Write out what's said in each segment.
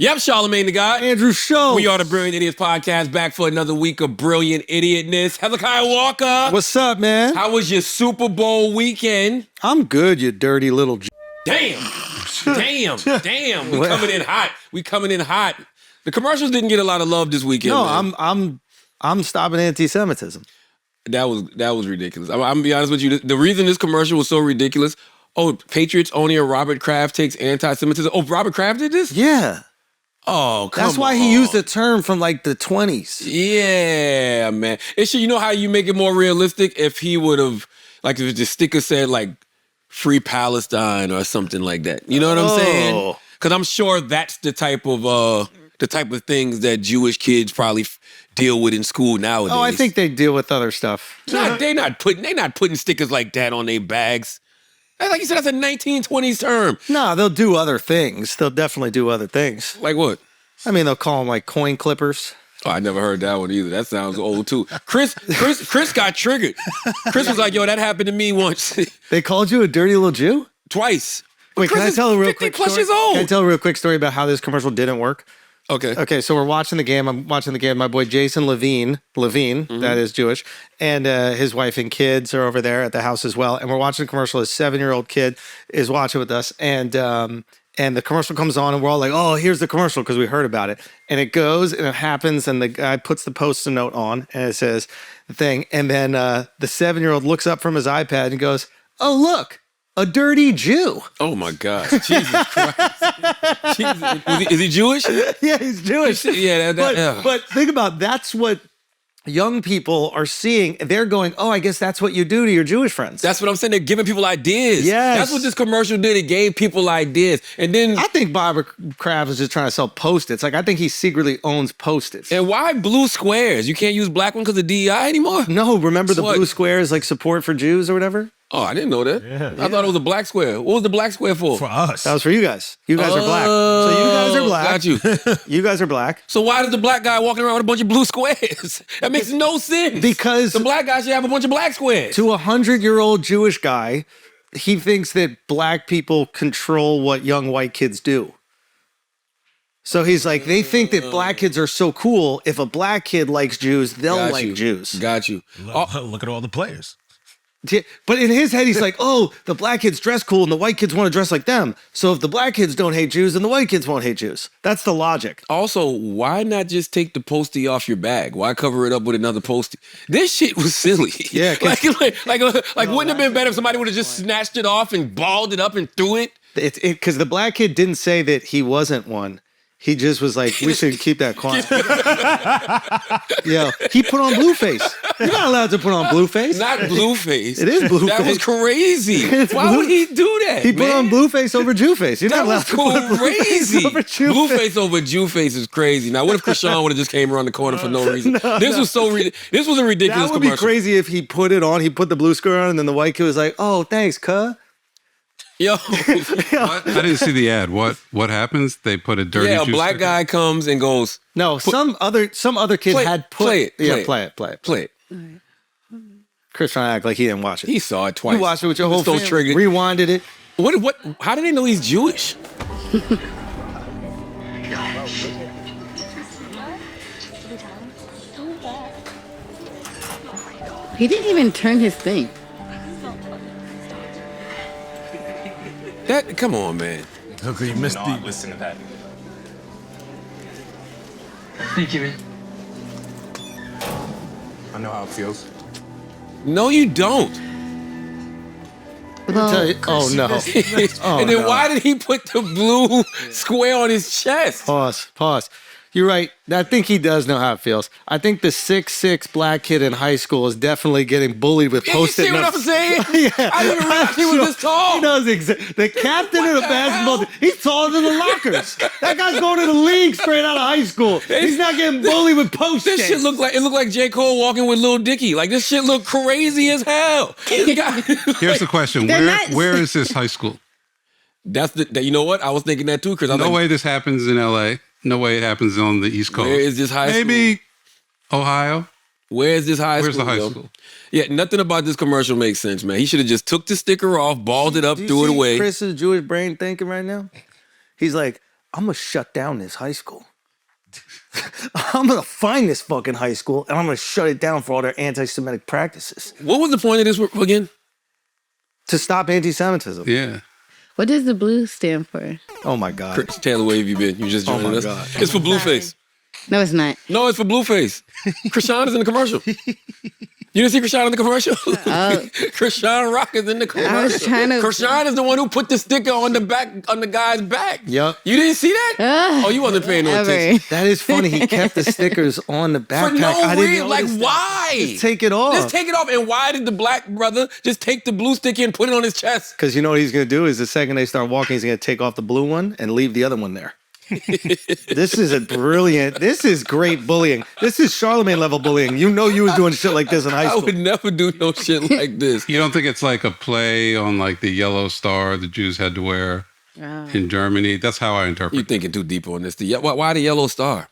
Yep, Charlamagne the guy. Andrew Schulz. We are the Brilliant Idiots podcast, back for another week of brilliant idiotness. Hezekiah Walker. What's up, man? How was your Super Bowl weekend? I'm good, you dirty little Damn. Damn. We coming in hot. The commercials didn't get a lot of love this weekend. No, man. I'm stopping anti-Semitism. That was ridiculous. I'm gonna be honest with you. The reason this commercial was so ridiculous, Patriots owner Robert Kraft takes anti-Semitism. Oh, Robert Kraft did this? Yeah. Oh, come on. That's why he used the term from like the 20s. Yeah, man. You know how you make it more realistic if he would have, like, if the sticker said like "Free Palestine" or something like that. You know what I'm saying? Because I'm sure that's the type of things that Jewish kids probably deal with in school nowadays. Oh, I think they deal with other stuff. They're not putting stickers like that on their bags. Like you said, that's a 1920s term. No, they'll do other things. They'll definitely do other things. Like what? I mean, they'll call them like coin clippers. Oh, I never heard that one either. That sounds old too. Chris got triggered. Chris was like, "Yo, that happened to me once." They called you a dirty little Jew? Twice. Wait, can I tell a real quick story? Years old. Can I tell a real quick story about how this commercial didn't work? Okay, so we're watching the game. I'm watching the game. My boy Jason Levine, that is Jewish, and his wife and kids are over there at the house as well. And we're watching the commercial. His 7-year-old kid is watching with us, and the commercial comes on, and we're all like, "Oh, here's the commercial," because we heard about it. And it goes, and it happens, and the guy puts the Post-it note on, and it says the thing. And then the 7-year-old looks up from his iPad and goes, "Oh, look. A dirty Jew." Oh my God. Jesus Christ. Jesus. Is he Jewish? Yeah, he's Jewish. Yeah, but think about that's what young people are seeing. They're going, "Oh, I guess that's what you do to your Jewish friends." That's what I'm saying. They're giving people ideas. Yes. That's what this commercial did. It gave people ideas. And then I think Bob Kraft is just trying to sell Post-its. Like, I think he secretly owns Post-its. And why blue squares? You can't use black one because of DEI anymore? No, remember the blue square is like support for Jews or whatever? Oh, I didn't know that. Yeah. I thought it was a black square. What was the black square for? For us. That was for you guys. You guys are black. So you guys are black. Got you. You guys are black. So why does the black guy walking around with a bunch of blue squares? That makes no sense. Because the black guy should have a bunch of black squares. To a 100-year-old Jewish guy, he thinks that black people control what young white kids do. So he's like, they think that black kids are so cool. If a black kid likes Jews, they'll like Jews. Got you. Look at all the players. But in his head, he's like, "Oh, the black kids dress cool and the white kids want to dress like them. So if the black kids don't hate Jews, then the white kids won't hate Jews." That's the logic. Also, why not just take the postie off your bag? Why cover it up with another postie? This shit was silly. Yeah. like wouldn't have been better if somebody would have just snatched it off and balled it up and threw it? Because the black kid didn't say that he wasn't one. He just was like, "We should keep that quiet." Yeah, he put on Blueface. You're not allowed to put on Blueface. Not Blueface. It is Blueface. That was crazy. Why would he do that? He put on Blueface over Jewface. You're not allowed to put crazy. Blueface over Jewface is crazy. Now, what if Krishan would have just came around the corner for no reason? This was a ridiculous commercial. That would be crazy if he put it on. He put the blue square on, and then the white kid was like, "Oh, thanks, cuh." Yo, I didn't see the ad. What happens? They put a dirty. Yeah, a black guy comes and goes. No, some other kid had put. Play it. Yeah, play it. Chris trying to act like he didn't watch it. He saw it twice. You watched it with your whole family. Triggered. Rewinded it. What? How do they know he's Jewish? He didn't even turn his thing. Come on, man. Okay, you missed the. Listen to that. Thank you, man. I know how it feels. No, you don't. Oh no! And then why did he put the blue square on his chest? Pause. You're right. I think he does know how it feels. I think the 6'6" black kid in high school is definitely getting bullied with Post-it notes. You see what I'm saying? Yeah. I didn't realize he was this tall. He knows exactly. The captain of the basketball team, he's taller than the lockers. That guy's going to the league straight out of high school. He's not getting bullied with Post-its. This shit looked like J. Cole walking with Lil Dicky. Like, this shit looked crazy as hell. Here's the question: Where is this high school? You know what? I was thinking that too, Chris. No way this happens in L.A. No way it happens on the East Coast. Where is this high school? Maybe Ohio. Where is this high school? Where's the high school? Yeah, nothing about this commercial makes sense, man. He should have just took the sticker off, balled it up, threw it away. Chris's Jewish brain thinking right now? He's like, I'm going to shut down this high school. I'm going to find this fucking high school and I'm going to shut it down for all their anti-Semitic practices. What was the point of this again? To stop anti-Semitism. Yeah. What does the blue stand for? Oh my God. Chris Taylor, where have you been? You just joined us. God. It's for Blueface. No, it's not. No, it's for Blueface. Krishan is in the commercial. You didn't see Krishan in the commercial? Krishan Rock is in the commercial. I was trying to. Krishan is the one who put the sticker on the back, on the guy's back. Yep. You didn't see that? Oh, you wasn't paying no attention. That is funny. He kept the stickers on the backpack. For no I didn't reason. Like, notice that. why? Just take it off. Just take it off. And why did the black brother just take the blue sticker and put it on his chest? Because you know what he's going to do is the second they start walking, he's going to take off the blue one and leave the other one there. This is great bullying. This is Charlamagne level bullying. You know you was doing shit like this in high I school. would never do no shit like this. You don't think it's like a play on like the yellow star the Jews had to wear in Germany? That's how I interpret You're it. thinking too deep on this. Why the yellow star?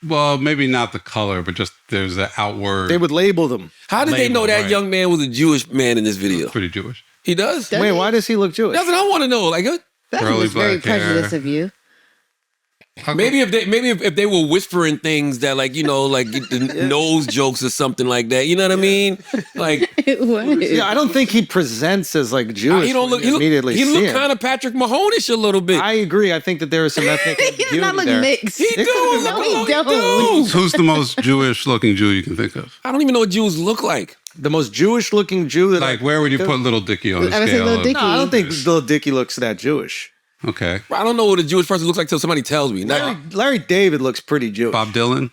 Well, maybe not the color, but just there's an outward. They would label them. How did they know that young man was a Jewish man in this video? Pretty Jewish. He does? Wait, why does he look Jewish? That's what I want to know. Like, That Curly was very black hair. prejudiced of you. maybe if they were whispering things that, like, you know, like the nose jokes or something like that. You know what I mean? Like, It was. Yeah, I don't think he presents as like Jewish. he don't look. when you immediately He see look him. kind of Patrick Mahonish a little bit. I agree. I think that there is some ethnic He does not ambiguity look there. mixed. he do. No, Look, he he don't. do. Who's the most Jewish looking Jew you can think of? I don't even know what Jews look like. The most Jewish looking Jew that Like, where would you put Little Dicky on the I would say scale Lil of? Dicky. No, I don't think Little Dicky looks that Jewish. Okay. I don't know what a Jewish person looks like till somebody tells me. Larry David looks pretty Jewish. Bob Dylan?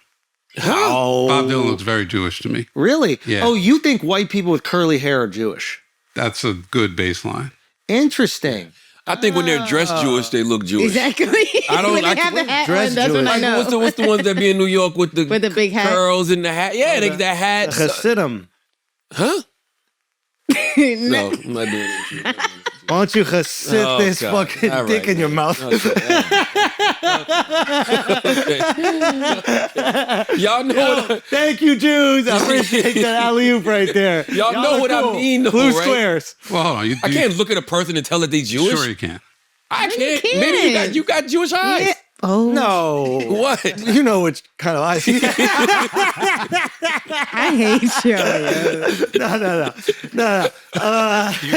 Oh, Bob Dylan looks very Jewish to me. really? Yeah. Oh, you think white people with curly hair are Jewish? That's a good baseline. Interesting. I think when they're dressed Jewish, they look Jewish. Exactly. I don't when like they have the hat dress on, that's when I Like, know. what's the ones that be in New York with the big hat? curls and the hat? Yeah, they that hat. Hasidim. Huh? No, I'm not doing it. Why don't you hasid Oh, this God. fucking All dick right. in your mouth? Okay. Y'all know what Thank you, Jews. I appreciate that alley-oop right there. Y'all know are what I mean, though, Blue right? squares. Well, hold on. I can't look at a person and tell that they Jewish. Sure you can. I can't. You Maybe can. you got Jewish eyes. Yeah. Oh, No. What? You know which kind of eyes. I hate you. No.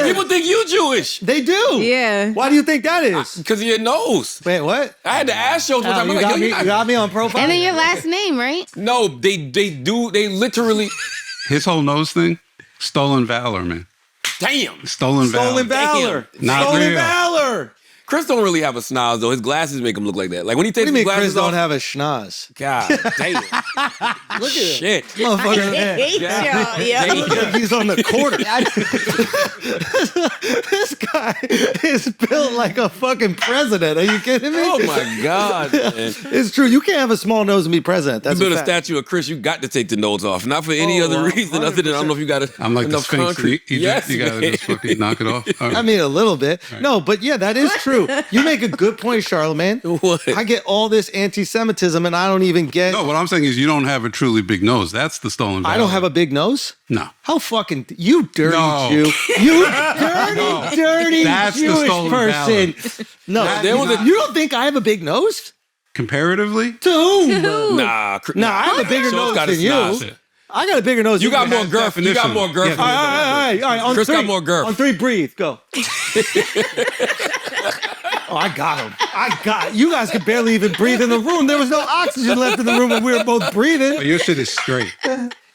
People think you Jewish They do. Yeah. Why do you think that is? because of your nose. Wait, what? I had to ask shows one Oh, time. I'm you, like, got yo, me, you're you not. got me on profile. And then your last name, right? No, they do. They literally. His whole nose thing, stolen valor, man. Damn. Stolen valor. Stolen Valor. Not Stolen real. Valor. Chris don't really have a schnoz though. His glasses make him look like that. Like when he What takes do you his mean Chris glasses off. don't have a schnoz? God damn. Look at him. Shit. Motherfucker. I hate Yeah. you. Yeah. Damn. Look like he's on the quarter. This guy is built like a fucking president. Are you kidding me? Oh my God, man. It's true. You can't have a small nose and be president. That's You build a a fact. statue of Chris, you got to take the nose off. Not for any Oh, other wow. reason other than I don't know if you got I'm like the enough Sphinx. concrete. Yes, You gotta man. just fucking knock it off. All right. I mean, a little bit. No, but yeah, that is true. You make a good point, Charlamagne. What? I get all this anti-Semitism and I don't even get... No, what I'm saying is you don't have a truly big nose. That's the stolen valor. I don't have a big nose? No. How fucking... You dirty No. Jew. You dirty That's the Jewish stolen person. No, there was a- you don't think I have a big nose? Comparatively? To whom? Nah, Nah, I have a bigger Schulz nose got a than you. schnoz. I got a bigger nose. You got than more girth. You got definition. more girth. Yeah. All right. On Chris three. got more girth. On 3, breathe. Go. Oh, I got him. You guys could barely even breathe in the room. There was no oxygen left in the room when we were both breathing. Your shit is straight.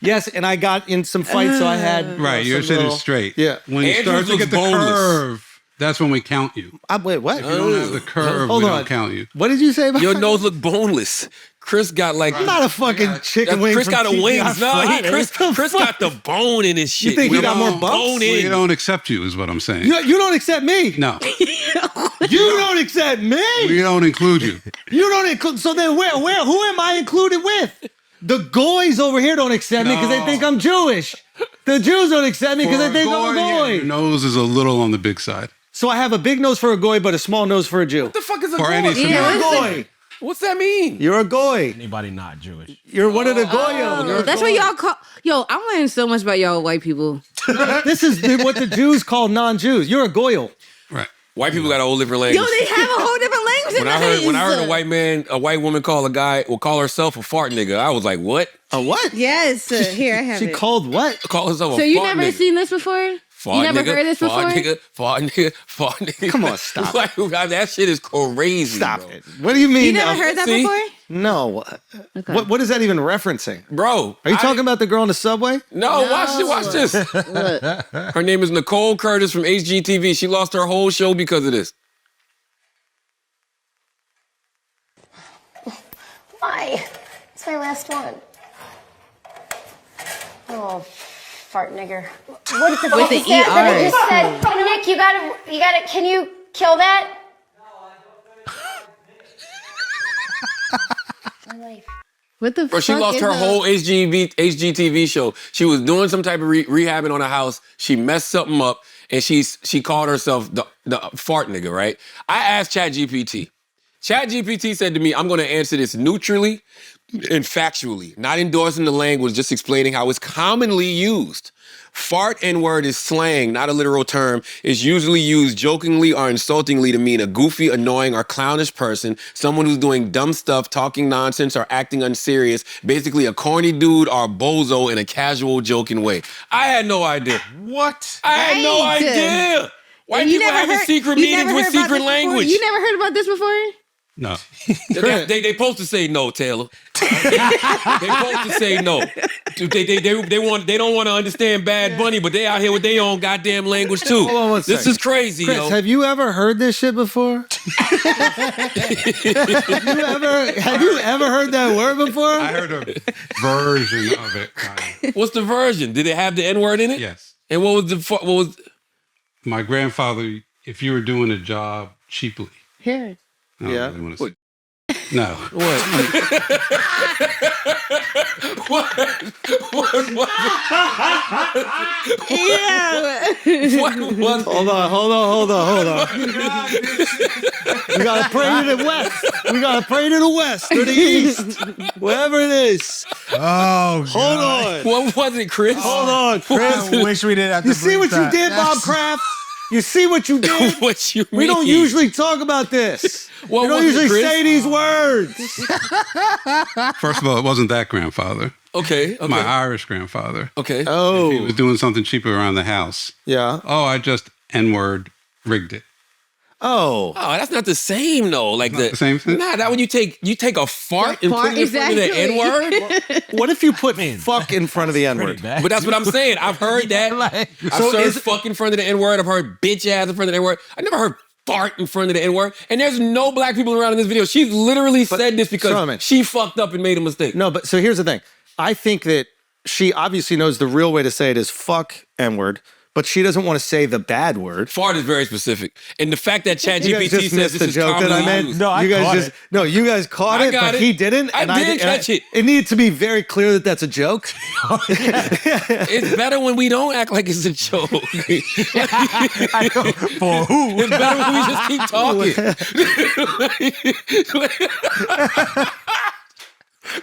Yes, and I got in some fights, so I had Right, your some shit little- is straight. Yeah. When you Andrews start to looks get the boneless. curve, that's when we count you. Wait, what? If you don't have the curve, Hold we on. don't count you. What did you say about Your nose look boneless. Chris got like. I'm not a fucking chicken wing. Chris from got a TGI wings. No, Fridays. Chris The Chris fuck? got the bone in his shit. You think he We got more bone bumps? in. We don't accept you, is what I'm saying. You don't accept me. No, You don't accept me. we don't include you. You don't include. So then, who am I included with? The goys over here don't accept me because they No. think I'm Jewish. The Jews don't accept me because they think I'm a yeah, goy. your nose is a little on the big side. So I have a big nose for a goy, but a small nose for a Jew. What the fuck is a For goy? any You're Yeah, a listen. goy. What's that mean? You're a goy. Anybody not Jewish? You're one of the goyim. You're a That's goy. what y'all call. Yo, I'm learning so much about y'all white people. This is what the Jews call non-Jews. You're a goyal. Right. White people got a whole different Yo, language. they have a whole different language. When I heard a white woman call herself a fart nigga, I was like, what? A what? Yes. Here, I have She it. called what? Call herself a So fart you nigga. never seen this before? Fart You never nigga, heard this fart before? nigga, fart nigga, fart nigga. Come on, stop. Like, that shit is crazy. Stop bro. it. What do you mean? You never heard that See? before? No. Okay. What is that even referencing? Bro. Are you talking about the girl on the subway? No, watch this. Look. Her name is Nicole Curtis from HGTV. She lost her whole show because of this. Why? It's my last one. Oh, fart nigger. What the fuck the is that? That I ER. just said, oh, Nick, you gotta, can you kill that? My life. What the Bro, fuck she lost is her that? whole HGTV show. She was doing some type of rehabbing on a house. She messed something up, and she called herself the fart nigga, right? I asked ChatGPT. ChatGPT said to me, I'm going to answer this neutrally and factually, not endorsing the language, just explaining how it's commonly used. Fart N-word is slang, not a literal term. It's usually used jokingly or insultingly to mean a goofy, annoying, or clownish person, someone who's doing dumb stuff, talking nonsense, or acting unserious, basically a corny dude or a bozo in a casual, joking way. I had no idea. What? I had no Right. idea. White You people never having heard- secret you meetings never with heard about secret this before? language. You never heard about this before? No. They supposed to say no, Taylor. They supposed to say no. They don't want to understand Bad Bunny, but they out here with their own goddamn language too. Hold on one This second. is crazy, Chris, yo. have you ever heard this shit before? have you ever heard that word before? I heard a version of it. Kind of. What's the version? Did it have the N-word in it? Yes. And what was My grandfather, if you were doing a job cheaply. Here. I don't Yeah. really want to say. No. What? Yeah. what? Hold on. We gotta pray to the west. We gotta pray to the west or the east, wherever it is. Oh, Hold on. What was it, Chris? Hold on, Chris. I wish we didn't have to You see bring what you that. did, Bob That's- Kraft? You see what you did? What you mean? We don't usually talk about this. What We don't was it, usually Chris? say these words. First of all, it wasn't that grandfather. Okay. My Irish grandfather. Okay. He Oh, was doing something cheaper around the house. yeah. Oh, I just N-word rigged it. Oh, Oh, that's not the same though. Like Not the same thing? Nah, that when you take a fart and put it in front of the Exactly. N-word. what if you put fuck in front of the N-word? Pretty bad. But that's what I'm saying. I've heard that. I've So heard is- fuck in front of the N-word. I've heard bitch ass in front of the N-word. I never heard fart in front of the N-word. And there's no black people around in this video. She literally said this because Charlamagne. she fucked up and made a mistake. No, but so here's the thing. I think that she obviously knows the real way to say it is fuck N-word, but she doesn't want to say the bad word. Fart is very specific. And the fact that You guys ChatGPT just says missed this the is joke that I commonly meant. used. No, I you guys caught just it. no. You guys caught I it, got but it. he didn't. I and did and catch it. It needed to be very clear that that's a joke. It's better when we don't act like it's a joke. I know. For who? It's better when we just keep talking.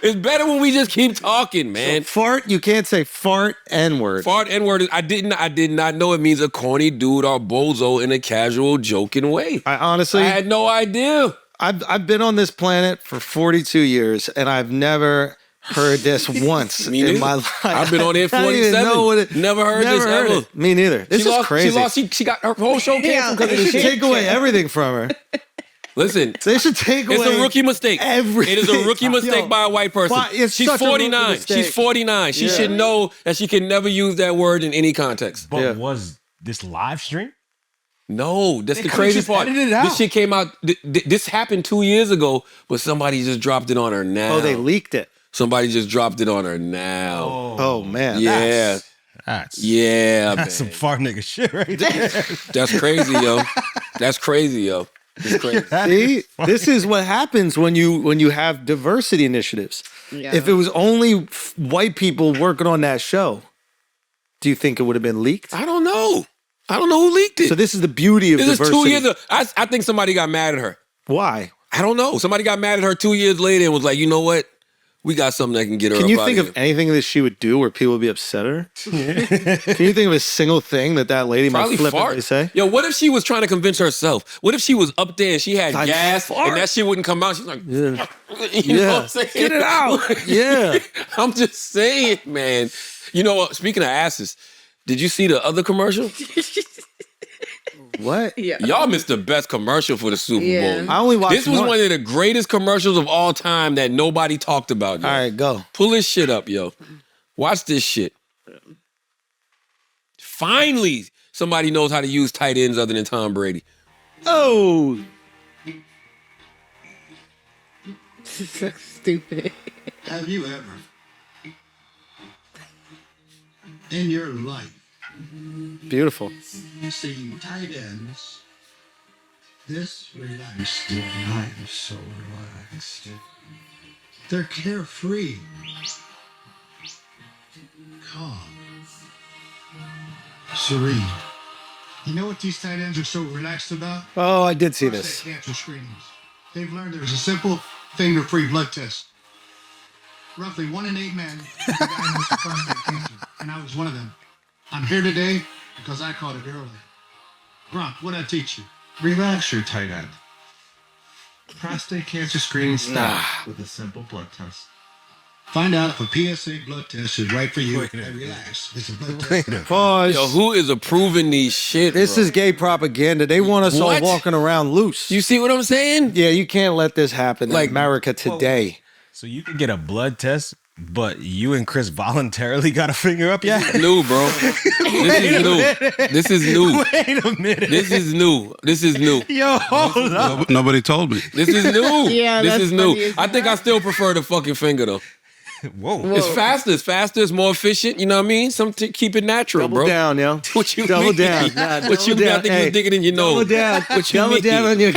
It's better when we just keep talking, man. Fart. You can't say fart N-word. Fart N-word. I did not know it means a corny dude or bozo in a casual, joking way. I honestly, I had no idea. I've been on this planet for 42 years, and I've never heard this once Me in neither. my life. I've been on here I don't even 47. know what Never heard this ever. it. Me neither. This is crazy. She got her whole show canceled because of They this should shit. take away everything from her. Listen, They should take away. it's a rookie mistake. everything. It is a rookie mistake Yo, by a white person. it's She's such a rookie 49. mistake. She's 49. She Yeah. should know that she can never use that word in any context. But Yeah. was this live stream? No, that's the could've crazy just part. edited it out. This shit came out. This happened 2 years ago, but somebody just dropped it on her now. Oh, they leaked it. Somebody just dropped it on her now. Oh man. Yeah. That's Yeah, man. That's some far nigga shit right there. That's crazy, yo. That's crazy, yo. It's crazy. See, this is what happens when you have diversity initiatives. Yeah. If it was only white people working on that show, do you think it would have been leaked? I don't know. I don't know who leaked it. So this is the beauty of This is diversity. 2 years ago. I think somebody got mad at her. Why? I don't know. Somebody got mad at her 2 years later and was like, you know what? we got something that can get her Can up you out think of of here. anything that she would do where people would be upset at her? Can you think of a single thing that lady Probably might flippantly fart. say? Yo, what if she was trying to convince herself? What if she was up there and she had Like, gas fart. and that shit wouldn't come out? She's like, Yeah. you know what Yeah. I'm saying? Get it out. Yeah. I'm just saying, man. You know what? Speaking of asses, did you see the other commercial? What? Yeah. Y'all missed the best commercial for the Super Yeah. Bowl. I only watched This was one. one of the greatest commercials of all time that nobody talked about. Yo. All right, go. Pull this shit up, yo. Watch this shit. Finally, somebody knows how to use tight ends other than Tom Brady. Oh. So stupid. Have you ever, in your life, Beautiful. seen tight ends this relaxed? I am so relaxed. They're carefree, calm, serene. You know what these tight ends are so relaxed about? Oh, I did see Prostate this. cancer screenings. They've learned there's a simple finger-free blood test. Roughly 1 in 8 men diagnosed with prostate cancer, and I was one of them. I'm here today because I caught it early. Grump, what'd I teach you? Relax your tight end. Prostate cancer screening starts with a simple blood test. Find out if a PSA blood test is right for you and relax. It's a blood test. Pause. Yo, who is approving these shit, This bro? is gay propaganda. They want us What? all walking around loose. You see what I'm saying? Yeah, you can't let this happen Like, in America today. So you can get a blood test, but you and Chris voluntarily got a finger up your ass? New, bro. This is new. This is new. Wait a minute. This is new. This is new. Yo, hold up. Nobody told me. This is new. Yeah, this that's is new. funny as I think I still prefer the fucking finger though. Whoa. It's faster. It's faster. It's more efficient. You know what I mean? Keep it natural, Double bro. down, yo. What you Double mean? down. Nah, What you double mean? I down. think Hey, you dig it in your Double nose. down. What you Double mean? down on your.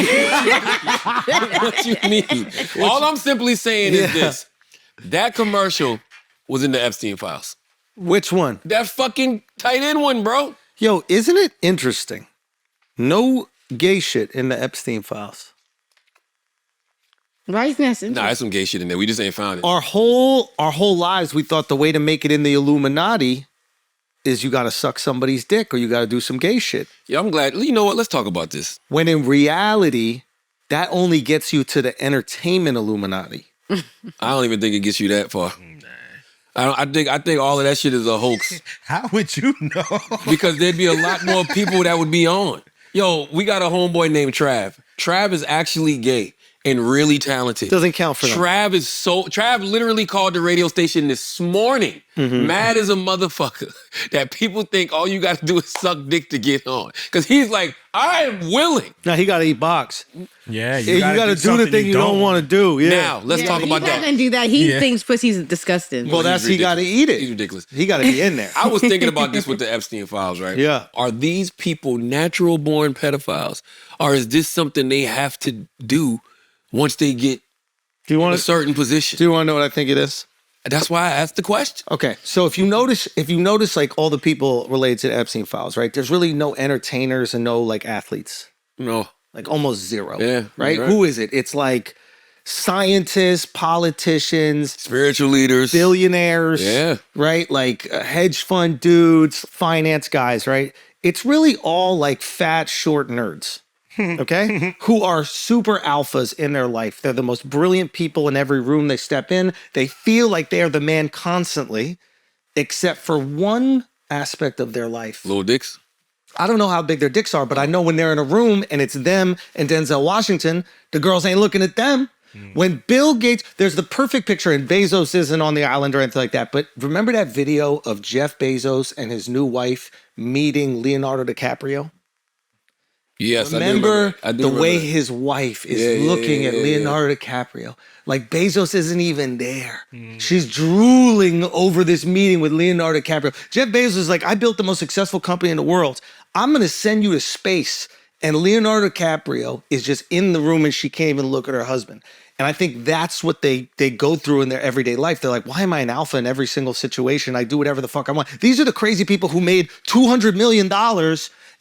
What you mean? All I'm simply saying is this: that commercial was in the Epstein files. Which one? That fucking tight end one, bro. Yo, isn't it interesting? No gay shit in the Epstein files. Why is that? Nah, there's some gay shit in there. We just ain't found it. Our whole lives, we thought the way to make it in the Illuminati is you got to suck somebody's dick or you got to do some gay shit. Yeah, I'm glad. You know what? Let's talk about this. When in reality, that only gets you to the entertainment Illuminati. I don't even think it gets you that far. I think all of that shit is a hoax How would you know? because there'd be a lot more people that would be on. Yo, we got a homeboy named Trav. Trav is actually gay and really talented. Doesn't count for them. Trav literally called the radio station this morning, mad as a motherfucker, that people think all you got to do is suck dick to get on. Because he's like, I am willing. Now he got to eat box. Yeah, You got to do the thing you don't want to do. Yeah. Now, let's talk about He's not that. gonna do that. He Yeah. thinks pussy's disgusting. Well, that's he got to eat He's it. ridiculous. He got to be in there. I was thinking about this with the Epstein files, right? Yeah. Are these people natural born pedophiles? Or is this something they have to do once they get Do you in want a to? certain position? Do you want to know what I think it is? That's why I asked the question. Okay, so if you notice like all the people related to the Epstein files, right? There's really no entertainers and no like athletes, No. like almost zero. Yeah, right? right. Who is it? It's like scientists, politicians, Spiritual leaders. billionaires, Yeah. right? Like hedge fund dudes, finance guys, right? It's really all like fat, short nerds. Okay, who are super alphas in their life. They're the most brilliant people in every room they step in. They feel like they are the man constantly, except for one aspect of their life. Little dicks. I don't know how big their dicks are, but I know when they're in a room and it's them and Denzel Washington, the girls ain't looking at them. When Bill Gates, there's the perfect picture, and Bezos isn't on the island or anything like that. But remember that video of Jeff Bezos and his new wife meeting Leonardo DiCaprio? Yes, Remember I do the remember way that. his wife is Yeah, looking at yeah. Leonardo DiCaprio. Like Bezos isn't even there. She's drooling over this meeting with Leonardo DiCaprio. Jeff Bezos is like, I built the most successful company in the world. I'm going to send you to space. And Leonardo DiCaprio is just in the room and she can't even look at her husband. And I think that's what they go through in their everyday life. They're like, why am I an alpha in every single situation? I do whatever the fuck I want. These are the crazy people who made $200 million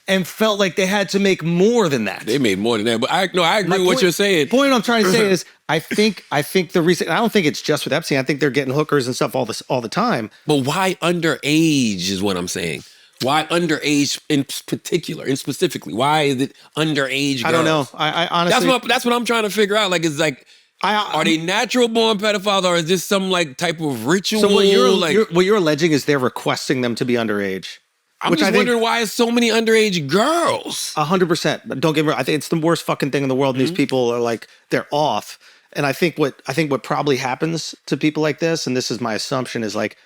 and felt like they had to make more than that. They made more than that. But I agree with what you're saying. The point I'm trying to say is I think the reason, I don't think it's just with Epstein. I think they're getting hookers and stuff all the time. But why underage is what I'm saying. Why underage in particular and specifically? Why is it underage girls? I don't know. I honestly... That's what I'm trying to figure out. Like, it's like, are they natural born pedophiles or is this some like type of ritual? So what you're alleging is they're requesting them to be underage. I'm just wondering why is so many underage girls. 100%. Don't get me wrong. I think it's the worst fucking thing in the world. And these people are like, they're off. And I think what probably happens to people like this, and this is my assumption, is like,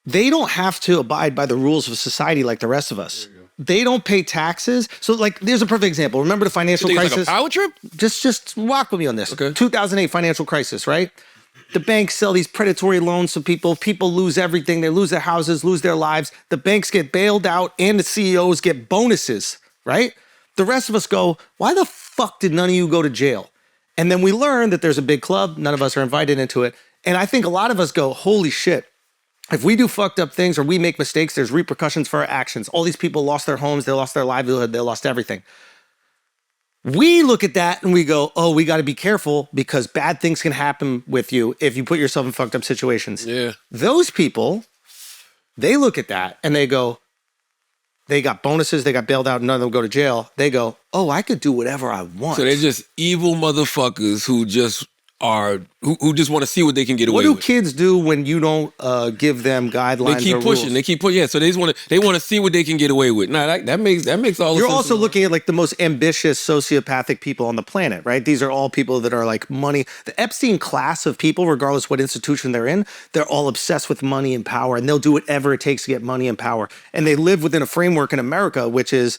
they don't have to abide by the rules of society like the rest of us. They don't pay taxes. So like, there's a perfect example. Remember the financial crisis? Like a power trip? Just walk with me on this. Okay. 2008 financial crisis, right? The banks sell these predatory loans to people. People lose everything. They lose their houses, lose their lives. The banks get bailed out and the CEOs get bonuses, right? The rest of us go, why the fuck did none of you go to jail? And then we learn that there's a big club. None of us are invited into it. And I think a lot of us go, holy shit. If we do fucked up things or we make mistakes, there's repercussions for our actions. All these people lost their homes, they lost their livelihood, they lost everything. We look at that and we go, oh, we got to be careful because bad things can happen with you if you put yourself in fucked up situations. Yeah. Those people, they look at that and they go, they got bonuses, they got bailed out, none of them go to jail. They go, oh, I could do whatever I want. So they're just evil motherfuckers who just who just want to see what they can get away with. What do kids do when you don't give them guidelines? They keep pushing. Rules? They keep pushing. Yeah, so they want to see what they can get away with. Nah, that makes all the sense. You're also looking at like the most ambitious sociopathic people on the planet, right? These are all people that are like money. The Epstein class of people, regardless what institution they're in, they're all obsessed with money and power, and they'll do whatever it takes to get money and power. And they live within a framework in America, which is,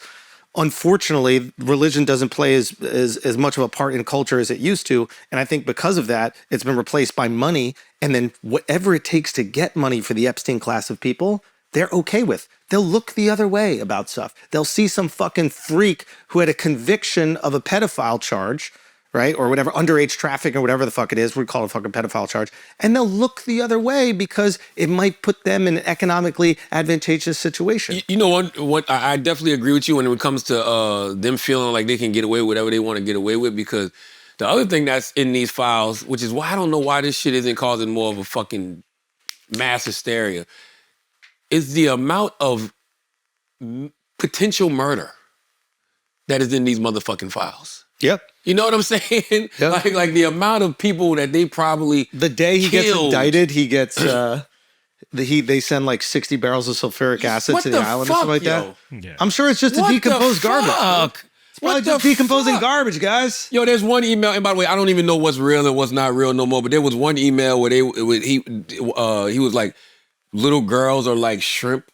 unfortunately, religion doesn't play as much of a part in culture as it used to. And I think because of that, it's been replaced by money. And then whatever it takes to get money for the Epstein class of people, they're okay with. They'll look the other way about stuff. They'll see some fucking freak who had a conviction of a pedophile charge, right? Or whatever, underage trafficking or whatever the fuck it is. We call it a fucking pedophile charge. And they'll look the other way because it might put them in an economically advantageous situation. You know what? I definitely agree with you when it comes to them feeling like they can get away with whatever they want to get away with, because the other thing that's in these files, which is why I don't know why this shit isn't causing more of a fucking mass hysteria, is the amount of potential murder that is in these motherfucking files. Yep. You know what I'm saying? Yep. Like the amount of people that they probably the day he gets indicted, he gets they send like 60 barrels of sulfuric acid to the island or something like that. Yeah. I'm sure it's just to decompose garbage. It's probably just decomposing garbage, guys. Yo, there's one email, and by the way, I don't even know what's real and what's not real no more, but there was one email where he was like, little girls are like shrimp.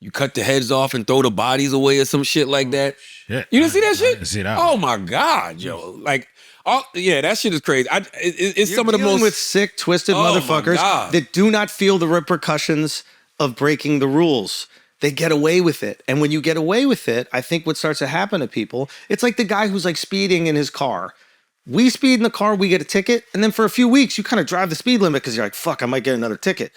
You cut the heads off and throw the bodies away or some shit like that. Shit. You didn't see that shit? I didn't see that. Oh my God, yo. Like, that shit is crazy. It's some of the most with sick, twisted motherfuckers that do not feel the repercussions of breaking the rules. They get away with it. And when you get away with it, I think what starts to happen to people, it's like the guy who's like speeding in his car. We speed in the car, we get a ticket, and then for a few weeks, you kind of drive the speed limit because you're like, fuck, I might get another ticket.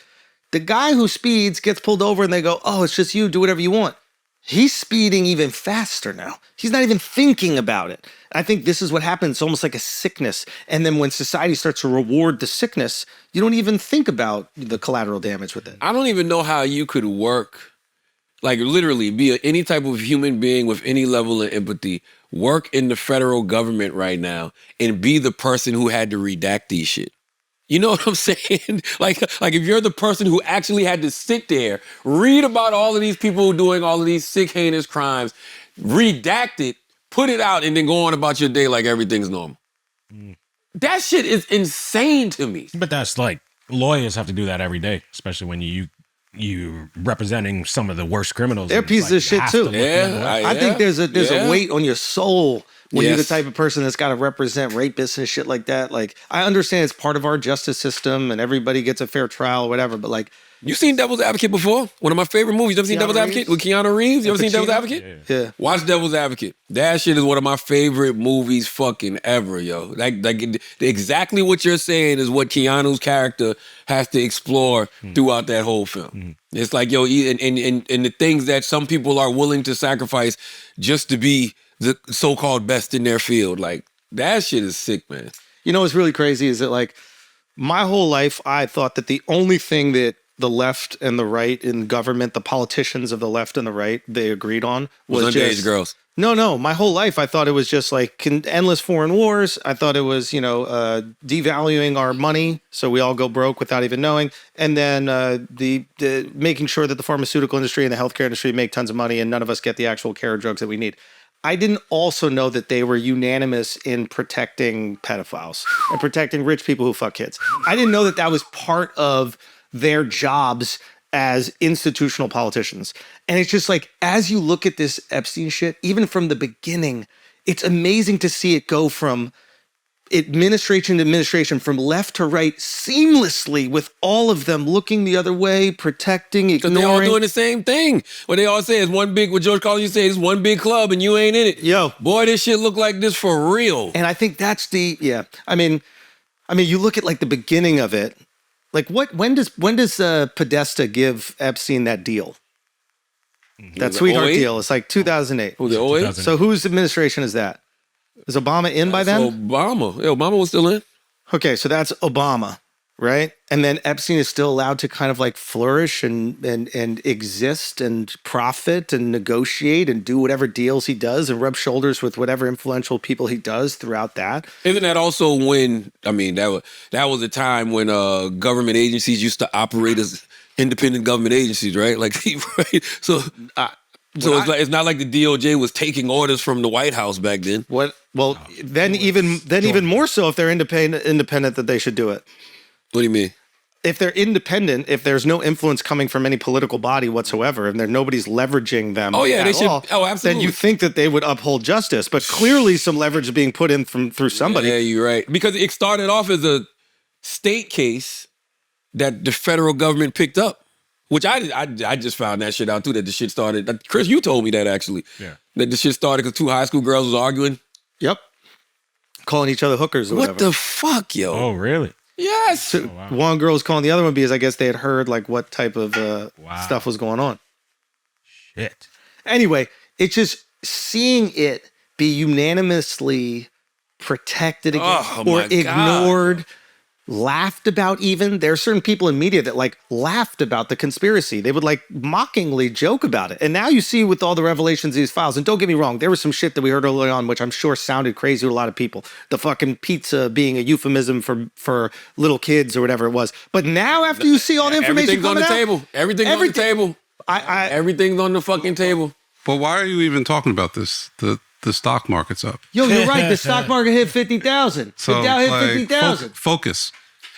The guy who speeds gets pulled over and they go, oh, it's just you, do whatever you want. He's speeding even faster now. He's not even thinking about it. I think this is what happens. It's almost like a sickness. And then when society starts to reward the sickness, you don't even think about the collateral damage with it. I don't even know how you could work, like literally be any type of human being with any level of empathy, work in the federal government right now and be the person who had to redact these shit. You know what I'm saying? Like if you're the person who actually had to sit there, read about all of these people doing all of these sick, heinous crimes, redact it, put it out, and then go on about your day like everything's normal. That shit is insane to me. But that's like, lawyers have to do that every day, especially when you representing some of the worst criminals. They're pieces of shit too. I think there's a weight on your soul when you're the type of person that's got to represent rapists and shit like that. Like, I understand it's part of our justice system and everybody gets a fair trial or whatever, but like, You seen Devil's Advocate before? One of my favorite movies. You ever seen Keanu Devil's Reeves? Advocate with Keanu Reeves? You ever seen Devil's Advocate? Yeah. Watch Devil's Advocate. That shit is one of my favorite movies fucking ever, yo. Exactly what you're saying is what Keanu's character has to explore throughout that whole film. It's like, yo, and the things that some people are willing to sacrifice just to be the so-called best in their field. Like, that shit is sick, man. You know what's really crazy is that, like, my whole life, I thought that the only thing that the left and the right in government, the politicians of the left and the right, they agreed on was underage just girls. No. My whole life, I thought it was just like endless foreign wars. I thought it was, devaluing our money so we all go broke without even knowing, and then the making sure that the pharmaceutical industry and the healthcare industry make tons of money and none of us get the actual care or drugs that we need. I didn't also know that they were unanimous in protecting pedophiles and protecting rich people who fuck kids. I didn't know that that was part of their jobs as institutional politicians. And it's just like, as you look at this Epstein shit, even from the beginning, it's amazing to see it go from administration to administration, from left to right, seamlessly, with all of them looking the other way, protecting, ignoring. They all doing the same thing. What they all say is what George Carlin used to say is one big club and you ain't in it. Yo. Boy, this shit look like this for real. And I think that's I mean, you look at like the beginning of it. Like when does Podesta give Epstein that deal? That sweetheart 08? deal. It's like 2008. Was it 08? So whose administration is that? Is Obama in by then? Obama. Yeah, Obama was still in. Okay, so that's Obama, right? And then Epstein is still allowed to kind of like flourish and exist and profit and negotiate and do whatever deals he does and rub shoulders with whatever influential people he does throughout that. Isn't that also when, that was a time when government agencies used to operate as independent government agencies, right? Like, right? It's not like the DOJ was taking orders from the White House back then. Then even more so if they're independent that they should do it. What do you mean? If they're independent, if there's no influence coming from any political body whatsoever, and nobody's leveraging them, they should. Absolutely. Then you think that they would uphold justice, but clearly some leverage is being put in through somebody. Yeah, you're right. Because it started off as a state case that the federal government picked up. Which I just found that shit out too, that the shit started. Chris, you told me that actually. Yeah. That the shit started because two high school girls was arguing. Yep. Calling each other hookers or whatever. What the fuck, yo? Oh, really? Yes. So one girl was calling the other one because I guess they had heard like what type of stuff was going on. Shit. Anyway, it's just seeing it be unanimously protected against or ignored. Laughed about even. There are certain people in media that like laughed about the conspiracy. They would like mockingly joke about it. And now you see with all the revelations of these files, and don't get me wrong, there was some shit that we heard early on, which I'm sure sounded crazy to a lot of people. The fucking pizza being a euphemism for little kids or whatever it was. But now after you see all the information everything's on the table. Everything's on the table. Everything's on the fucking table. But why are you even talking about this? The stock market's up. Yo, you're right. The stock market hit 50,000. So the Dow hit 50,000. Focus.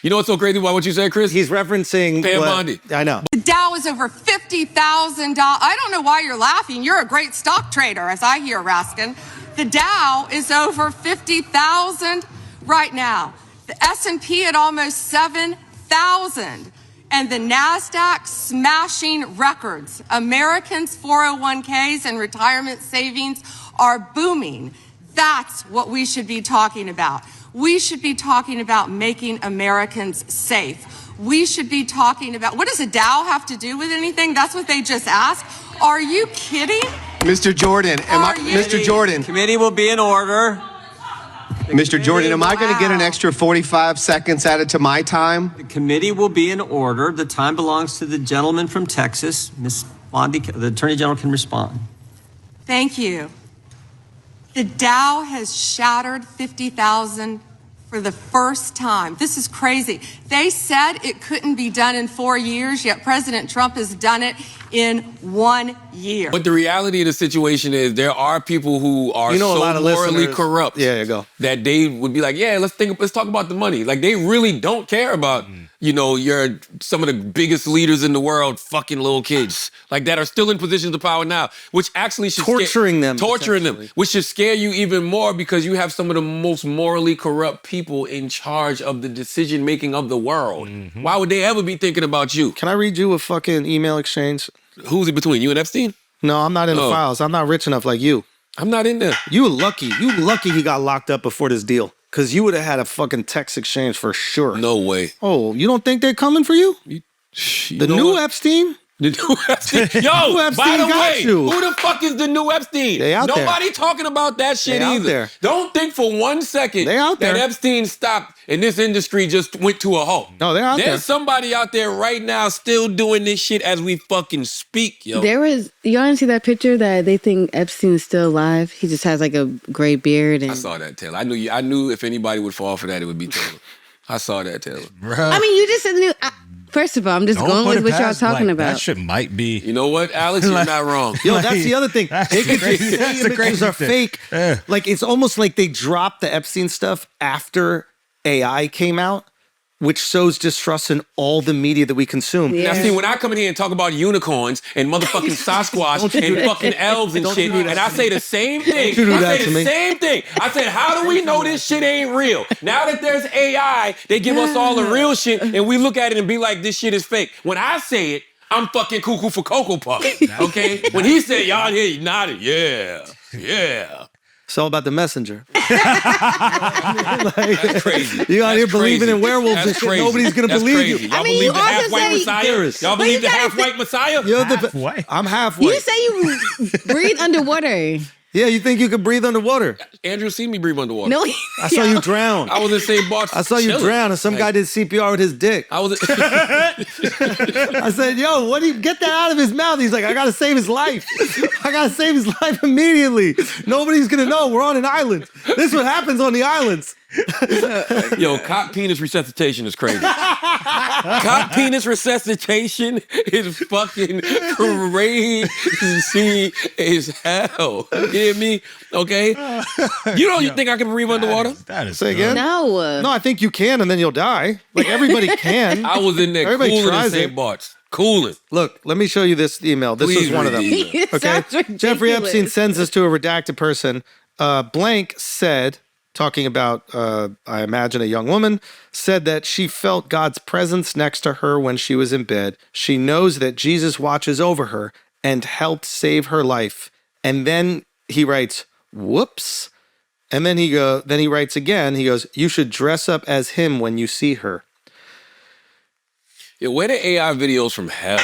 You know what's so crazy about what you said, Chris? He's referencing Pam Bondi. I know. The Dow is over $50,000. I don't know why you're laughing. You're a great stock trader, as I hear, Raskin. The Dow is over 50,000 right now. The S&P at almost 7,000. And the NASDAQ smashing records. Americans' 401ks and retirement savings are booming. That's what we should be talking about. We should be talking about making Americans safe. We should be talking about, what does a Dow have to do with anything? That's what they just asked. Are you kidding? Mr. Jordan, Mr. Jordan. Committee will be in order. Mr. Jordan, am I going to get an extra 45 seconds added to my time? The committee will be in order. The time belongs to the gentleman from Texas. Ms. Bondi, the Attorney General can respond. Thank you. The Dow has shattered 50,000 for the first time. This is crazy. They said it couldn't be done in 4 years, yet President Trump has done it in 1 year. But the reality of the situation is there are people who are so morally corrupt you go. that they would be like, yeah, let's talk about the money. Like they really don't care about, you're some of the biggest leaders in the world fucking little kids like that are still in positions of power now, which actually should torturing them, which should scare you even more because you have some of the most morally corrupt people in charge of the decision making of the world. Why would they ever be thinking about you? Can I read you a fucking email exchange? Who's it between you and Epstein? No, I'm not in the files. I'm not rich enough like you. I'm not in there. You lucky he got locked up before this deal. Because you would have had a fucking text exchange for sure. No way. Oh, you don't think they're coming for you? The new Epstein? The new Epstein. Yo, by the way, who the fuck is the new Epstein? They out there. Nobody talking about that shit They out either. there. Don't think for 1 second They out there. that Epstein stopped and this industry just went to a halt. No, they're out there. There's somebody out there right now still doing this shit as we fucking speak, yo. There was, y'all see that picture that they think Epstein is still alive? He just has like a gray beard. And I saw that, Taylor. I knew if anybody would fall for that, it would be Taylor. I saw that, Taylor. I mean, you just said first of all, I'm just going with what y'all talking about. That shit might be. You know what, Alex? You're not wrong. Yo, that's the other thing. They could just see images are fake. Yeah. Like, it's almost like they dropped the Epstein stuff after AI came out, which sows distrust in all the media that we consume. Yeah. Now, see, when I come in here and talk about unicorns and motherfucking Sasquatch and fucking elves and shit, and I say the same thing, same thing. I said, how do we know this shit ain't real? Now that there's AI, they give us all the real shit, and we look at it and be like, this shit is fake. When I say it, I'm fucking cuckoo for Cocoa Puff, okay? When he said, y'all here, he nodded, yeah. It's all about the messenger. That's crazy. You out here believing in werewolves and shit. Nobody's going to believe you. Y'all believe the half-white Messiah? Y'all believe the half-white Messiah? Halfway. I'm halfway. You say you breathe underwater. Yeah, you think you could breathe underwater? Andrew seen me breathe underwater. No, I saw you drown. I was in St. Bart's. I saw you drown, and some guy did CPR with his dick. I said, yo, what do you get that out of his mouth? He's like, I gotta save his life. I gotta save his life immediately. Nobody's gonna know. We're on an island. This is what happens on the islands. Yo, cock penis resuscitation is crazy. Cock penis resuscitation is fucking crazy as hell. You hear me? Okay? You think I can breathe underwater? That is Say again? No. No, I think you can, and then you'll die. Like, everybody can. I was in there cooling in St. Bart's. Cooling. Look, let me show you this email. This Please is one of them. It Okay? sounds ridiculous. Jeffrey Epstein sends this to a redacted person. Blank said, talking about, I imagine a young woman, said that she felt God's presence next to her when she was in bed. She knows that Jesus watches over her and helped save her life. And then he writes, whoops. And then he writes again, he goes, you should dress up as him when you see her. Yo, where the AI videos from hell?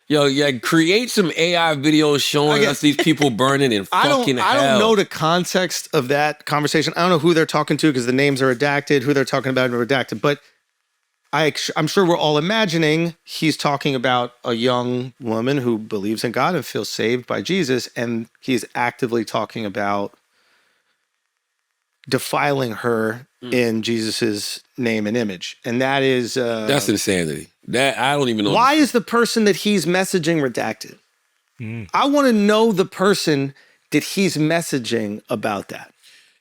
Yo, create some AI videos showing us these people burning in fucking hell. I don't know the context of that conversation. I don't know who they're talking to because the names are redacted, who they're talking about are redacted. But I'm sure we're all imagining he's talking about a young woman who believes in God and feels saved by Jesus. And he's actively talking about defiling her in Jesus's name and image. And that is... that's insanity. That I don't even know. Why is the person that he's messaging redacted? I want to know the person that he's messaging about that.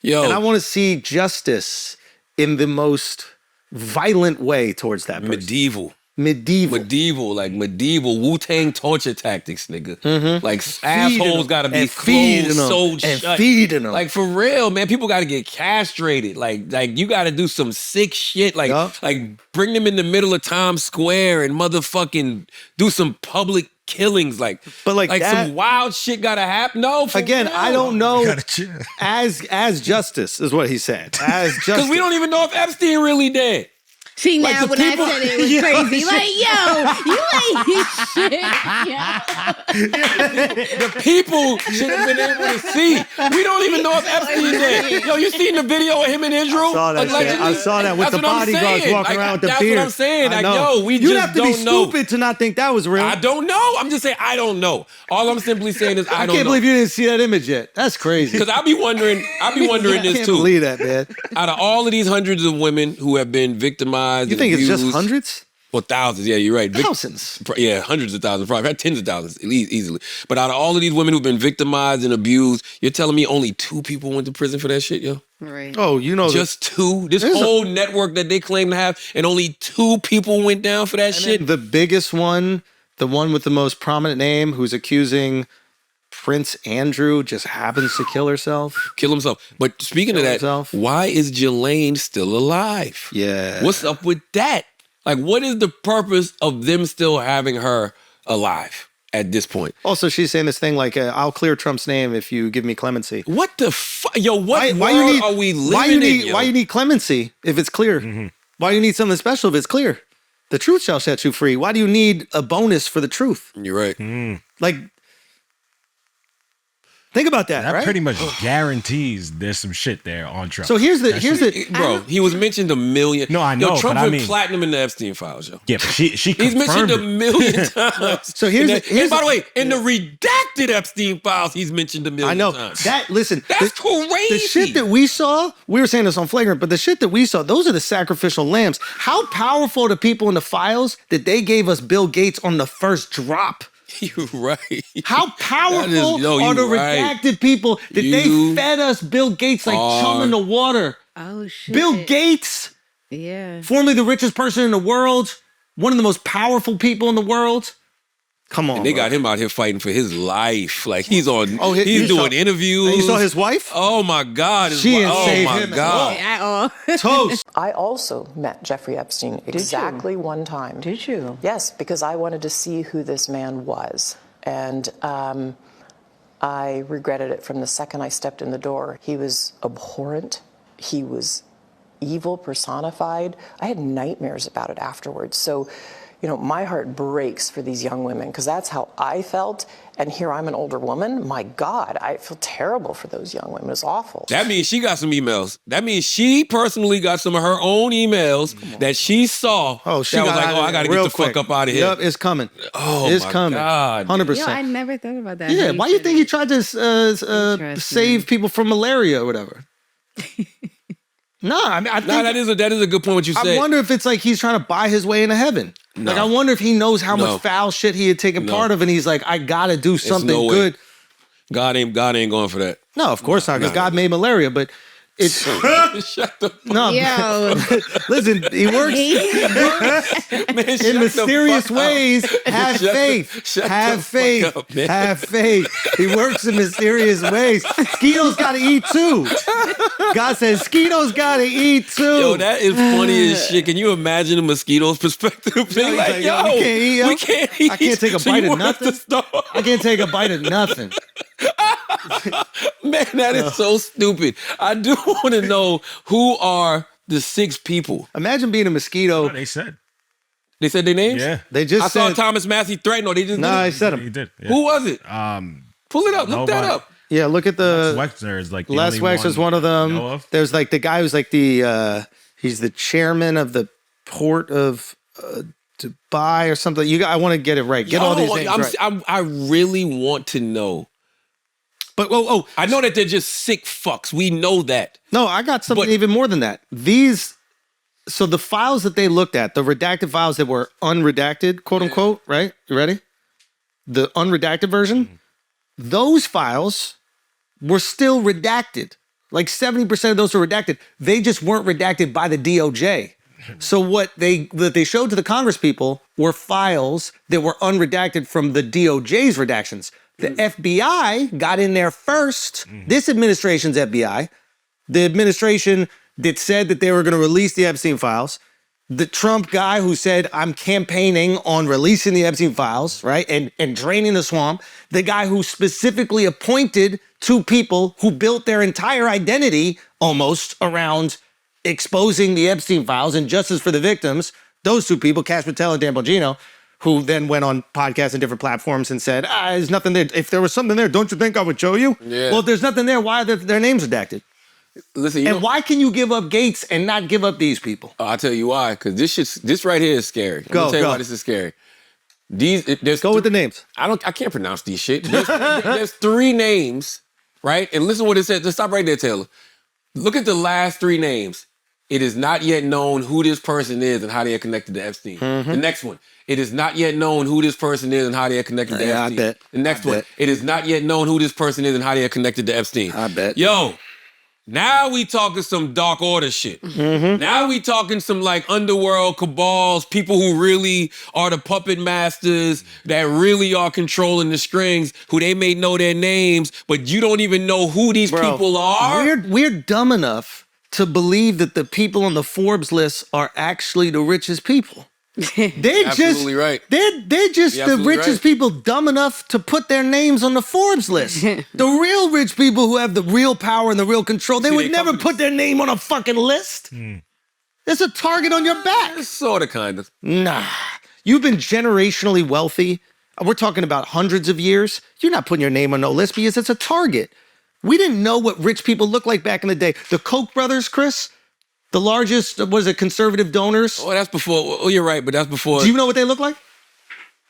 Yo. And I want to see justice in the most violent way towards that person. Medieval, like medieval Wu-Tang torture tactics, nigga. Mm-hmm. Like assholes gotta be closed, sold and shut. Feeding them. Like for real, man. People gotta get castrated. Like you gotta do some sick shit. Like bring them in the middle of Times Square and motherfucking do some public killings. Like that, some wild shit gotta happen. No, again, real. I don't know. As justice is what he said. As justice, because we don't even know if Epstein really dead. See, now when I said it was crazy, like, yo, you ain't shit. The people should have been able to see. We don't even know if Epstein did. Yo, you seen the video of him in Israel? I saw that with the bodyguards walking around with the beard. That's what I'm saying. Like, yo, we you just have to be stupid to not think that was real. I don't know. I'm just saying I don't know. All I'm simply saying is I don't know. I can't believe you didn't see that image yet. That's crazy. Because I be wondering this too. I can't believe that, man. Out of all of these hundreds of women who have been victimized, you think it's just hundreds? Well, thousands. Yeah, you're right. Thousands. Yeah, hundreds of thousands. Probably had tens of thousands easily. But out of all of these women who've been victimized and abused, you're telling me only 2 people went to prison for that shit, yo? Right. Oh, you know, just 2. This whole network that they claim to have, and only 2 people went down for that shit. The biggest one, the one with the most prominent name, who's accusing Prince Andrew, just happens to kill himself. But speaking of that, why is Jelaine still alive? Yeah. What's up with that? Like, what is the purpose of them still having her alive at this point? Also, she's saying this thing like, I'll clear Trump's name if you give me clemency. What the fuck? Yo, what world are we living in? Why you need clemency if it's clear? Mm-hmm. Why do you need something special if it's clear? The truth shall set you free. Why do you need a bonus for the truth? You're right. Like, think about that, That right? pretty much guarantees there's some shit there on Trump. So here's the bro. He was mentioned a million. No, I know. Yo, Trump but I went mean, platinum in the Epstein files, yo. Yeah, but she He's mentioned a million times. So here's and by the way, in the redacted Epstein files, he's mentioned a million times. That. Listen, that's crazy. The shit that we saw, we were saying this on Flagrant, but the shit that we saw, those are the sacrificial lambs. How powerful are the people in the files that they gave us Bill Gates on the first drop? You're right. How powerful are the redacted people that they fed us Bill Gates like chum in the water? Oh, shit. Bill Gates, yeah, formerly the richest person in the world, one of the most powerful people in the world. Come on, and they got him out here fighting for his life. Like he's on. He's doing interviews. And you saw his wife? Oh my God! She didn't save him at all. Toast. I also met Jeffrey Epstein exactly one time. Did you? Yes, because I wanted to see who this man was. And I regretted it from the second I stepped in the door. He was abhorrent. He was evil personified. I had nightmares about it afterwards. So, you know, my heart breaks for these young women because that's how I felt. And here I'm an older woman. My God, I feel terrible for those young women. It's awful. That means she got some emails. That means she personally got some of her own emails that she saw. Oh, she that got was like, I gotta get the fuck up out of here. Yep, it's coming. Oh, it's my coming. God. 100%. Yo, I never thought about that. Yeah, why do you think he tried to save people from malaria or whatever? No, I mean, I think that is a good point. What you said. I wonder if it's like he's trying to buy his way into heaven. No. Like I wonder if he knows how much foul shit he had taken part of, and he's like, I gotta do something good. God ain't going for that. No, of course not, because God made malaria, but it's shut the no. Yo. Listen, he works in mysterious ways. Have faith. Have faith. Have faith. He works in mysterious ways. Skeeto's got to eat too. God says Skeeto's got to eat too. Yo, that is funny as shit. Can you imagine a mosquito's perspective? Being like, yo, we can't eat. I can't take a bite of nothing. I can't take a bite of nothing. Man, that is so stupid. I do want to know who are the 6 people. Imagine being a mosquito. No, they said their names. Yeah, they just. I saw said, Thomas Massey threatened. No, they just. No, I said him. He did. Yeah. Who was it? Pull it up. Look that up. Yeah, look at the. Les Wexner is like Les Wexner's one of them. There's like the guy who's like the. He's the chairman of the port of Dubai or something. I want to get it right. Get all these names right. I really want to know. But I know that they're just sick fucks. We know that. No, I got something even more than that. So the files that they looked at, the redacted files that were unredacted, quote unquote, right? You ready? The unredacted version, those files were still redacted. Like 70% of those were redacted. They just weren't redacted by the DOJ. So what they showed to the Congress people were files that were unredacted from the DOJ's redactions. The FBI got in there first. This administration's FBI, the administration that said that they were going to release the Epstein files, the Trump guy who said, I'm campaigning on releasing the Epstein files, right? And draining the swamp, the guy who specifically appointed 2 people who built their entire identity almost around exposing the Epstein files and justice for the victims. Those 2 people, Cash Patel and Dan Bongino, who then went on podcasts and different platforms and said, there's nothing there. If there was something there, don't you think I would show you? Yeah. Well, if there's nothing there, why are their names redacted? Listen, why can you give up Gates and not give up these people? I'll tell you why. Because this right here is scary. Let me tell you why this is scary. Go with the names. I can't pronounce these shit. There's 3 names, right? And listen to what it says. Just stop right there, Taylor. Look at the last 3 names. it is not yet known who this person is and how they are connected to Epstein. The next one, it is not yet known who this person is and how they are connected to Epstein. I bet. The next one, it is not yet known who this person is and how they are connected to Epstein. I bet. Yo, now we talking some dark order shit. Now we talking some like underworld cabals, people who really are the puppet masters, that really are controlling the strings, who they may know their names, but you don't even know who these people are. We're dumb enough to believe that the people on the Forbes list are actually the richest people. They're Absolutely right. They're just You're the absolutely richest right. people dumb enough to put their names on the Forbes list. The real rich people who have the real power and the real control, they would never put their name on a fucking list. There's a target on your back. Sort of, kind of. Nah. You've been generationally wealthy. We're talking about hundreds of years. You're not putting your name on no list because it's a target. We didn't know what rich people looked like back in the day. The Koch brothers, Chris, the largest, conservative donors. Oh, that's before. Oh, you're right, but that's before. Do you know what they look like?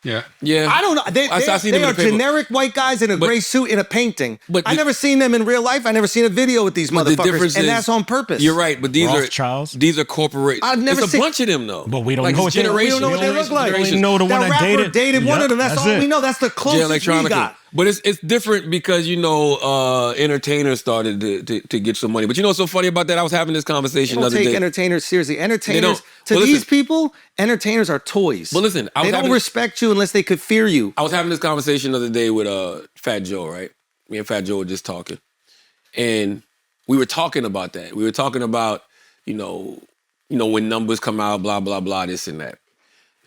Yeah. I don't know. They are generic white guys in a gray suit in a painting. But I never seen them in real life. I never seen a video with these motherfuckers, and that's on purpose. You're right, but these Rothschilds? these are corporate. I've never It's a seen bunch of them though. But we don't Like, know it's what they, generations. We don't know what they look like. We only know the one that that rapper dated one of them. That's all it. we know. That's the closest we got. But it's different because entertainers started to get some money. But you know what's so funny about that? I was having this conversation the Don't other take day. entertainers seriously. Entertainers Well, these listen. people, entertainers are toys. But listen, they don't respect you unless they could fear you. I was having this conversation the other day with Fat Joe, right? Me and Fat Joe were just talking. And we were talking about that. We were talking about, when numbers come out, blah, blah, blah, this and that.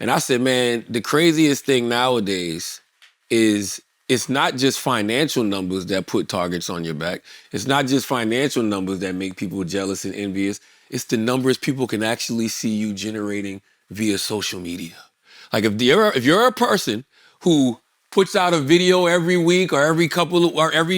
And I said, man, the craziest thing nowadays is it's not just financial numbers that put targets on your back. It's not just financial numbers that make people jealous and envious. It's the numbers people can actually see you generating via social media. Like if you're a person who puts out a video every week or every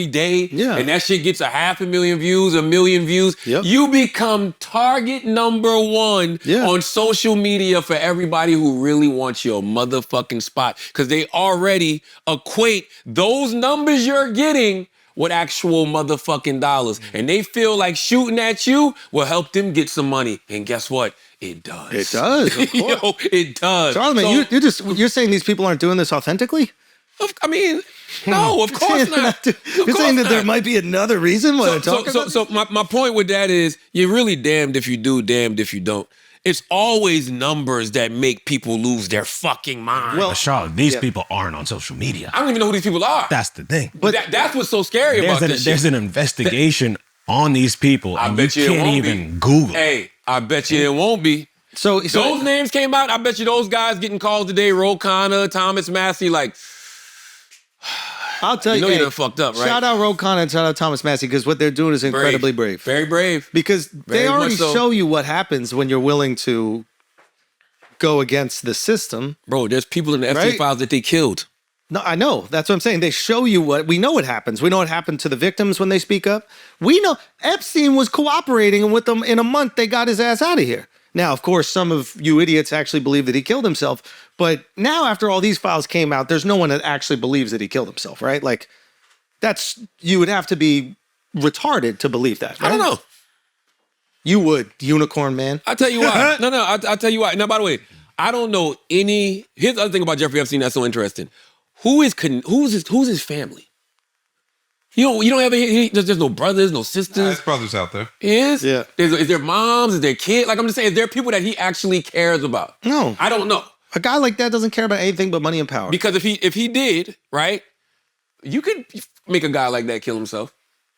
day, and that shit gets 500,000 views, 1 million views, you become target number one on social media for everybody who really wants your motherfucking spot. Because they already equate those numbers you're getting with actual motherfucking dollars. And they feel like shooting at you will help them get some money. And guess what? It does. It does, of course. Yo, it does. Charlamagne, you're saying these people aren't doing this authentically? I mean, no, of course not. You're saying that there might be another reason why they're talking about So my point with that is you're really damned if you do, damned if you don't. It's always numbers that make people lose their fucking mind. Well, Charlotte, these people aren't on social media. I don't even know who these people are. That's the thing. But that's what's so scary about this shit. There's an investigation on these people, and you can't even Google. Hey, I bet you it won't be. So those names came out. I bet you those guys getting called today, Ro Khanna, Thomas Massey, like... I'll tell you, you done fucked up, right? Shout out Ro Khanna and shout out Thomas Massey because what they're doing is incredibly brave. Very brave. Because they already show you what happens when you're willing to go against the system. Bro, there's people in the Epstein files that they killed. No, I know. That's what I'm saying. They show you we know what happens. We know what happened to the victims when they speak up. We know Epstein was cooperating, and with them in a month, they got his ass out of here. Now, of course, some of you idiots actually believe that he killed himself. But now, after all these files came out, there's no one that actually believes that he killed himself, right? Like, you would have to be retarded to believe that, right? I don't know. You would, unicorn man. I'll tell you why. I'll tell you why. Now, by the way, I don't know any... Here's the other thing about Jeffrey Epstein that's so interesting. Who's his family? You don't have there's no brothers, no sisters. There's brothers out there. Is? Yeah. Is there moms? Is there kids? Like I'm just saying, is there people that he actually cares about? No. I don't know. A guy like that doesn't care about anything but money and power. Because if he did, right, you could make a guy like that kill himself.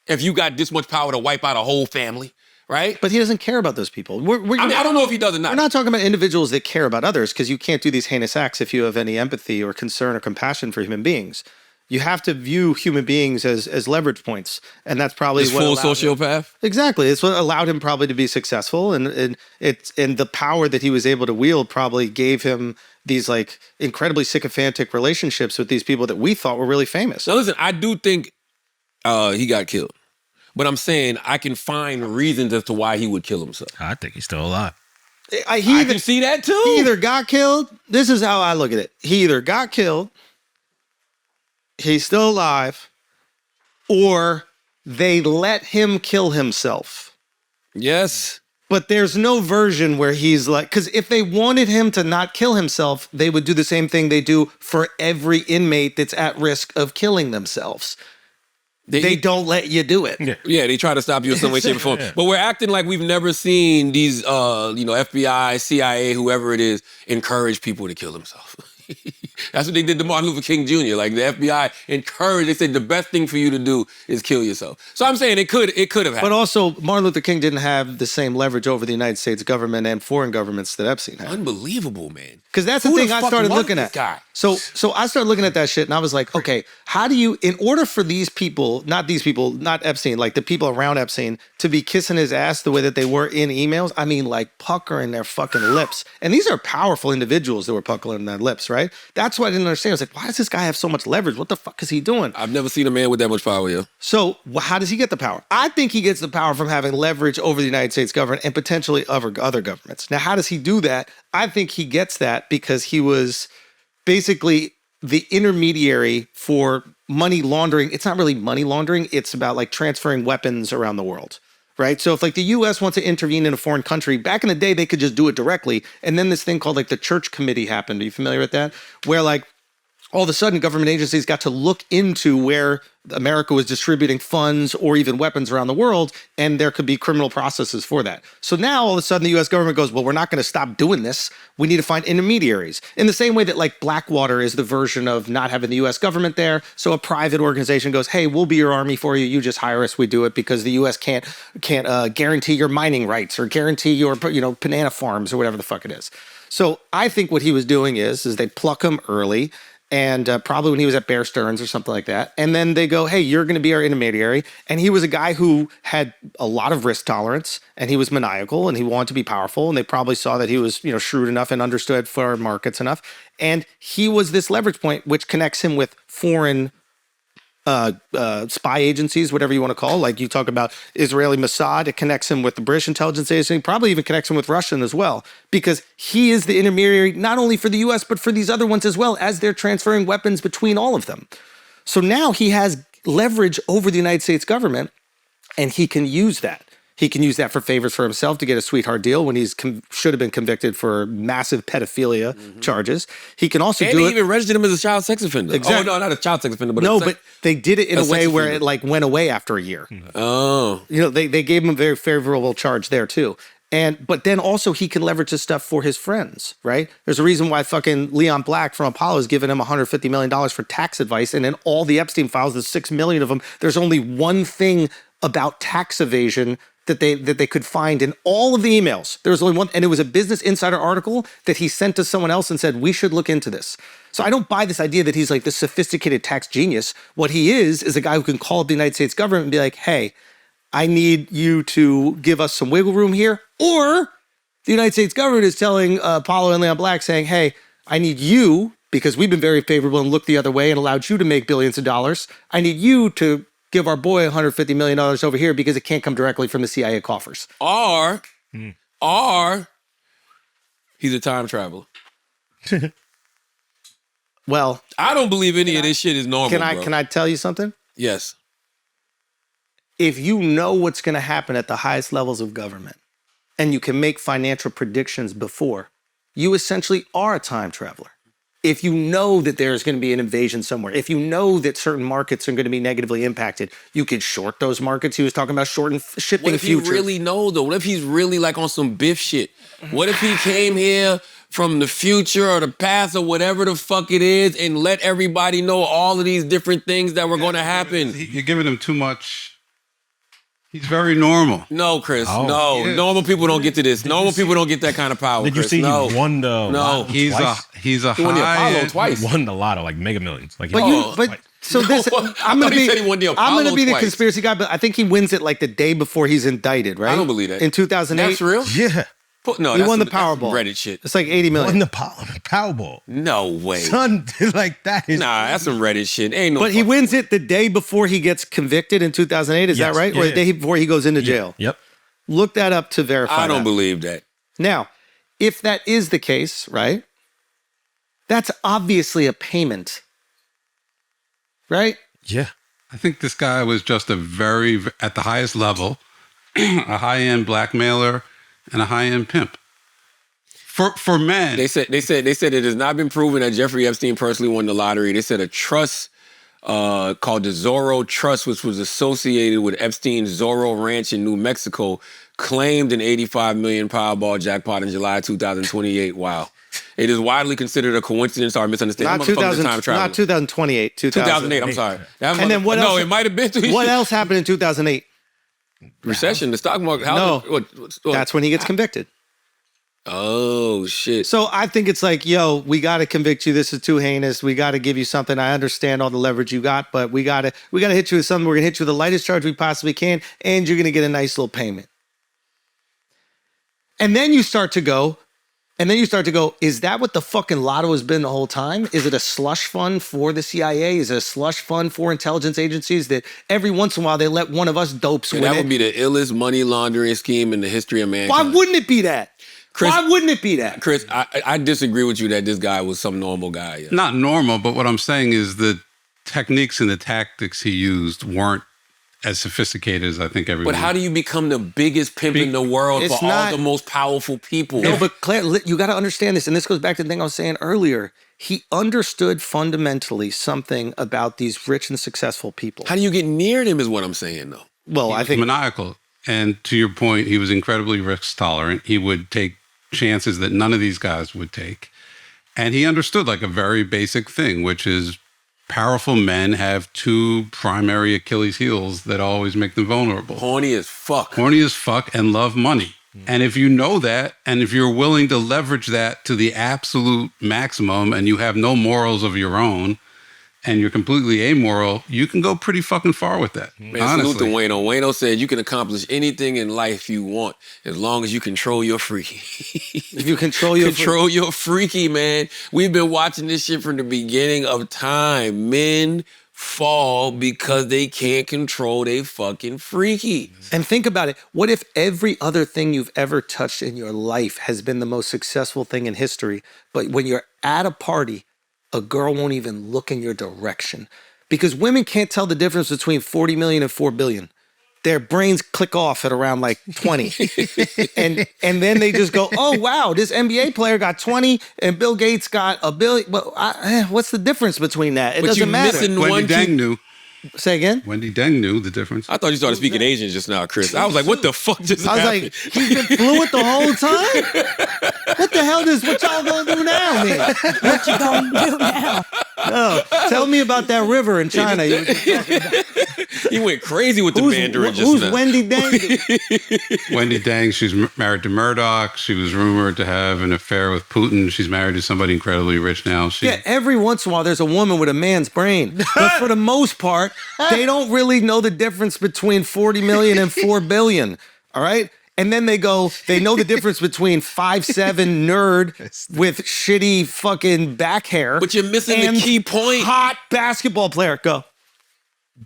If you got this much power to wipe out a whole family, right? But he doesn't care about those people. I don't know if he does or not. We're not talking about individuals that care about others because you can't do these heinous acts if you have any empathy or concern or compassion for human beings. You have to view human beings as leverage points, and that's probably this what full sociopath. Exactly, it's what allowed him probably to be successful, and the power that he was able to wield probably gave him these like incredibly sycophantic relationships with these people that we thought were really famous. Now listen, I do think he got killed, but I'm saying I can find reasons as to why he would kill himself. I think he's still alive. I can see that too. He either got killed. This is how I look at it. He either got killed. He's still alive, or they let him kill himself. Yes. But there's no version where he's like, because if they wanted him to not kill himself, they would do the same thing they do for every inmate that's at risk of killing themselves. They don't let you do it. Yeah, they try to stop you in some way, shape, or form. But we're acting like we've never seen these, FBI, CIA, whoever it is, encourage people to kill themselves. That's what they did to Martin Luther King Jr. Like the FBI encouraged, they said the best thing for you to do is kill yourself. So I'm saying it could have happened. But also, Martin Luther King didn't have the same leverage over the United States government and foreign governments that Epstein had. Unbelievable, man. Because that's the Who thing the I fuck started was looking this at. guy? So I started looking at that shit and I was like, okay, how do you, in order for these people, not Epstein, like the people around Epstein, to be kissing his ass the way that they were in emails, I mean, like puckering their fucking lips. And these are powerful individuals that were puckering their lips, right? That's what I didn't understand. I was like, why does this guy have so much leverage? What the fuck is he doing? I've never seen a man with that much power, yo. So how does he get the power? I think he gets the power from having leverage over the United States government and potentially other governments. Now, how does he do that? I think he gets that because he was basically the intermediary for money laundering. It's not really money laundering. It's about like transferring weapons around the world, right? So if like the US wants to intervene in a foreign country, back in the day, they could just do it directly. And then this thing called like the Church Committee happened. Are you familiar with that? Where like all of a sudden government agencies got to look into where America was distributing funds or even weapons around the world, and there could be criminal processes for that. So now all of a sudden the US government goes, well, we're not going to stop doing this. We need to find intermediaries. In the same way that like Blackwater is the version of not having the US government there. So a private organization goes, hey, we'll be your army for you. You just hire us. We do it because the US can't guarantee your mining rights or guarantee your, banana farms or whatever the fuck it is. So I think what he was doing is they pluck him early. And probably when he was at Bear Stearns or something like that. And then they go, hey, you're going to be our intermediary. And he was a guy who had a lot of risk tolerance and he was maniacal and he wanted to be powerful. And they probably saw that he was, shrewd enough and understood foreign markets enough. And he was this leverage point, which connects him with foreign spy agencies, whatever you want to call. Like you talk about Israeli Mossad, it connects him with the British intelligence agency, probably even connects him with Russian as well, because he is the intermediary not only for the US, but for these other ones as well, as they're transferring weapons between all of them. So now he has leverage over the United States government, and he can use that. He can use that for favors for himself to get a sweetheart deal when he's should have been convicted for massive pedophilia charges. He can also and do they it. even registered him as a child sex offender. Exactly. Oh, no, not a child sex offender, but but they did it in a way where it like went away after a year. Oh, they gave him a very favorable charge there too. But then also he can leverage this stuff for his friends, right? There's a reason why fucking Leon Black from Apollo is giving him $150 million for tax advice. And in all the Epstein files, there's 6 million of them. There's only one thing about tax evasion that they could find in all of the emails. There was only one, and it was a Business Insider article that he sent to someone else and said, we should look into this. So I don't buy this idea that he's like this sophisticated tax genius. What he is a guy who can call up the United States government and be like, hey, I need you to give us some wiggle room here. Or the United States government is telling Apollo and Leon Black saying, hey, I need you, because we've been very favorable and looked the other way and allowed you to make billions of dollars. I need you to give our boy $150 million over here because it can't come directly from the CIA coffers. Or he's a time traveler. Well, I don't believe any of this shit is normal. Can I tell you something? Yes. If you know what's going to happen at the highest levels of government and you can make financial predictions before, you essentially are a time traveler. If you know that there's going to be an invasion somewhere, if you know that certain markets are going to be negatively impacted, you could short those markets. He was talking about shifting futures. What if he really knows, though? What if he's really like on some Biff shit? What if he came here from the future or the past or whatever the fuck it is and let everybody know all of these different things that were going to happen? You're giving him too much. He's very normal. No, Chris. No. Normal people don't get to this. Normal people don't get that kind of power, Did you Chris. see No. he won the No. He's a He won the Apollo high. twice. He won the lotto, like Mega Millions. Like So this, I'm going to be, said he won the I'm Apollo going to be the twice. conspiracy guy, but I think he wins it like the day before he's indicted, right? I don't believe that. In 2008. That's real? Yeah. No, He that's won the that's Powerball. Reddit shit. It's like 80 million. Won the Powerball. No way. Son, like that is. Nah, that's some Reddit shit. Ain't no. But he wins it the day before he gets convicted in 2008. Is Yes. that right? Yeah, Or the yeah. day before he goes into jail? Yep. Look that up to verify I don't that. believe that. Now, if that is the case, right? That's obviously a payment. Right? Yeah. I think this guy was just at the highest level, a high-end blackmailer and a high-end pimp. For men. They said it has not been proven that Jeffrey Epstein personally won the lottery. They said a trust called the Zorro Trust, which was associated with Epstein's Zorro Ranch in New Mexico, claimed an $85 million Powerball jackpot in July 2028. Wow. It is widely considered a coincidence or misunderstanding. Not 2028. 2008, I'm sorry. And then what else? No, it might have been. What else happened in 2008? Recession, the stock market. No, that's when he gets convicted. Oh, shit. So I think it's like, yo, we got to convict you. This is too heinous. We got to give you something. I understand all the leverage you got, but we got to hit you with something. We're going to hit you with the lightest charge we possibly can, and you're going to get a nice little payment. And then you start to go, is that what the fucking lotto has been the whole time? Is it a slush fund for the CIA? Is it a slush fund for intelligence agencies that every once in a while they let one of us dopes win? That would be the illest money laundering scheme in the history of mankind. Why wouldn't it be that? Chris, why wouldn't it be that? Chris, I disagree with you that this guy was some normal guy. Yeah. Not normal, but what I'm saying is the techniques and the tactics he used weren't as sophisticated as I think everyone. But how do you become the biggest pimp in the world for all the most powerful people? No, but Claire, you got to understand this, and this goes back to the thing I was saying earlier. He understood fundamentally something about these rich and successful people. How do you get near them is what I'm saying, though. Well, I think maniacal. And to your point, he was incredibly risk tolerant. He would take chances that none of these guys would take. And he understood like a very basic thing, which is powerful men have two primary Achilles heels that always make them vulnerable. Horny as fuck. Horny as fuck and love money. And if you know that, and if you're willing to leverage that to the absolute maximum and you have no morals of your own, and you're completely amoral, you can go pretty fucking far with that. Man, salute to Wayno. Wayno said you can accomplish anything in life you want as long as you control your freaky. If you control your freaky, man. We've been watching this shit from the beginning of time. Men fall because they can't control their fucking freaky. And think about it. What if every other thing you've ever touched in your life has been the most successful thing in history, but when you're at a party, a girl won't even look in your direction? Because women can't tell the difference between 40 million and 4 billion. Their brains click off at around like 20. and then they just go, oh, wow, this NBA player got 20 and Bill Gates got $1 billion. Well, what's the difference between that? It doesn't matter. Wendy Deng knew. Say again? Wendy Deng knew the difference. I thought you started speaking Asian just now, Chris. I was like, what the fuck just happened? I was like, he's been fluent the whole time? What the hell what y'all gonna do now, man? What you gonna do now? No, tell me about that river in China. He went crazy with the Mandarin just now. Who's Wendy Deng? Wendy Deng, she's married to Murdoch. She was rumored to have an affair with Putin. She's married to somebody incredibly rich now. Every once in a while there's a woman with a man's brain. But for the most part, they don't really know the difference between 40 million and 4 billion. All right? And then they know the difference between 5'7" nerd with shitty fucking back hair. But you're missing the key point. Hot basketball player. Go.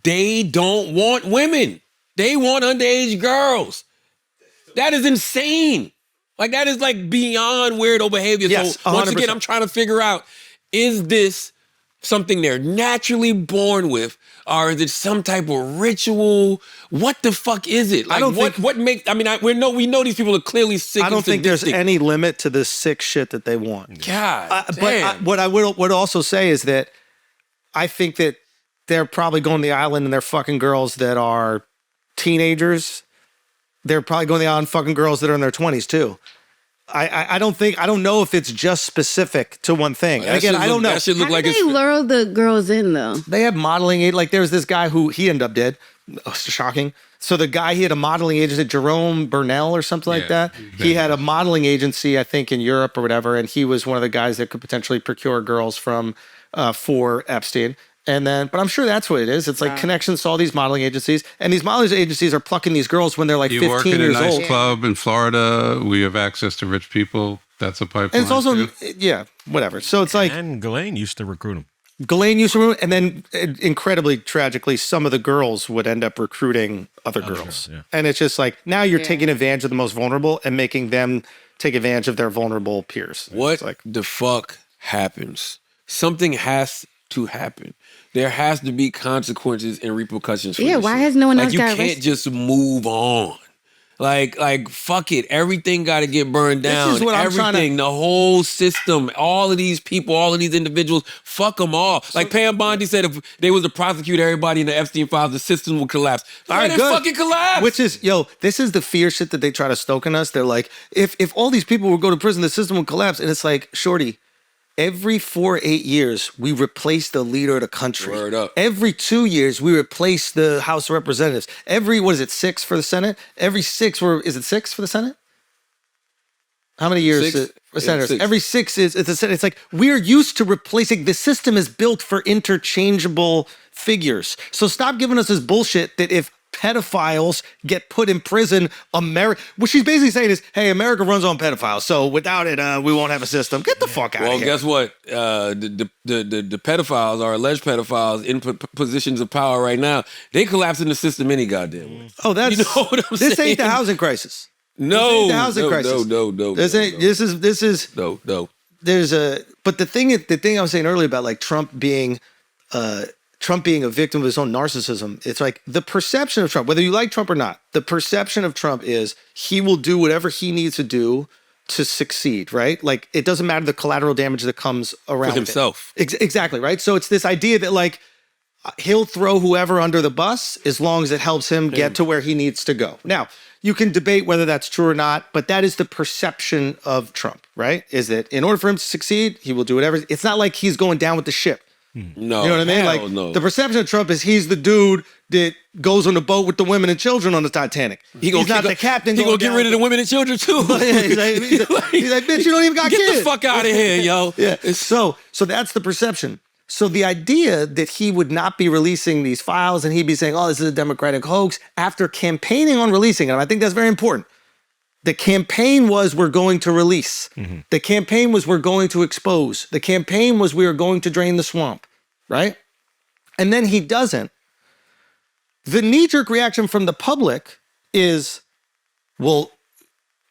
They don't want women. They want underage girls. That is insane. Like, that is like beyond weirdo behavior. Yes, so once 100%. again, I'm trying to figure out, is this something they're naturally born with, or is it some type of ritual? What the fuck is it? Like, what makes? I mean, we know these people are clearly sick. I don't think there's any limit to the sick shit that they want. God, but what I would also say is that I think that they're probably going to the island and they're fucking girls that are teenagers. They're probably going to the island fucking girls that are in their 20s too. I don't know if it's just specific to one thing. And again, I don't know. That should look How like do they lure the girls in though? They have modeling. Like there's this guy who he ended up dead. Oh, shocking. So the guy, he had a modeling agency, Jerome Burnell or something like that. He had a modeling agency, I think, in Europe or whatever, and he was one of the guys that could potentially procure girls for Epstein. And then, but I'm sure that's what it is. It's like connections to all these modeling agencies, and these modeling agencies are plucking these girls when they're like 15 years old. You work in a nice club in Florida. We have access to rich people. That's a pipeline. And it's also, whatever. So it's like, and Ghislaine used to recruit him. Ghislaine used to recruit, and then incredibly tragically, some of the girls would end up recruiting other girls. Yeah. And it's just like, now you're taking advantage of the most vulnerable and making them take advantage of their vulnerable peers. What the fuck happens? Something has to happen. There has to be consequences and repercussions for this why shit. has no one else you got can't arrested? just move on. Like fuck it. Everything got to get burned down. This is what I'm trying to... The whole system, all of these people, all of these individuals, fuck them all. Like Pam Bondi said, if they was to prosecute everybody in the Epstein files, the system would collapse. All right, good. Fucking collapse. Which is, this is the fear shit that they try to stoke in us. They're like, if all these people would go to prison, the system would collapse. And it's like, shorty, every 4 or 8 years, we replace the leader of the country. Word up. Every 2 years, we replace the House of Representatives. Every, 6 for the Senate? Every 6, is it 6 for the Senate? How many years? 6? For senators? 6. Every 6 is the Senate. It's like, we're used to replacing, the system is built for interchangeable figures. So stop giving us this bullshit that if pedophiles get put in prison, what she's basically saying is, hey, America runs on pedophiles, so without it, we won't have a system. Get the fuck out of here. Well, guess what? The pedophiles, or alleged pedophiles, in positions of power right now, they collapse in the system any goddamn way. Oh, that's... You know what I'm this saying? ain't the housing crisis. No, this ain't the housing crisis. No. This is... No. There's a... But the thing I was saying earlier about like Trump being a victim of his own narcissism, it's like the perception of Trump, whether you like Trump or not, the perception of Trump is he will do whatever he needs to do to succeed, right? Like, it doesn't matter the collateral damage that comes around for himself. Exactly, right? So it's this idea that like he'll throw whoever under the bus as long as it helps him get to where he needs to go. Now, you can debate whether that's true or not, but that is the perception of Trump, right? Is that in order for him to succeed, he will do whatever. It's not like he's going down with the ship. No, you know what I mean? Like the perception of Trump is he's the dude that goes on the boat with the women and children on the Titanic. He's not the captain. He gonna get rid of the women and children too. He's like, bitch, you don't even got kids. Get the fuck out of here, yo. Yeah. So that's the perception. So the idea that he would not be releasing these files and he'd be saying, oh, this is a Democratic hoax, after campaigning on releasing them, I think that's very important. The campaign was we're going to release. Mm-hmm. The campaign was we're going to expose. The campaign was we are going to drain the swamp, right? And then he doesn't. The knee-jerk reaction from the public is, well,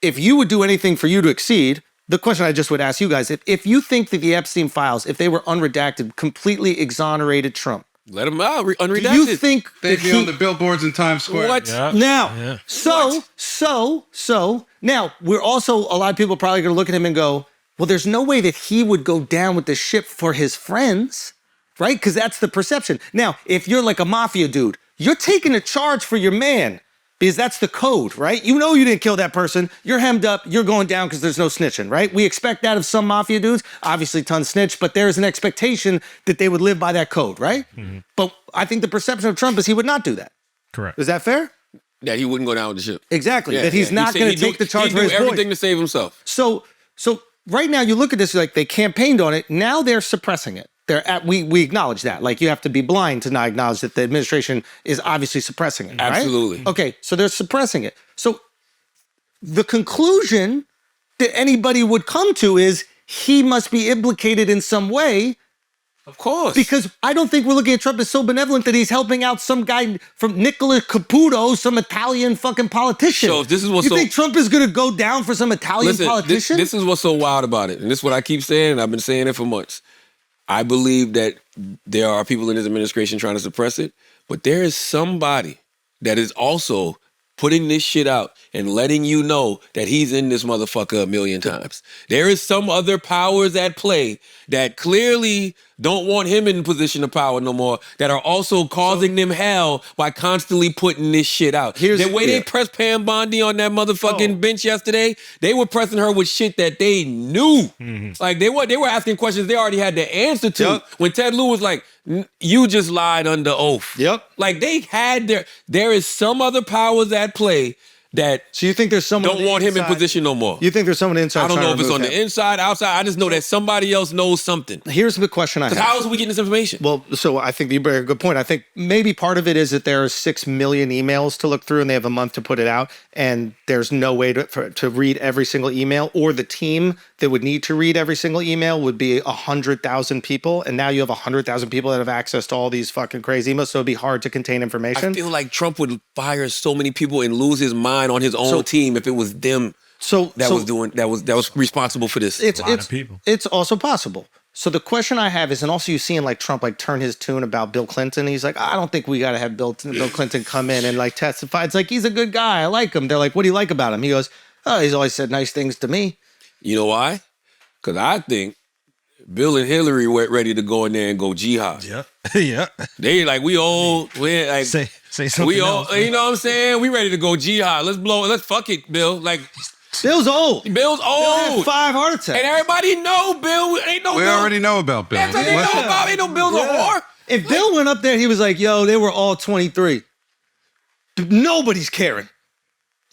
if you would do anything for you to exceed, the question I just would ask you guys, if you think that the Epstein files, if they were unredacted, completely exonerated Trump, let him out, unredacted. Do you think they'd be on the billboards in Times Square? What? Yeah. Now, Yeah. So now we're also, a lot of people are probably going to look at him and go, well, there's no way that he would go down with the ship for his friends, right? Because that's the perception. Now, if you're like a mafia dude, you're taking a charge for your man because that's the code, right? You know you didn't kill that person. You're hemmed up. You're going down because there's no snitching, right? We expect that of some mafia dudes. Obviously, tons snitch, but there is an expectation that they would live by that code, right? Mm-hmm. But I think the perception of Trump is he would not do that. Correct. Is that fair? That he wouldn't go down with the ship. Exactly. That he's not going to take the charge for his boys. He'd do everything to save himself. So right now you look at this like they campaigned on it. Now they're suppressing it. We acknowledge that. Like, you have to be blind to not acknowledge that the administration is obviously suppressing it. Absolutely. Right? Okay, so they're suppressing it. So the conclusion that anybody would come to is he must be implicated in some way. Of course. Because I don't think we're looking at Trump as so benevolent that he's helping out some guy from Nicola Caputo, some Italian fucking politician. So this is what's you think Trump is going to go down for some Italian politician? This is what's so wild about it. And this is what I keep saying, and I've been saying it for months. I believe that there are people in his administration trying to suppress it, but there is somebody that is also putting this shit out and letting you know that he's in this motherfucker a million times. There is some other powers at play that clearly don't want him in position of power no more, that are also causing them hell by constantly putting this shit out. The way they pressed Pam Bondi on that motherfucking bench yesterday, they were pressing her with shit that they knew. Mm-hmm. Like, they were asking questions they already had the answer to. Yep. When Ted Lieu was like, you just lied under oath. Yep. Like, they had there is some other powers at play that so you think there's someone don't want him in position no more. You think there's someone inside? I don't know if it's on the inside, outside. I just know that somebody else knows something. Here's the question I have. How else are we getting this information? Well, so I think you bring a good point. I think maybe part of it is that there are 6 million emails to look through and they have a month to put it out. And there's no way to read every single email, or the team that would need to read every single email would be 100,000 people. And now you have 100,000 people that have access to all these fucking crazy emails. So it'd be hard to contain information. I feel like Trump would fire so many people and lose his mind on his own team if it was them that was responsible for this. It's also possible. So the question I have is, and also you seeing like Trump like turn his tune about Bill Clinton. He's like, I don't think we got to have Bill Clinton come in and like testify. It's like, he's a good guy. I like him. They're like, what do you like about him? He goes, oh, he's always said nice things to me. You know why? Because I think Bill and Hillary were ready to go in there and go jihad. Yeah. Yeah. They like, we old. We like, say something we old. else. You know what I'm saying? We ready to go jihad. Let's fuck it, Bill. Like, Bill's old. Bill's old. Bill had 5 heart attacks. And everybody know Bill. Ain't no We Bill. already know about Bill. That's what they know about. Ain't no Bill's a whore. If Bill went up there, he was like, yo, they were all 23. Nobody's caring.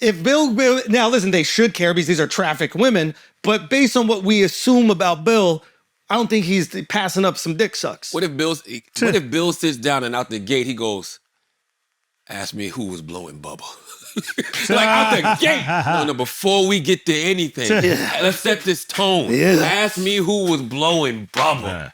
If Bill, now listen, they should care because these are trafficked women, but based on what we assume about Bill, I don't think he's passing up some dick sucks. What if Bill sits down and out the gate he goes, ask me who was blowing bubble. Like out the gate. No, before we get to anything, let's set this tone. Ask me who was blowing bubble.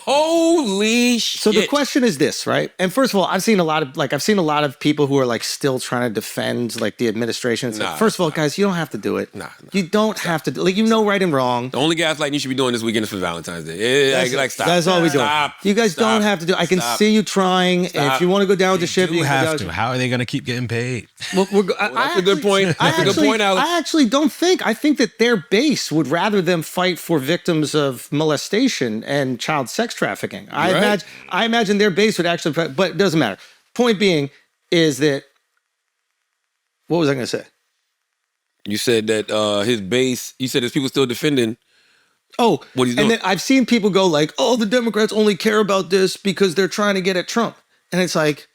Holy shit. So the question is this, right? And first of all, I've seen a lot of people who are like still trying to defend like the administration. It's like, first of all, guys, you don't have to do it. You don't have to do, like, you know right and wrong. The only gaslighting you should be doing this weekend is for Valentine's Day. Stop. That's all we do. You guys don't have to do it. I can see you trying. And if you want to go down with the ship, You have to. How are they going to keep getting paid? That's a good point. That's a good point, Alex. I actually don't think. I think that their base would rather them fight for victims of molestation and child sex trafficking. I imagine their base would actually, but it doesn't matter. Point being is that, what was I going to say? You said that his base, you said there's people still defending. Oh, what he's doing. And then I've seen people go like, oh, the Democrats only care about this because they're trying to get at Trump. And it's like,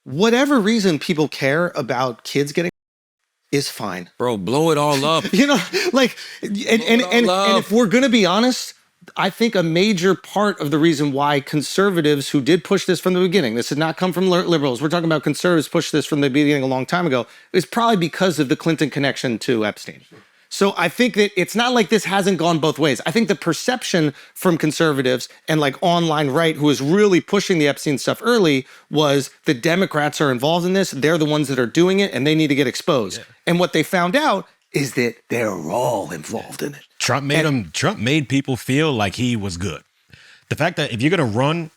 whatever reason people care about kids getting is fine. Bro, blow it all up. You know, like, and if we're going to be honest, I think a major part of the reason why conservatives who did push this from the beginning, this did not come from liberals, we're talking about conservatives pushed this from the beginning a long time ago, is probably because of the Clinton connection to Epstein. So I think that it's not like this hasn't gone both ways. I think the perception from conservatives and like online right, who was really pushing the Epstein stuff early, was the Democrats are involved in this. They're the ones that are doing it and they need to get exposed. Yeah. And what they found out is that they're all involved in it. Trump made people feel like he was good. The fact that if you're going to run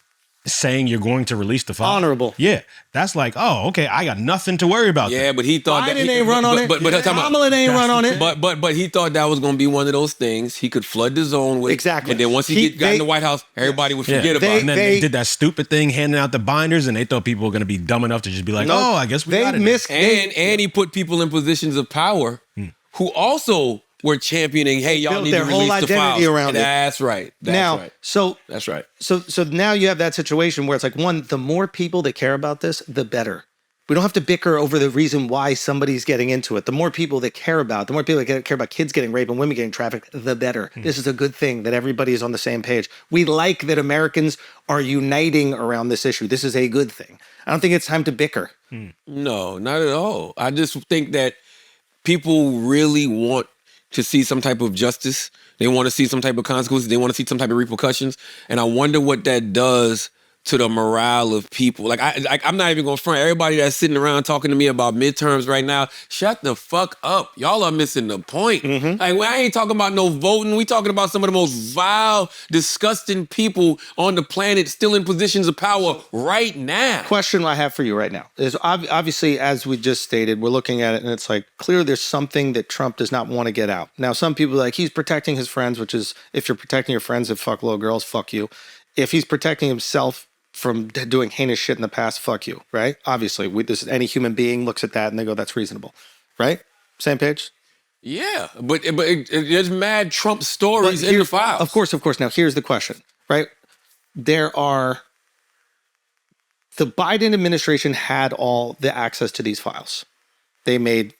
saying you're going to release the file. Honorable. Yeah. That's like, oh, okay, I got nothing to worry about. Yeah, but he thought Biden ain't run on it. Kamala ain't run on it. But he thought that was going to be one of those things he could flood the zone with. Exactly. And then once he got in the White House, everybody would forget about it. And then they did that stupid thing, handing out the binders, and they thought people were going to be dumb enough to just be like, oh, I guess we got it. And he put people in positions of power who also were championing, hey, y'all need to release the files. Around That's right. That's right. So now you have that situation where it's like, one, the more people that care about this, the better. We don't have to bicker over the reason why somebody's getting into it. The more people that care about, the more people that care about kids getting raped and women getting trafficked, the better. This is a good thing that everybody is on the same page. We like that Americans are uniting around this issue. This is a good thing. I don't think it's time to bicker. No, not at all. I just think that people really want to see some type of justice. They want to see some type of consequences. They want to see some type of repercussions. And I wonder what that does to the morale of people. Like I'm not even going to front. Everybody that's sitting around talking to me about midterms right now, shut the fuck up. Y'all are missing the point. Like, I ain't talking about no voting. We talking about some of the most vile, disgusting people on the planet still in positions of power right now. Question I have for you right now is obviously, as we just stated, we're looking at it and it's like clear there's something that Trump does not want to get out. Now, some people are like, he's protecting his friends, which is, if you're protecting your friends that fuck little girls, fuck you. If he's protecting himself from doing heinous shit in the past, fuck you, right? Obviously, any human being looks at that and they go, that's reasonable, right? Same page? Yeah, but there's mad Trump stories in the files. Of course. Now, here's the question, right? The Biden administration had all the access to these files. They made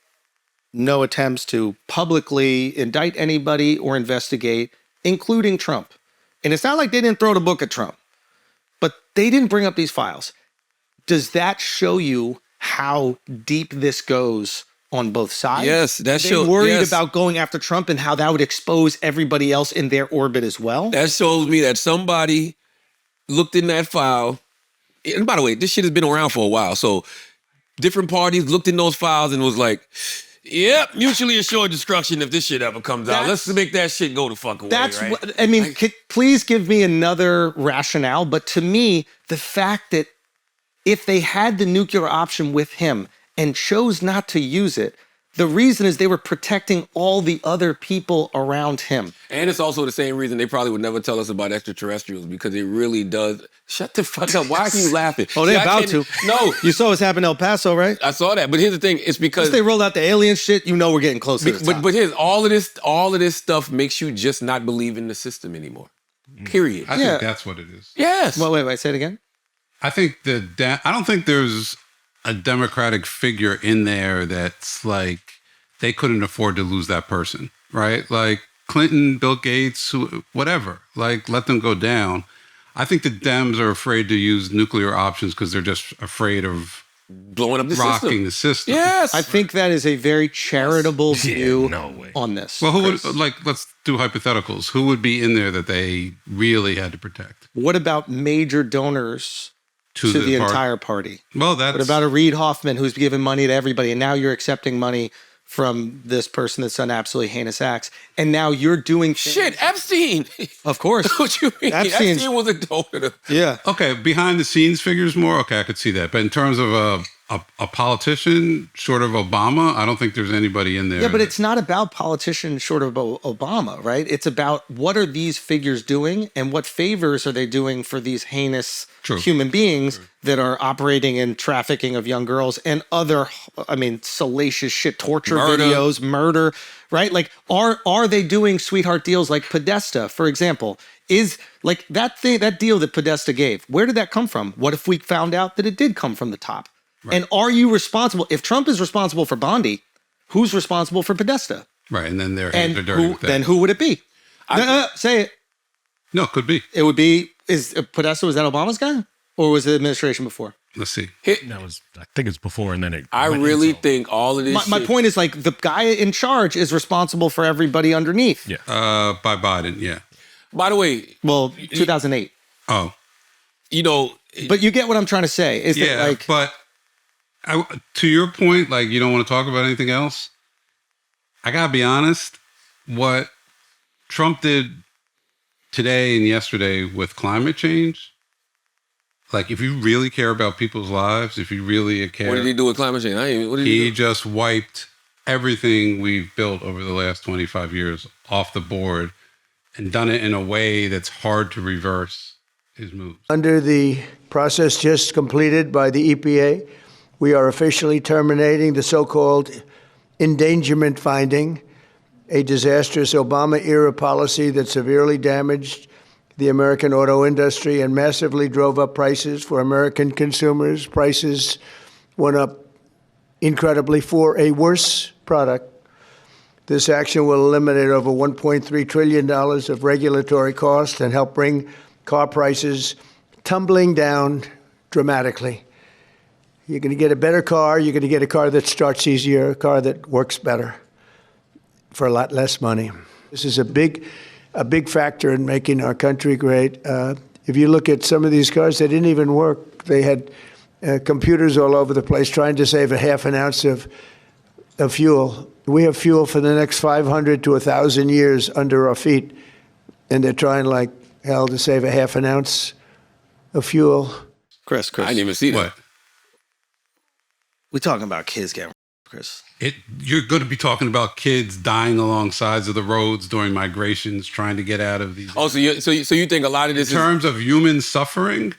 no attempts to publicly indict anybody or investigate, including Trump. And it's not like they didn't throw the book at Trump, but they didn't bring up these files. Does that show you how deep this goes on both sides? Yes, that shows. They're worried about going after Trump and how that would expose everybody else in their orbit as well. That shows me that somebody looked in that file. And by the way, this shit has been around for a while. So different parties looked in those files and was like, Yep, mutually assured destruction if this shit ever comes out. Let's make that shit go the fuck away, That's right? what I mean. Please give me another rationale. But to me, the fact that if they had the nuclear option with him and chose not to use it, the reason is they were protecting all the other people around him. And it's also the same reason they probably would never tell us about extraterrestrials, because it really does. Shut the fuck up. Why are you laughing? Oh, they're about to. No. You saw what's happened in El Paso, right? I saw that. But here's the thing. It's because once they rolled out the alien shit, you know we're getting closer to the top. But here's all of this stuff makes you just not believe in the system anymore. Period. I think that's what it is. Yes. Well, wait, say it again. I think I don't think there's a Democratic figure in there that's like they couldn't afford to lose that person, right? Like Clinton, Bill Gates, whatever. Like let them go down. I think the Dems are afraid to use nuclear options because they're just afraid of blowing up the rocking the system. Yes. I think that is a very charitable view on this. Well, who would, like, let's do hypotheticals. Who would be in there that they really had to protect? What about major donors to the entire party? Well, that's... What about a Reid Hoffman who's giving money to everybody, and now you're accepting money from this person that's done absolutely heinous acts, and now you're doing things. Shit, Epstein. Of course. What you mean? Epstein was a donor. Yeah. Okay, behind the scenes figures more. Okay, I could see that. But in terms of a politician short of Obama, I don't think there's anybody in there. Yeah, but it's not about politicians short of Obama, right? It's about what are these figures doing and what favors are they doing for these heinous human beings that are operating in trafficking of young girls and other, salacious shit, torture videos, murder, right? Like, are they doing sweetheart deals like Podesta, for example? Is like that deal that Podesta gave, where did that come from? What if we found out that it did come from the top? Right. And are you responsible? If Trump is responsible for Bondi, who's responsible for Podesta? Right, and then their hands are dirty with that. Then who would it be? Say it. No, it could be. It would be, Podesta, was that Obama's guy? Or was it the administration before? Let's see. That was, I think it's before, and then it. I really think all of this. My point is, like, the guy in charge is responsible for everybody underneath. Yeah. By Biden, yeah. By the way, 2008. Oh, but you get what I'm trying to say. Is that, like, but to your point, like, you don't want to talk about anything else. I gotta be honest. What Trump did today and yesterday with climate change. Like, if you really care about people's lives, if you really care... What did he do with climate change? He just wiped everything we've built over the last 25 years off the board and done it in a way that's hard to reverse his moves. Under the process just completed by the EPA, we are officially terminating the so-called endangerment finding, a disastrous Obama-era policy that severely damaged the American auto industry and massively drove up prices for American consumers. Prices went up incredibly for a worse product. This action will eliminate over $1.3 trillion of regulatory costs and help bring car prices tumbling down dramatically. You're going to get a better car. You're going to get a car that starts easier, a car that works better for a lot less money. This is a big factor in making our country great. If you look at some of these cars, they didn't even work. They had computers all over the place trying to save a half an ounce of fuel. We have fuel for the next 500 to 1,000 years under our feet, and they're trying like hell to save a half an ounce of fuel. Chris. I didn't even see that. What? We're talking about kids getting Chris. You're going to be talking about kids dying along sides of the roads during migrations, trying to get out of these. Oh, so you think a lot of this in terms of human suffering,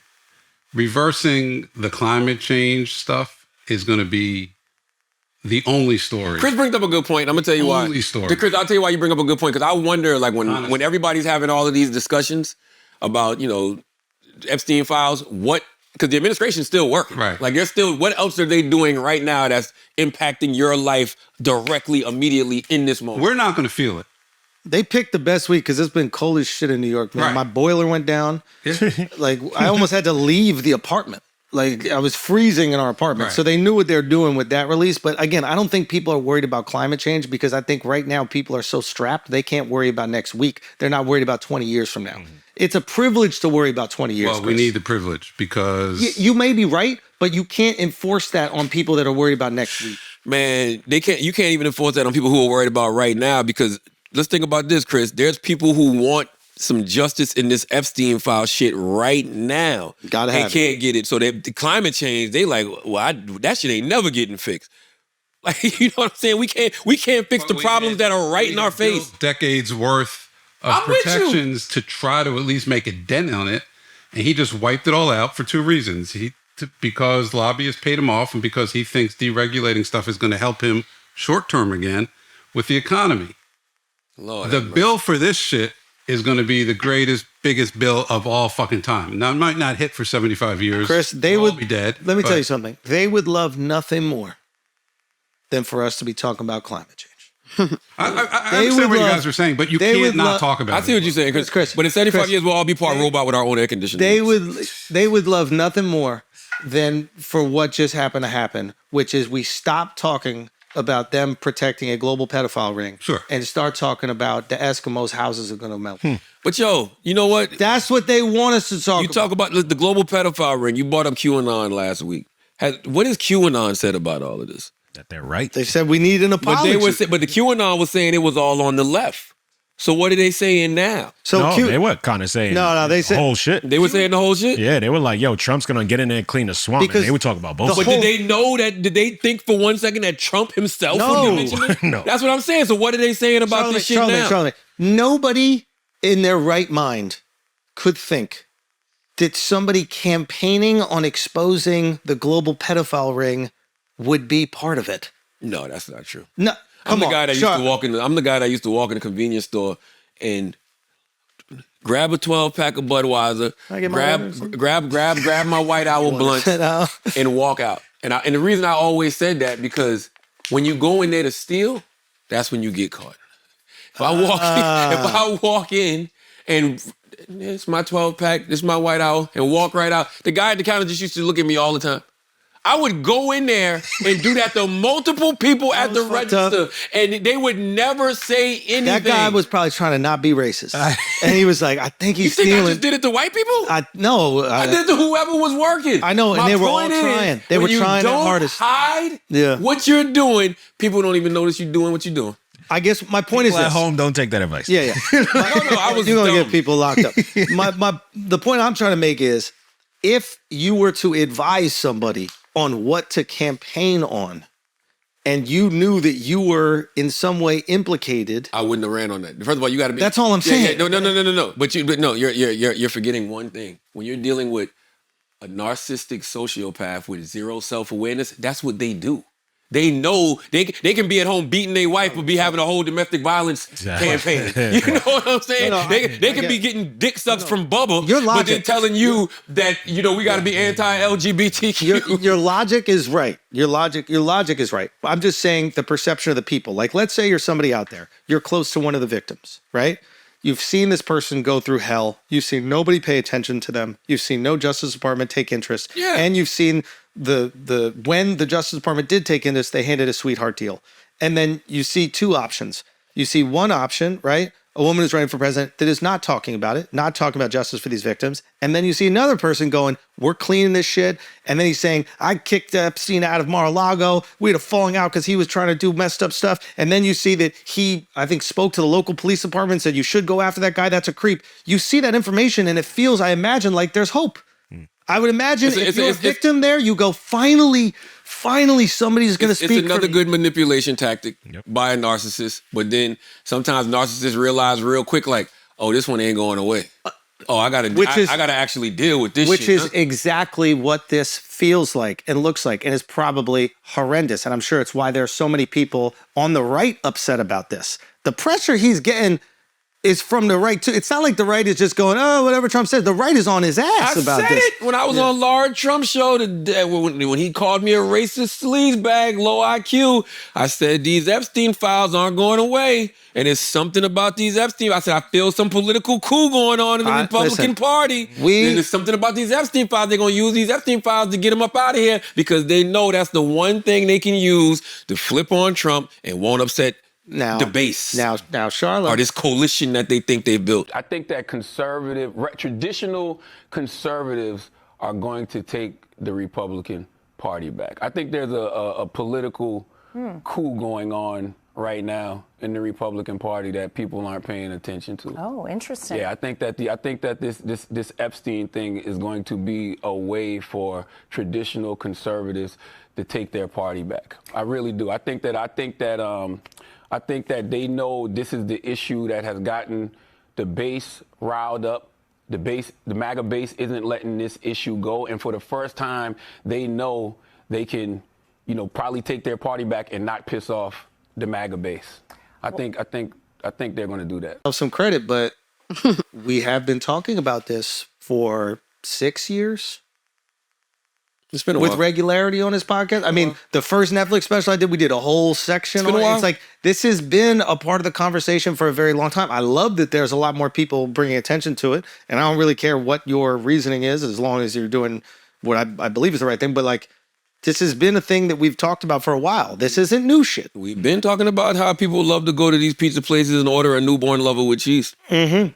reversing the climate change stuff is going to be the only story. Chris brings up a good point. I'm gonna tell you why. Only story. Chris, I'll tell you why you bring up a good point. Because I wonder, like, when everybody's having all of these discussions about, Epstein files, because the administration's still working. Right. Like, what else are they doing right now that's impacting your life directly, immediately in this moment? We're not going to feel it. They picked the best week because it's been cold as shit in New York, man. Right. My boiler went down. Yeah. Like, I almost had to leave the apartment. Like, I was freezing in our apartment. Right. So they knew what they're doing with that release. But again, I don't think people are worried about climate change because I think right now people are so strapped, they can't worry about next week. They're not worried about 20 years from now. Mm-hmm. It's a privilege to worry about 20 years. Well, we need the privilege because... You may be right, but you can't enforce that on people that are worried about next week. man, you can't even enforce that on people who are worried about right now, because let's think about this, Chris. There's people who want some justice in this Epstein file shit right now. Gotta have and can't get it. So the climate change, they like, well, that shit ain't never getting fixed. Like, you know what I'm saying? We can't fix the problems that are right in our face. Decades worth of protections to try to at least make a dent on it, and he just wiped it all out for two reasons. Because lobbyists paid him off, and because he thinks deregulating stuff is going to help him short term again with the economy. Lord, the bill for this shit is going to be the biggest bill of all fucking time. Now, it might not hit for 75 years. Chris, they would be dead. Let me tell you something. They would love nothing more than for us to be talking about climate change. I understand what you guys are saying, but you can't not talk about it. I see what you're saying, Chris. But in 75 years, we'll all be part robot with our own air conditioning. They would love nothing more than for what just happened to happen, which is we stop talking about them protecting a global pedophile ring, and start talking about the Eskimos' houses are going to melt. But yo, you know what? That's what they want us to talk about. You talk about the global pedophile ring. You brought up QAnon last week. What has QAnon said about all of this? That they're right. They said we need an apology. But the QAnon was saying it was all on the left. So what are they saying now? They were kind of saying they said the whole shit. They were saying the whole shit? Yeah, they were like, yo, Trump's going to get in there and clean the swamp. And they were talking about both. But did they know that? Did they think for one second that Trump himself would mention it? No. That's what I'm saying. So what are they saying about this shit now? Charlamagne, nobody in their right mind could think that somebody campaigning on exposing the global pedophile ring would be part of it. No, that's not true. No, I'm the guy that used to walk in the convenience store and grab a 12-pack of Budweiser, grab my White Owl blunt, and walk out. And the reason I always said that, because when you go in there to steal, that's when you get caught. If I walk in and it's my 12-pack, this is my White Owl, and walk right out, the guy at the counter just used to look at me all the time. I would go in there and do that to multiple people at the register, and they would never say anything. That guy was probably trying to not be racist. And he was like, I think he's stealing. You think I just did it to white people? No. I did it to whoever was working. I know, and they were all trying. They were trying their hardest. Hide what you're doing, people don't even notice you're doing what you're doing. I guess my point is this. At home, don't take that advice. Yeah. No, I was You're going to get people locked up. The point I'm trying to make is, if you were to advise somebody on what to campaign on, and you knew that you were in some way implicated, I wouldn't have ran on that. First of all, you got to be. That's all I'm saying. Yeah, no. But you're forgetting one thing. When you're dealing with a narcissistic sociopath with zero self-awareness, that's what they do. They know they can be at home beating their wife, but be having a whole domestic violence campaign. You know what I'm saying? They can be getting dick sucks from Bubba, but they're telling you that we got to be anti-LGBTQ. Your logic is right. Your logic is right. I'm just saying the perception of the people. Like, let's say you're somebody out there. You're close to one of the victims, right? You've seen this person go through hell. You've seen nobody pay attention to them. You've seen no Justice Department take interest. Yeah. And you've seen when the Justice Department did take interest, they handed a sweetheart deal. And then you see two options. You see one option, right? A woman who's running for president that is not talking about it, not talking about justice for these victims. And then you see another person going, we're cleaning this shit. And then he's saying, I kicked Epstein out of Mar-a-Lago. We had a falling out because he was trying to do messed up stuff. And then you see that he, I think, spoke to the local police department and said, you should go after that guy. That's a creep. You see that information and it feels, I imagine, like there's hope. I would imagine if you're a victim there, you go, finally somebody's going to speak. It's another good manipulation tactic by a narcissist. But then sometimes narcissists realize real quick, like, oh, this one ain't going away. I got to actually deal with this shit. Which is exactly what this feels like and looks like, and is probably horrendous. And I'm sure it's why there are so many people on the right upset about this. The pressure he's getting is from the right too. It's not like the right is just going, oh, whatever Trump says. The right is on his ass about this. I said it when I was on Lord Trump's show, when he called me a racist sleazebag, low IQ. I said, these Epstein files aren't going away. And there's something about these Epstein. I said, I feel some political coup going on in the Republican Party. There's something about these Epstein files. They're going to use these Epstein files to get him up out of here because they know that's the one thing they can use to flip on Trump and won't upset the base. Now, Charlotte. Or this coalition that they think they've built. I think that traditional conservatives are going to take the Republican Party back. I think there's a political coup going on right now in the Republican Party that people aren't paying attention to. Oh, interesting. Yeah, I think that this Epstein thing is going to be a way for traditional conservatives to take their party back. I really do. I think that they know this is the issue that has gotten the base riled up. The MAGA base isn't letting this issue go, and for the first time, they know they can, probably take their party back and not piss off the MAGA base. I think they're going to do that. Some credit, but we have been talking about this for 6 years. It's been a with while. regularity on his podcast. I mean, the first Netflix special I did, we did a whole section on it. It's like, this has been a part of the conversation for a very long time. I love that there's a lot more people bringing attention to it. And I don't really care what your reasoning is, as long as you're doing what I believe is the right thing. But like, this has been a thing that we've talked about for a while. This isn't new shit. We've been talking about how people love to go to these pizza places and order a newborn lover with cheese. Ben.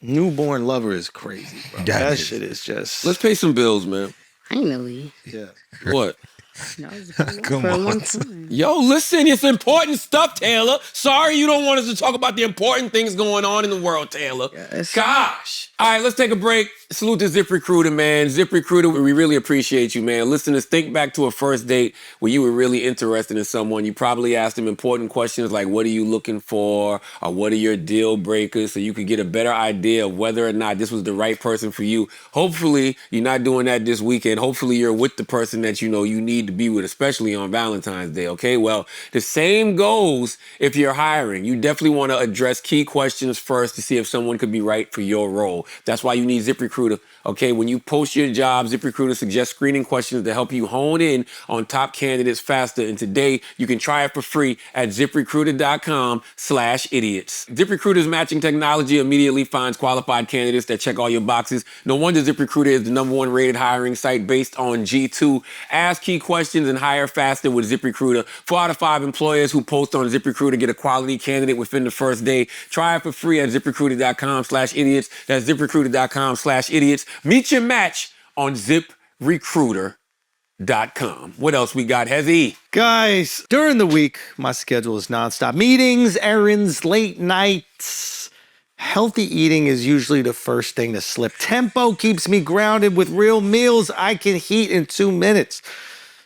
Newborn lover is crazy, bro. That shit is just... Let's pay some bills, man. Finally. Yeah. What? For a long time. Yo, listen, it's important stuff, Taylor. Sorry you don't want us to talk about the important things going on in the world, Taylor. Gosh. All right, let's take a break. Salute to ZipRecruiter, man. ZipRecruiter, we really appreciate you, man. Listeners, think back to a first date where you were really interested in someone. You probably asked them important questions like, what are you looking for? Or what are your deal breakers? So you could get a better idea of whether or not this was the right person for you. Hopefully, you're not doing that this weekend. Hopefully, you're with the person that you know you need to be with, especially on Valentine's Day, okay? Well, the same goes if you're hiring. You definitely want to address key questions first to see if someone could be right for your role. That's why you need ZipRecruiter, okay? When you post your job, ZipRecruiter suggests screening questions to help you hone in on top candidates faster. And today, you can try it for free at ZipRecruiter.com/idiots. ZipRecruiter's matching technology immediately finds qualified candidates that check all your boxes. No wonder ZipRecruiter is the #1 rated hiring site based on G2. Ask key questions and hire faster with ZipRecruiter. 4 out of 5 employers who post on ZipRecruiter get a quality candidate within the first day. Try it for free at ZipRecruiter.com/idiots. That's ZipRecruiter.com/idiots. Meet your match on ZipRecruiter.com. What else we got, Hezzy? Guys, during the week, my schedule is nonstop. Meetings, errands, late nights. Healthy eating is usually the first thing to slip. Tempo keeps me grounded with real meals I can heat in 2 minutes.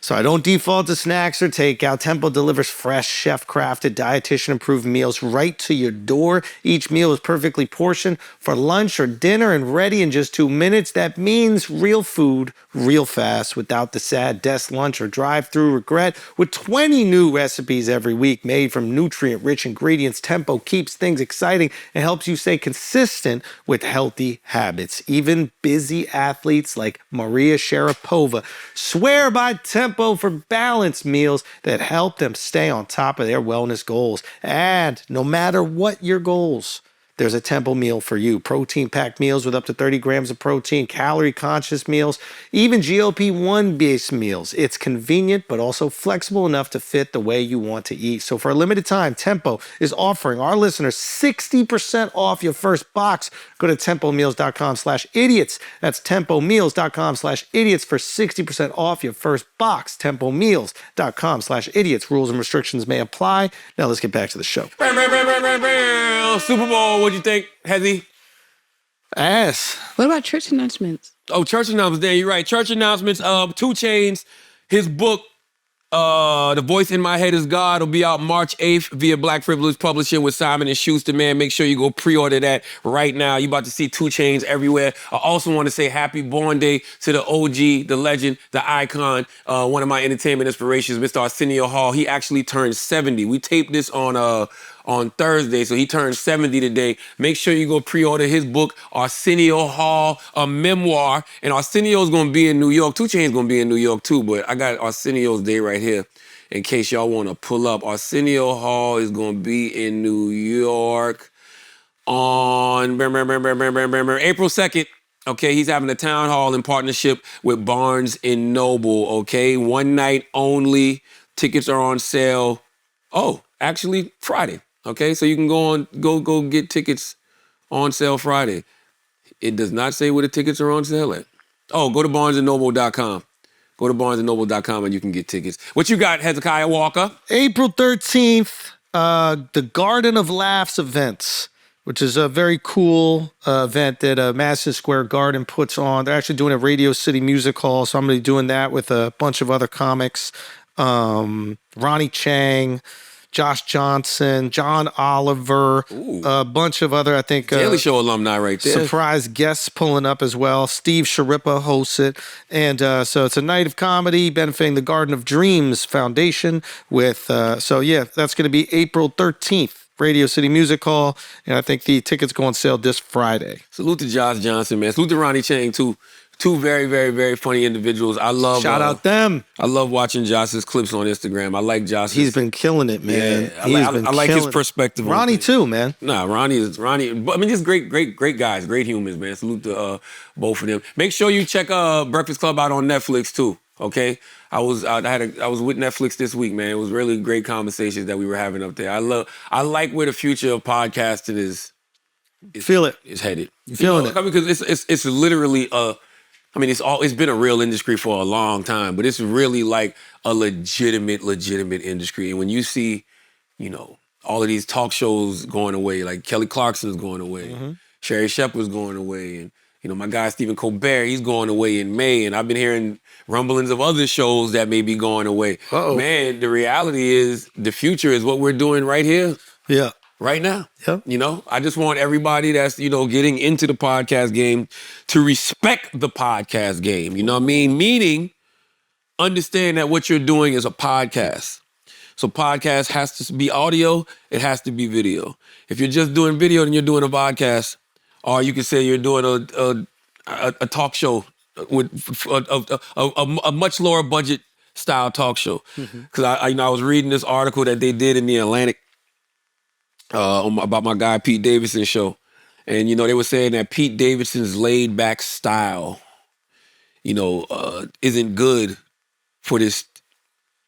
So I don't default to snacks or takeout. Tempo delivers fresh, chef-crafted, dietitian-approved meals right to your door. Each meal is perfectly portioned for lunch or dinner and ready in just 2 minutes. That means real food, real fast, without the sad desk lunch or drive-through regret. With 20 new recipes every week made from nutrient-rich ingredients, Tempo keeps things exciting and helps you stay consistent with healthy habits. Even busy athletes like Maria Sharapova swear by Tempo for balanced meals that help them stay on top of their wellness goals. And no matter what your goals, there's a Tempo meal for you. Protein-packed meals with up to 30 grams of protein, calorie-conscious meals, even GLP-1-based meals. It's convenient, but also flexible enough to fit the way you want to eat. So for a limited time, Tempo is offering our listeners 60% off your first box. Go to tempomeals.com/idiots. That's tempomeals.com/idiots for 60% off your first box. Tempomeals.com/idiots. Rules and restrictions may apply. Now let's get back to the show. Super Bowl, what'd you think, Hezzy? Ass. What about church announcements? Oh, church announcements. There, you're right. Church announcements. 2 Chainz, his book, The Voice in My Head is God, will be out March 8th via Black Privilege Publishing with Simon & Schuster, man. Make sure you go pre-order that right now. You about to see 2 Chainz everywhere. I also want to say happy born day to the OG, the legend, the icon, one of my entertainment inspirations, Mr. Arsenio Hall. He actually turned 70. We taped this on Thursday, so he turned 70 today. Make sure you go pre-order his book, Arsenio Hall, a memoir. And Arsenio's gonna be in New York. 2 Chainz gonna be in New York too, but I got Arsenio's day right here in case y'all wanna pull up. Arsenio Hall is gonna be in New York on April 2nd. Okay, he's having a town hall in partnership with Barnes & Noble, okay? 1 night only. Tickets are on sale. Oh, actually, Friday. Okay, so you can go get tickets on sale Friday. It does not say where the tickets are on sale at. Oh, go to barnesandnoble.com. Go to BarnesandNoble.com and you can get tickets. What you got, Hezekiah Walker? April 13th, the Garden of Laughs events, which is a very cool event that Madison Square Garden puts on. They're actually doing a Radio City Music Hall, so I'm going to be doing that with a bunch of other comics. Ronnie Chang, Josh Johnson, John Oliver, a bunch of other, I think... Daily Show alumni right there. Surprise guests pulling up as well. Steve Sharippa hosts it. And so it's a night of comedy benefiting the Garden of Dreams Foundation with... that's going to be April 13th. Radio City Music Hall. And I think the tickets go on sale this Friday. Salute to Josh Johnson, man. Salute to Ronnie Chang, too. Two very, very, very funny individuals. I love... Shout out them. I love watching Josh's clips on Instagram. I like Josh's... He's been killing it, man. Yeah, I like his perspective. Ronnie, too, man. Nah, Ronnie. I mean, just great guys, great humans, man. Salute to both of them. Make sure you check Breakfast Club out on Netflix, too, okay? I was with Netflix this week, man. It was really great conversations that we were having up there. I like where the future of podcasting is headed. You feeling it? Because it's literally it's been a real industry for a long time, but it's really like a legitimate industry. And when you see, all of these talk shows going away, like Kelly Clarkson's going away, Sherry Shepherd's going away, and my guy Stephen Colbert, he's going away in May, and I've been hearing rumblings of other shows that may be going away. Uh-oh. Man, the reality is the future is what we're doing right here. Yeah. Right now. Yeah. I just want everybody that's, getting into the podcast game to respect the podcast game. You know what I mean? Meaning, understand that what you're doing is a podcast. So podcast has to be audio, it has to be video. If you're just doing video, then you're doing a podcast. Or you could say you're doing a talk show with a much lower budget style talk show. Because I was reading this article that they did in the Atlantic about my guy Pete Davidson's show. And, they were saying that Pete Davidson's laid back style, isn't good for this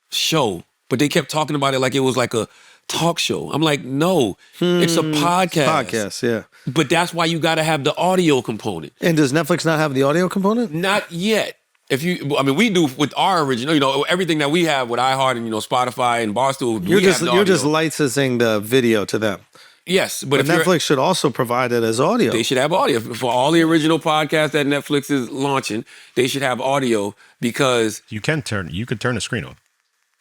show. But they kept talking about it like it was like a talk show. I'm like, no, it's a podcast. Podcast, yeah. But that's why you got to have the audio component. And does Netflix not have the audio component? Not yet. We do with our original, everything that we have with iHeart and, Spotify and Barstool. You're just licensing the video to them. Yes, but Netflix should also provide it as audio. They should have audio. For all the original podcasts that Netflix is launching, they should have audio because... You could turn the screen on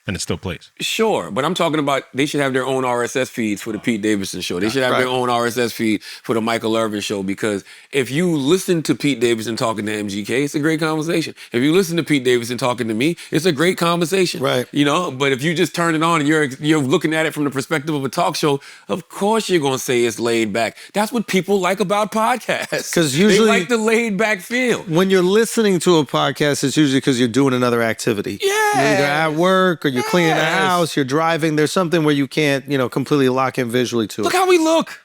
and it still plays. Sure, but I'm talking about they should have their own RSS feeds for the Pete Davidson show. They should have their own RSS feed for the Michael Irvin show because if you listen to Pete Davidson talking to MGK, it's a great conversation. If you listen to Pete Davidson talking to me, it's a great conversation. Right. But if you just turn it on and you're looking at it from the perspective of a talk show, of course you're going to say it's laid back. That's what people like about podcasts. Because usually they like the laid back feel. When you're listening to a podcast, it's usually because you're doing another activity. Yeah. You're either at work or you're cleaning the house, you're driving. There's something where you can't, completely lock in visually to it. Look how we look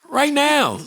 right now.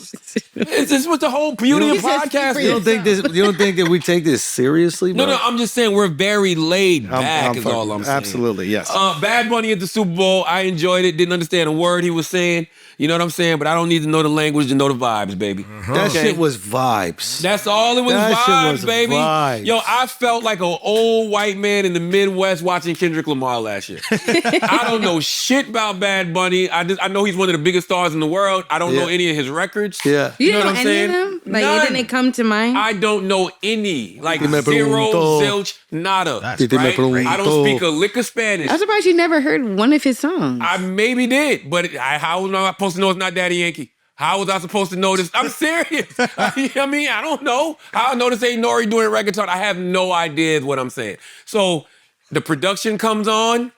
This was the whole beauty of podcasting. You don't think that we take this seriously, bro? No, I'm just saying we're very laid back is all I'm saying. Absolutely, yes. Bad Bunny at the Super Bowl, I enjoyed it. Didn't understand a word he was saying. You know what I'm saying? But I don't need to know the language to know the vibes, baby. That shit was vibes. That's all it was, vibes, baby. Vibes. Yo, I felt like an old white man in the Midwest watching Kendrick Lamar last year. I don't know shit about Bad Bunny. I know he's one of the biggest stars in the world. I don't know any of his records. Yeah. You know know what I'm any saying? of them? Like, None. it didn't come to mind? I don't know any. Like, zero, zilch, nada. Right? I don't speak a lick of Spanish. I'm surprised you never heard one of his songs. I maybe did, but how was I supposed to know it's not Daddy Yankee? How was I supposed to know this? I'm serious. I don't know. How I know this ain't Nori doing reggaeton. I have no idea what I'm saying. So the production comes on,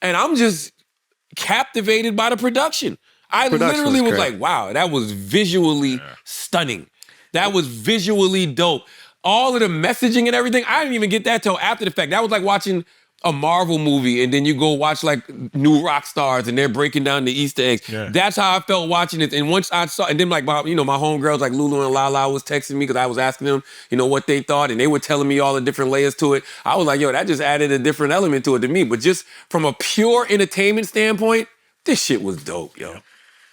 and I'm just captivated by the production. I literally was like, wow, that was visually stunning. That was visually dope. All of the messaging and everything, I didn't even get that till after the fact. That was like watching a Marvel movie and then you go watch like New Rock Stars and they're breaking down the Easter eggs. Yeah. That's how I felt watching it. And once I saw, and then like, my homegirls like Lulu and Lala was texting me because I was asking them, what they thought and they were telling me all the different layers to it. I was like, yo, that just added a different element to it to me. But just from a pure entertainment standpoint, this shit was dope, yo.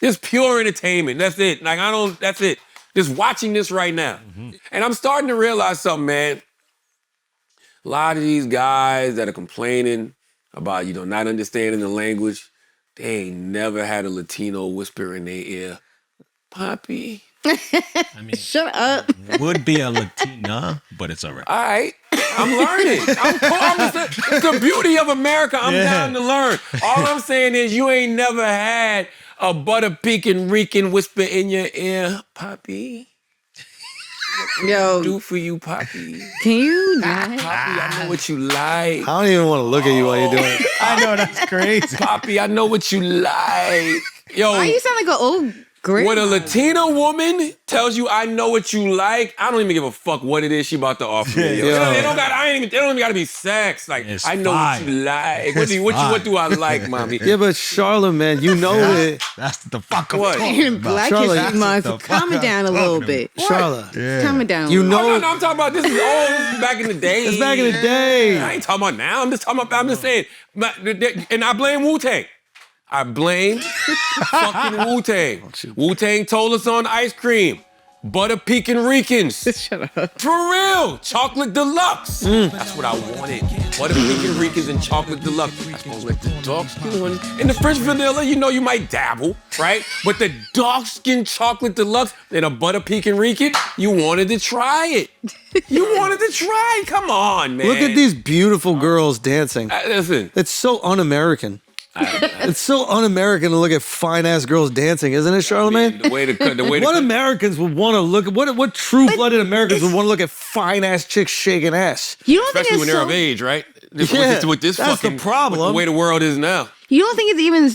Just pure entertainment. That's it. That's it. Just watching this right now. Mm-hmm. And I'm starting to realize something, man. A lot of these guys that are complaining about, not understanding the language, they ain't never had a Latino whisper in their ear, Papi. I mean, shut up. Would be a Latina, but it's all right. All right. I'm learning. It's the beauty of America. I'm down to learn. All I'm saying is you ain't never had a butter pecan Rican whisper in your ear, Papi. Yo, do for you, Papi. Can you not? Papi, I know what you like. I don't even want to look at you while you're doing it. I know, that's crazy. Papi, I know what you like. Yo, Why you sound like an old grandma? when a Latina woman tells you I know what you like, I don't even give a fuck what it is she about to offer me. Yo. They don't even gotta be sex. Like, It's I know fire. what you like. What do I like, mommy? Yeah, but Charlamagne, you know it. That's the fuck I'm What? talking about. Black Charlotte, History Month. Calm it down a little bit. Charlotte. Calm it down. You know, No, I'm talking about this is old. This is back in the day. it's back in the day. I ain't talking about now. I'm just saying. And I blame Wu-Tang. I blame fucking Wu-Tang. Wu-Tang told us on ice cream. Butter pecan Ricans. Shut up. For real. Chocolate deluxe. That's what I wanted. Butter pecan Ricans and chocolate deluxe. I suppose like the dark skin one. In the French vanilla, you might dabble, right? But the dark skin chocolate deluxe and a butter pecan Rican, you wanted to try it. You wanted to try. Come on, man. Look at these beautiful girls dancing. Listen. It's so un-American. It's so un-American to look at fine-ass girls dancing, isn't it, Charlamagne? What Americans would want to look at? What true-blooded Americans would want to look at fine-ass chicks shaking ass? You don't Especially think when it's they're so, of age, right? Yeah, with this that's fucking, the problem. with the way the world is now. You don't think it's even.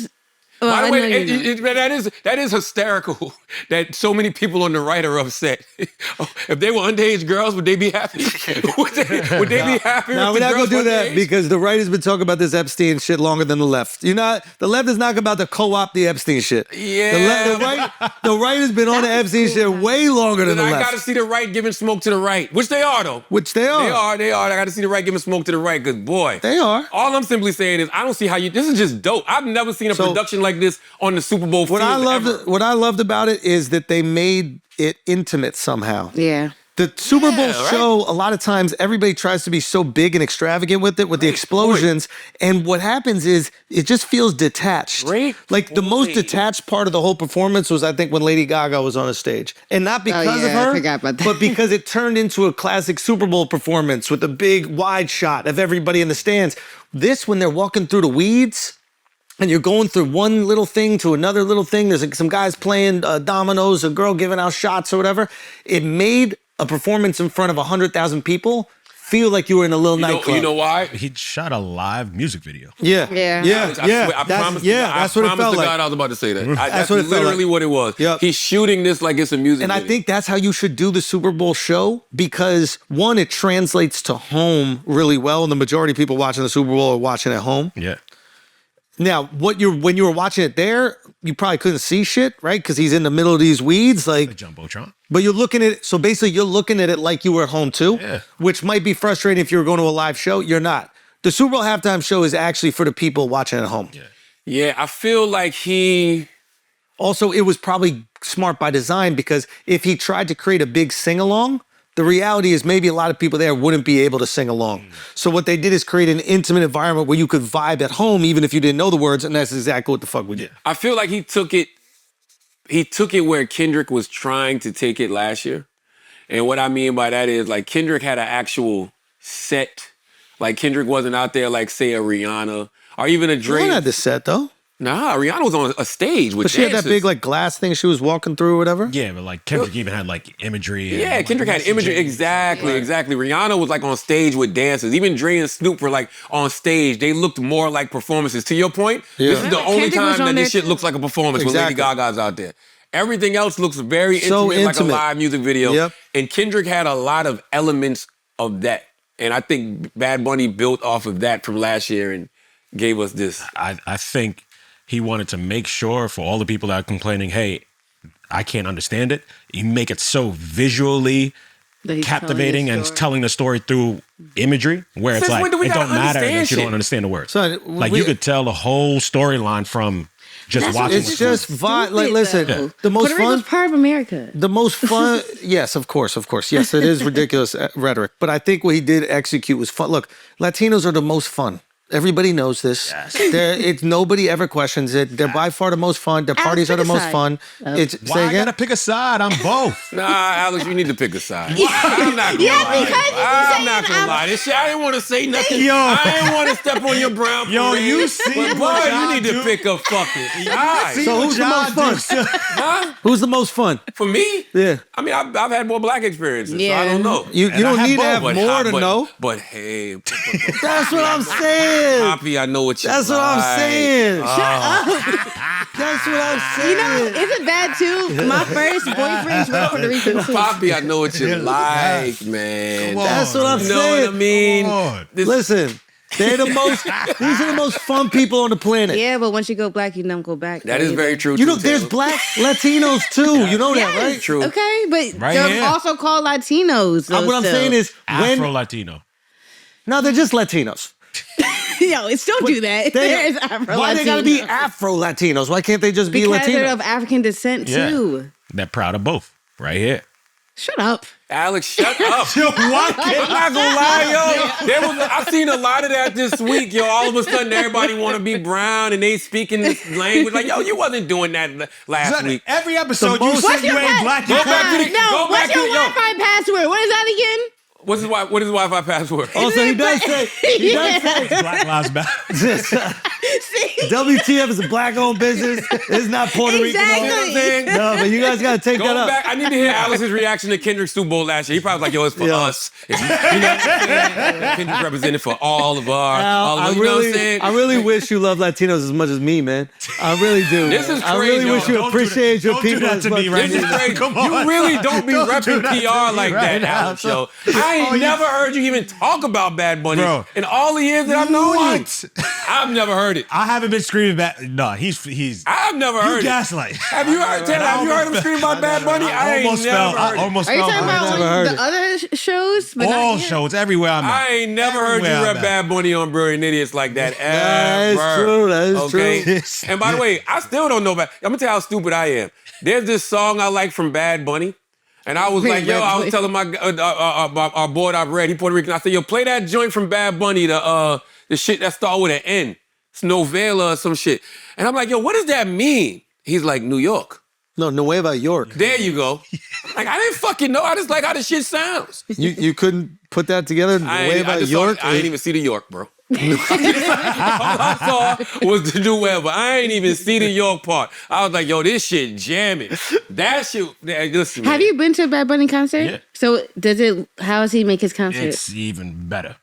Well, By the I way, know you know. that is hysterical that so many people on the right are upset. If they were underage girls, would they be happy? would they be happy? No, we're not going to do that because the right has been talking about this Epstein shit longer than the left. The left is not about to co-opt the Epstein shit. Yeah. The right has been on the Epstein shit way longer than the I left. got to see the right giving smoke to the right, which they are, though. They are. They are. I got to see the right giving smoke to the right, because, boy. They are. All I'm simply saying is I don't see how this is just dope. I've never seen a production like this on the Super Bowl field What I loved about it is that they made it intimate somehow. Yeah. The Super Bowl show, a lot of times, everybody tries to be so big and extravagant with it, with the explosions. And what happens is it just feels detached. Like the most detached part of the whole performance was, I think, when Lady Gaga was on the stage. And not because of her, I forgot about that. but because it turned into a classic Super Bowl performance with a big wide shot of everybody in the stands. This, when they're walking through the weeds, and you're going through one little thing to another little thing. There's some guys playing dominoes, a girl giving out shots or whatever. It made a performance in front of 100,000 people feel like you were in a little nightclub. You know why? He shot a live music video. Yeah. I promise that's what it felt like. God I was about to say that. That's That's what it felt literally like. what it was. Yep. He's shooting this like it's a music And video. I think that's how you should do the Super Bowl show because, one, it translates to home really well. And the majority of people watching the Super Bowl are watching at home. Yeah. Now, when you were watching it there, you probably couldn't see shit, right? Because he's in the middle of these weeds, like Jumbotron. But you're looking at it. So basically, you're looking at it like you were at home too, which might be frustrating if you were going to a live show. You're not. The Super Bowl halftime show is actually for the people watching at home. Yeah, I feel like he. Also, it was probably smart by design because if he tried to create a big sing along, the reality is maybe a lot of people there wouldn't be able to sing along. So what they did is create an intimate environment where you could vibe at home even if you didn't know the words, and that's exactly what the fuck we did. I feel like he took it where Kendrick was trying to take it last year. And what I mean by that is like Kendrick had an actual set. Like Kendrick wasn't out there like say a Rihanna or even a Drake. Rihanna had the set though. Nah, Rihanna was on a stage with But she had that dancers. big like glass thing she was walking through or whatever. Yeah, but like Kendrick even had like imagery. And, Yeah, Kendrick had imagery. Exactly. Rihanna was like on stage with dancers. Even Dre and Snoop were like on stage. They looked more like performances. To your point, this is the only time that this shit looks like a performance when Lady Gaga's out there. Everything else looks very intimate, like a live music video. Yep. And Kendrick had a lot of elements of that. And I think Bad Bunny built off of that from last year and gave us this. I think he wanted to make sure for all the people that are complaining, hey, I can't understand it. You make it so visually captivating and telling the story through imagery, where it's Since like when do we it don't gotta matter understand that you shit? don't understand the words. So like you could tell the whole storyline from just watching. It's just vibe. Like, listen, the most Puerto fun. Rico's part of America. The most fun. Yes, of course. Yes, it is ridiculous rhetoric, but I think what he did execute was fun. Look, Latinos are the most fun. Everybody knows this. Yes. Nobody ever questions it. They're by far the most fun. Their parties are the most fun. Why I gotta pick a side? I'm both. Nah, Alex, you need to pick a side. I'm not gonna lie. I'm not gonna lie. This shit, I didn't want to say nothing. I didn't want to step on your brown parade. Yo, you see but what boy, y'all you need do? to pick a fucking side. So who's the most fun? Huh? Who's the most fun? For me? Yeah. I mean, I've had more black experiences, so I don't know. You don't need to have more to know. But hey, that's what I'm saying. Papi, I know what you That's what I'm saying. Shut up. That's what I'm saying. You know, is it bad too? My first boyfriend's from Puerto Rico too. Papi, I know what you like, man. That's what I'm You saying. know what I mean? Listen, they're the most. These are the most fun people on the planet. Yeah, but once you go black, you don't go back. That is very true. You know, too, there's Taylor. black Latinos too. You know that, right? True. Okay, but Right they're here. also called Latinos. What I'm saying is, when Afro-Latino. no, they're just Latinos. Yo, it's don't do that. There's Afro-Latinos. Why they gotta be Afro-Latinos? Why can't they just be because Latinos? they're of African descent Yeah. too. They're proud of both. Right here. Shut up. Alex, shut up. Yo, why I'm not gonna lie, yo. I've seen a lot of that this week, yo. All of a sudden, everybody want to be brown and they speaking this language. Like, yo, you wasn't doing that last week. Every episode you What's said you your ain't black. Go back to the. No, Go back what's to your yo. Wi-Fi password? What is that again? What is Wi-Fi password? Also, he does say. He does say. Black Lives Matter. WTF is a black-owned business. It's not Puerto Rican. Exactly. No, but you guys gotta take Go that up. back. I need to hear Alex's reaction to Kendrick's Super Bowl last year. He probably was like, yo, it's for us. You know what I'm saying? Kendrick represented for all of our. Al, you know what I'm saying? I really wish you love Latinos as much as me, man. I really do. This is I really crazy, wish yo. you Don't appreciate your don't do people that as to much me right as This is now. crazy. Come on. You really don't be Don't do repping that to PR me like right that, now. Alex, yo. I ain't never heard you even talk about Bad Bunny Bro. in all the years that I've known What? you. I've never heard it. I haven't been screaming back. No, he's. I've never heard it. gaslight. Have you heard, Taylor, have you heard him scream about Bad Bunny? I ain't never heard it. almost Are you felt. talking about the other shows? But all not here? shows everywhere I'm at. I ain't never heard you Everywhere rap I'm at. Bad Bunny on Brilliant Idiots like that ever. That is true. That is true. And by the way, I still don't know about. I'm gonna tell you how stupid I am. There's this song I like from Bad Bunny, and I was like, yo, I was telling my our boy I've read, he Puerto Rican. I said, yo, play that joint from Bad Bunny, the shit that start with an N. It's Novela or some shit. And I'm like, yo, what does that mean? He's like, New York. No, Nueva York. There you go. Like, I didn't fucking know. I just like how the shit sounds. You couldn't put that together? Nueva York? I ain't even see the York, bro. All I saw was the Nueva. I ain't even see the York part. I was like, yo, this shit jamming. That shit. Listen, Have you been to a Bad Bunny concert? Yeah. So how does he make his concert? It's even better.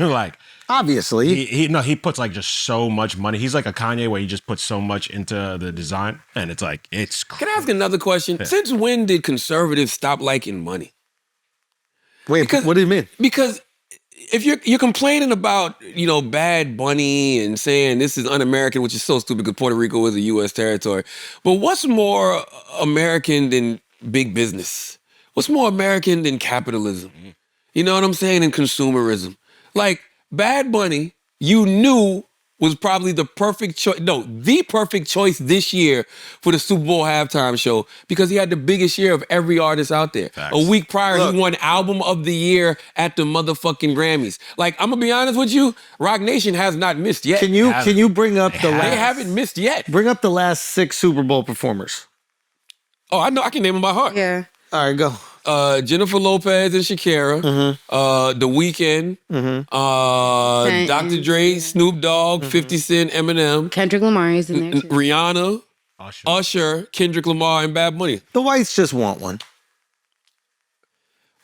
Like obviously, he puts like just so much money. He's like a Kanye where he just puts so much into the design, and it's like it's. Can I ask another question? Yeah. Since when did conservatives stop liking money? Wait, what do you mean? Because if you're complaining about, Bad Bunny and saying this is un-American, which is so stupid because Puerto Rico is a U.S. territory, but what's more American than big business? What's more American than capitalism? You know what I'm saying? And consumerism. Like, Bad Bunny, you knew was probably the perfect choice. No, the perfect choice this year for the Super Bowl halftime show because he had the biggest year of every artist out there. Facts. A week prior, he won Album of the Year at the motherfucking Grammys. Like, I'm gonna be honest with you, Rock Nation has not missed yet. Can you bring up the last? They haven't missed yet. Bring up the last 6 Super Bowl performers. Oh, I know. I can name them by heart. Yeah. All right, go. Jennifer Lopez and Shakira, The Weeknd, Dr. Dre, Snoop Dogg, 50 Cent, Eminem, Kendrick Lamar is in there too. Rihanna, Usher, Kendrick Lamar, and Bad Bunny. The whites just want one.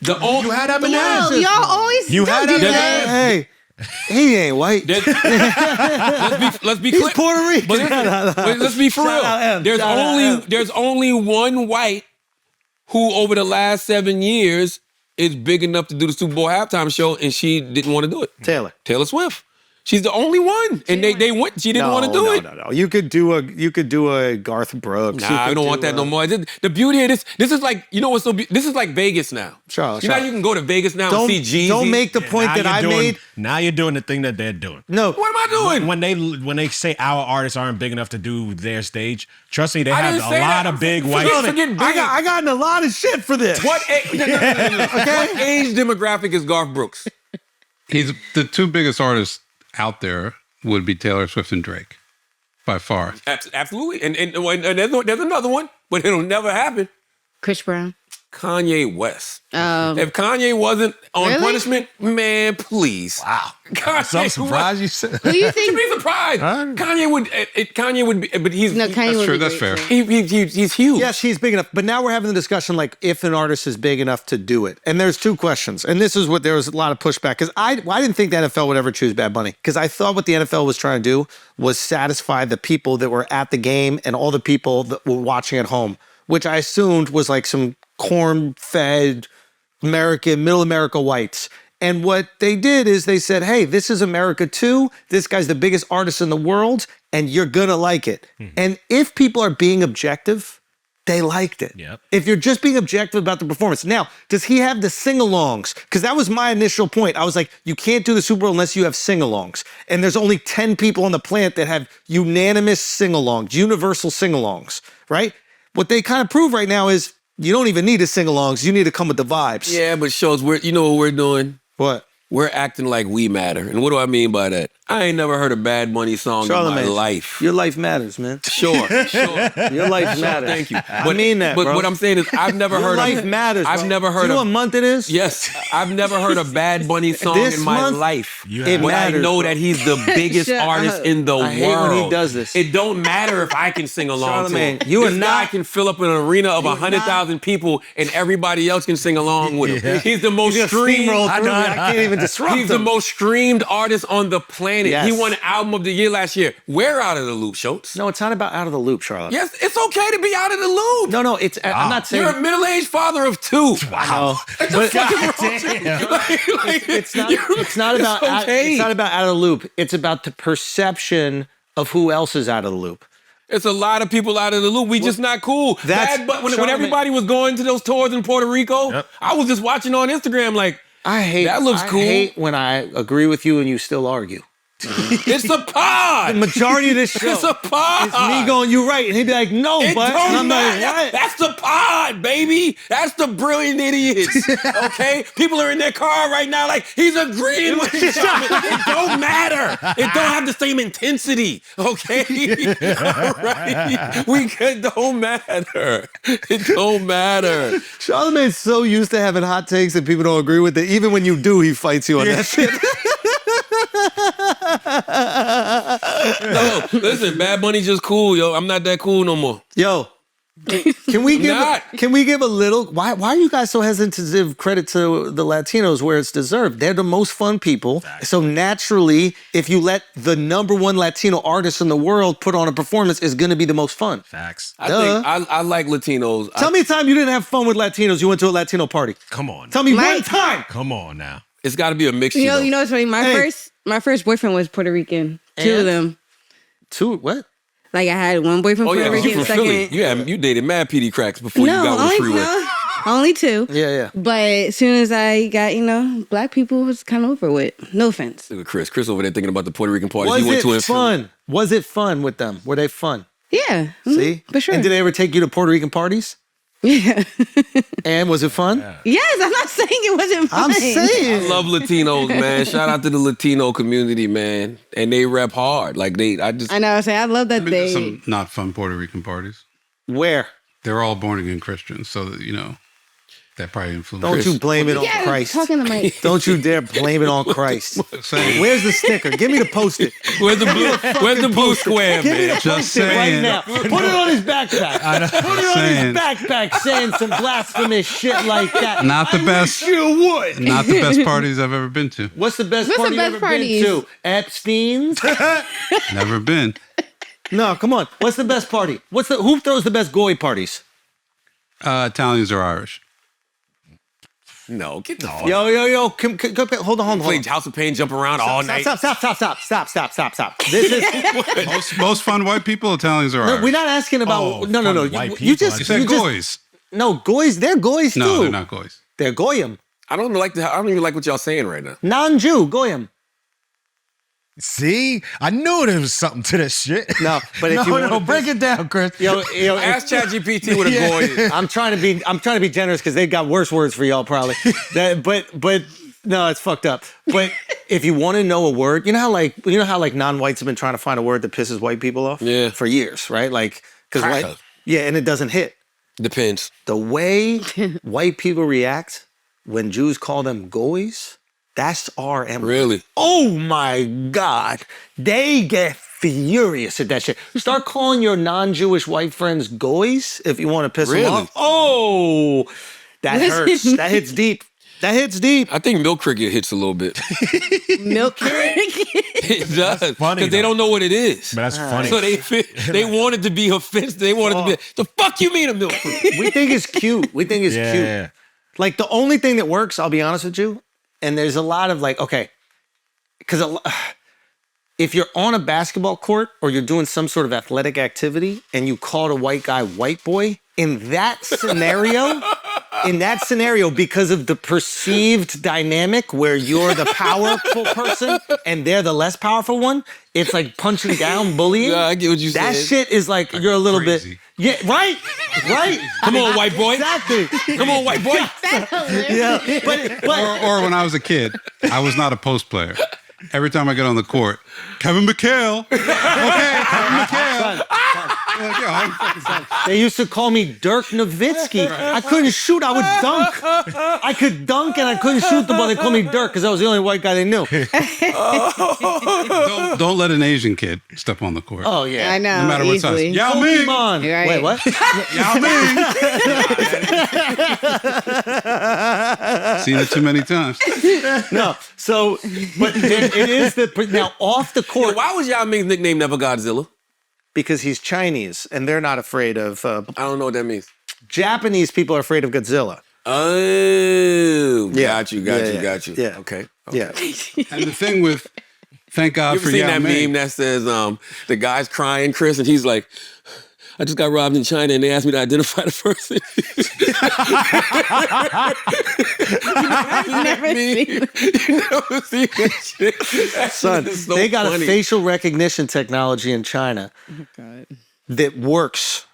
You had Eminem. Yo, y'all always You had do Eminem. that. Hey, he ain't white. Let's be He's clear. Puerto Rican. But let's be for Shout out real. M. There's Shout out M. there's only one white who over the last 7 years is big enough to do the Super Bowl halftime show, and she didn't want to do it. Taylor Swift. She's the only one, and they went. She didn't want to do it. No. You could do a Garth Brooks. Nah, I don't want that no more. The beauty of this is like, you know what's so this is like Vegas now. Sure. You know how you can go to Vegas now and see Jeezy. Don't make the point that I made. Now you're doing the thing that they're doing. No. What am I doing? When they say our artists aren't big enough to do their stage, trust me, they have a lot of big white. I got in a lot of shit for this. What what age demographic is Garth Brooks? He's the two biggest artists out there would be Taylor Swift and Drake, by far. Absolutely, and there's another one, but it'll never happen. Chris Brown. Kanye West. If Kanye wasn't on punishment, man, please. Wow. Kanye, I'm surprised you said. Who you think? To be surprised. Kanye would be, but he's. No, Kanye that's would true. be That's great, fair. too. He's huge. Yes, he's big enough. But now we're having the discussion like if an artist is big enough to do it. And there's two questions. And this is what there was a lot of pushback. Because I didn't think the NFL would ever choose Bad Bunny. Because I thought what the NFL was trying to do was satisfy the people that were at the game and all the people that were watching at home, which I assumed was like some corn-fed middle America whites. And what they did is they said, hey, this is America too. This guy's the biggest artist in the world, and you're going to like it. Mm-hmm. And if people are being objective, they liked it. Yep. If you're just being objective about the performance. Now, does he have the sing-alongs? Because that was my initial point. I was like, you can't do the Super Bowl unless you have sing-alongs. And there's only 10 people on the planet that have unanimous sing-alongs, universal sing-alongs, right? What they kind of prove right now is you don't even need the sing-alongs. You need to come with the vibes. Yeah, but shows you know what we're doing? What? We're acting like we matter. And what do I mean by that? I ain't never heard a Bad Bunny song in my life. Your life matters, man. Sure. Your life matters. Thank you. I mean that, But bro. what I'm saying is I've never Your heard life matters, I've bro. never heard Do you know what month it is? Yes. I've never heard a Bad Bunny song This in my month, life. it But matters, I know bro. that he's the biggest Shut artist up. in the world. I hate when he does this. It don't matter if I can sing along to him. Charlamagne, you are this not- guy can fill up an arena of 100,000 people and everybody else can sing along with him. Yeah. He's the most You just streamed. steamroll through me. I can't even disrupt He's the him. most streamed artist on the planet. Yes. He won Album of the Year last year. We're out of the loop, Schultz. No, it's not about out of the loop, Charlotte. Yes, it's okay to be out of the loop. No, it's. I'm not saying. You're a middle-aged father of two. Wow. But It's not about. okay. It's not about out of the loop. It's about the perception of who else is out of the loop. It's a lot of people out of the loop. We just not cool. But when everybody was going to those tours in Puerto Rico, I was just watching on Instagram like, that looks cool. I hate when I agree with you and you still argue. It's a pod. The majority of this show It's a pod. is me going, you're right. And he'd be like, no, It but. don't And I'm like, matter. what? That's the pod, baby. That's the brilliant idiots. Okay? People are in their car right now like, he's agreeing with me. It don't matter. It don't have the same intensity. Okay? All right? It don't matter. It don't matter. Charlamagne's so used to having hot takes that people don't agree with it. Even when you do, he fights you on that shit. No, listen, Bad Bunny's just cool, yo. I'm not that cool no more. Yo, can we give a little? Why are you guys so hesitant to give credit to the Latinos where it's deserved? They're the most fun people. Facts. So naturally, if you let the number one Latino artist in the world put on a performance, it's going to be the most fun. Facts. I think I like Latinos. Tell me a time you didn't have fun with Latinos. You went to a Latino party. Come on. Tell me one time. Come on now. It's got to be a mixture. You know what's funny? My first boyfriend was Puerto Rican. Two of them. Two what? Like I had one boyfriend Puerto you Rican. from Second. Philly. You dated mad PD cracks before you got on the freeway. Only two. Yeah. But as soon as I got, black people was kind of over with. No offense. Look at Chris. Chris over there thinking about the Puerto Rican party Was he went to in it fun? Was it fun with them? Were they fun? Yeah. See? For sure. And did they ever take you to Puerto Rican parties? Yeah. And was it fun? Yes, I'm not saying it wasn't fun. I'm saying. I love Latinos, man. Shout out to the Latino community, man. And they rep hard. Like I know. I'm saying I love that There's some not fun Puerto Rican parties. Where? They're all born again Christians, so that, that probably influenced. Don't you blame it on Christ. Talking to Mike. Don't you dare blame it on Christ. Where's the sticker? Give me the post-it. Where's the blue square, Give me the man? post-it right now. Put it on his backpack. Put it on his backpack saying some blasphemous shit like that. Not the best. I wish you would. Not the best parties I've ever been to. What's the best party you've ever been to? Epstein's? Never been. No, come on. What's the best party? Who throws the best Goy parties? Italians or Irish. No, get the fuck. Yo, hold on. Play House of Pain, jump around all night. Stop. This is most fun white people Italians are. No, we're not asking about. No. You said goys. No, goys. They're goys too. No, they're not goys. They're goyim. I don't even like what y'all saying right now. Non-Jew, goyim. See, I knew there was something to this shit. No, but if you break it down, Chris. Yo, ask ChatGPT what a goy is. I'm trying to be generous because they've got worse words for y'all probably. But no, it's fucked up. But if you want to know a word, you know how non-whites have been trying to find a word that pisses white people off? Yeah. For years, right? Like because and it doesn't hit. Depends. The way white people react when Jews call them goys, that's our MO. Really? Oh my God. They get furious at that shit. Start calling your non-Jewish white friends goys if you want to piss them off. Oh, that hurts. That hits deep. I think milk cricket hits a little bit. Milk cricket? It does. Because they don't know what it is. But that's funny. So they want it to be offensive. They want it to be, the fuck you mean a milk cricket? We think it's cute. Cute. Like the only thing that works, I'll be honest with you, and there's a lot of like, okay, because if you're on a basketball court or you're doing some sort of athletic activity and you call a white guy white boy, in that scenario, because of the perceived dynamic where you're the powerful person and they're the less powerful one, it's like punching down, bullying. Yeah, I get what you said. That shit is like, you're a little bit... Yeah, right. Come on, white boy. Exactly. Come on, white boy. Yeah, but Or when I was a kid, I was not a post player. Every time I get on the court, Kevin McHale. Okay, Kevin McHale. They used to call me Dirk Nowitzki. I couldn't shoot. I would dunk. I could dunk and I couldn't shoot the ball. They called me Dirk because I was the only white guy they knew. Don't let an Asian kid step on the court. Oh, yeah. I know. No matter what size. Yao Ming. Right. Wait, what? Yao Ming. Seen it too many times. No. So, but it is now off the court. Yeah, why was Yao Ming's nickname never Godzilla? Because he's Chinese and they're not afraid of... I don't know what that means. Japanese people are afraid of Godzilla. Oh, got you. Yeah. Okay. Yeah. And the thing with, thank God You for ever seen Yao that Ming. meme that says the guy's crying, Chris, and he's like, I just got robbed in China and they asked me to identify the person. Never seen that shit. Son, so they got funny. a facial recognition technology in China that works.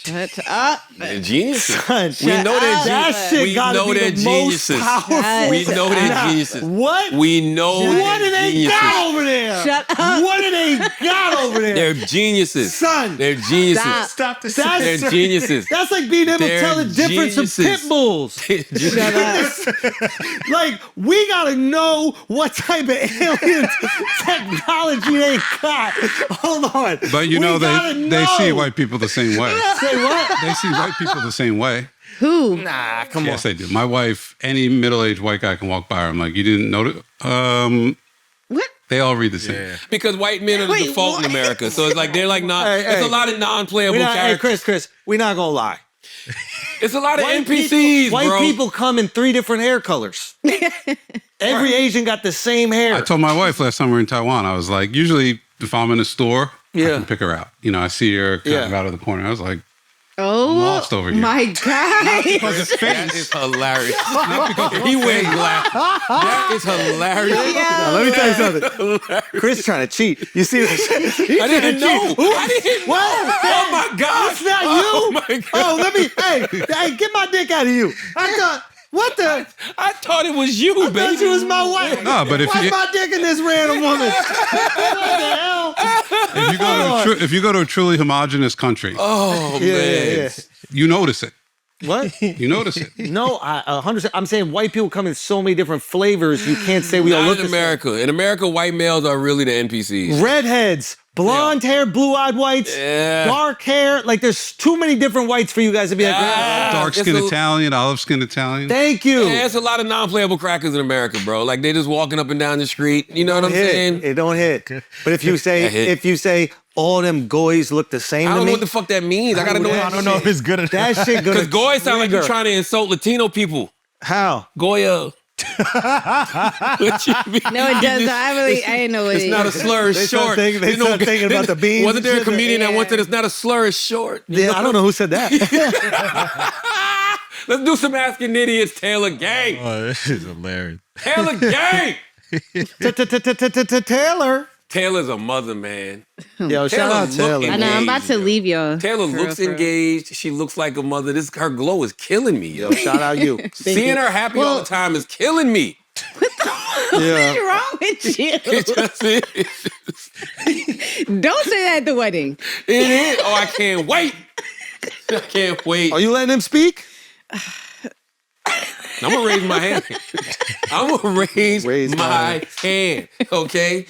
Shut up. They're geniuses. Son, We know they're that geniuses. shit We gotta know be they're the most geniuses. powerful. We know they're geniuses. What? We know What do they're they geniuses. got over there? Shut up. What do they got over there? They're geniuses. Son. They're geniuses. Stop this. They're geniuses. That's like being able to They're tell the difference of geniuses. pit bulls. Shut up. Like, we gotta know what type of alien technology they got. Hold on. But you We know gotta they see know. white people the same way. Say what? They see white people the same way. Who? Nah, come Yes, they do. My wife, any middle-aged white guy can walk by her. I'm like, you didn't notice? What? They all read the same. Because white men are the default in America. So it's like they're like not. It's a lot of non-playable characters. Chris, we're not gonna lie. It's a lot of White NPCs, white bro. people come in 3 different hair colors. Every Asian got the same hair. I told my wife last time we were in Taiwan, I was like, usually if I'm in a store, I can pick her out. You know, I see her kind of out of the corner. I was like, Oh, lost over here. my God. because of face. That is hilarious. Not because he wears glasses. That is hilarious. Now, let me tell you something. Chris trying to cheat. You see this? I didn't know. I didn't know. Oh my God. It's not you. Oh my God. Oh, let me. Hey, get my dick out of you. I thought. What the? I thought it was you, baby. I thought you was my wife. No, but if Why's you- my dick in this random woman? What the hell? If you go to a truly homogenous country, Yeah. you notice it. What? You notice it. No, 100%. I'm saying white people come in so many different flavors. You can't say we all Not look in the same. America. In America, white males are really the NPCs. Redheads, blonde hair, blue-eyed whites, dark hair. Like, there's too many different whites for you guys to be like, Dark skin Italian, olive skin Italian. thank you. Yeah, it's a lot of non-playable crackers in America, bro. Like they just walking up and down the street. You know what I'm saying? It don't hit. But if you say all them goys look the same I to don't me, know what the fuck that means. I gotta know. I don't know if it's good enough. that shit good. Because goys sound like you're Rigor. trying to insult Latino people. How? Goya. What you mean? No, it does. I didn't know what it's not a slur. It's short. They start thinking about the beans. Wasn't there a comedian that once said it's not a slur? It's short. Yeah, I don't know who said that. Let's do some Asking Idiots. Taylor Gang. Oh, this is hilarious. Taylor Gang. Taylor. Taylor's a mother, man. Yo, shout out Taylor. I know. I'm about to leave y'all. Taylor looks engaged. She looks like a mother. Her glow is killing me, yo. Shout out you. Seeing her happy all the time is killing me. What's wrong with you? Don't say that at the wedding. It is. Oh, I can't wait. I can't wait. Are you letting him speak? I'm gonna raise my hand. I'm gonna raise my hand. Okay.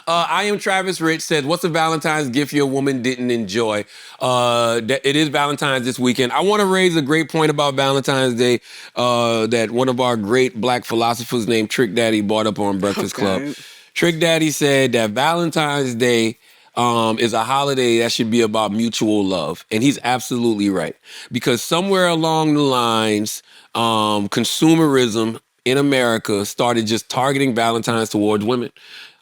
I am Travis Rich said, what's a Valentine's gift your woman didn't enjoy? It is Valentine's this weekend. I want to raise a great point about Valentine's Day that one of our great black philosophers named Trick Daddy brought up on Breakfast Club. Trick Daddy said that Valentine's Day is a holiday that should be about mutual love. And he's absolutely right. Because somewhere along the lines, consumerism in America started just targeting Valentine's towards women.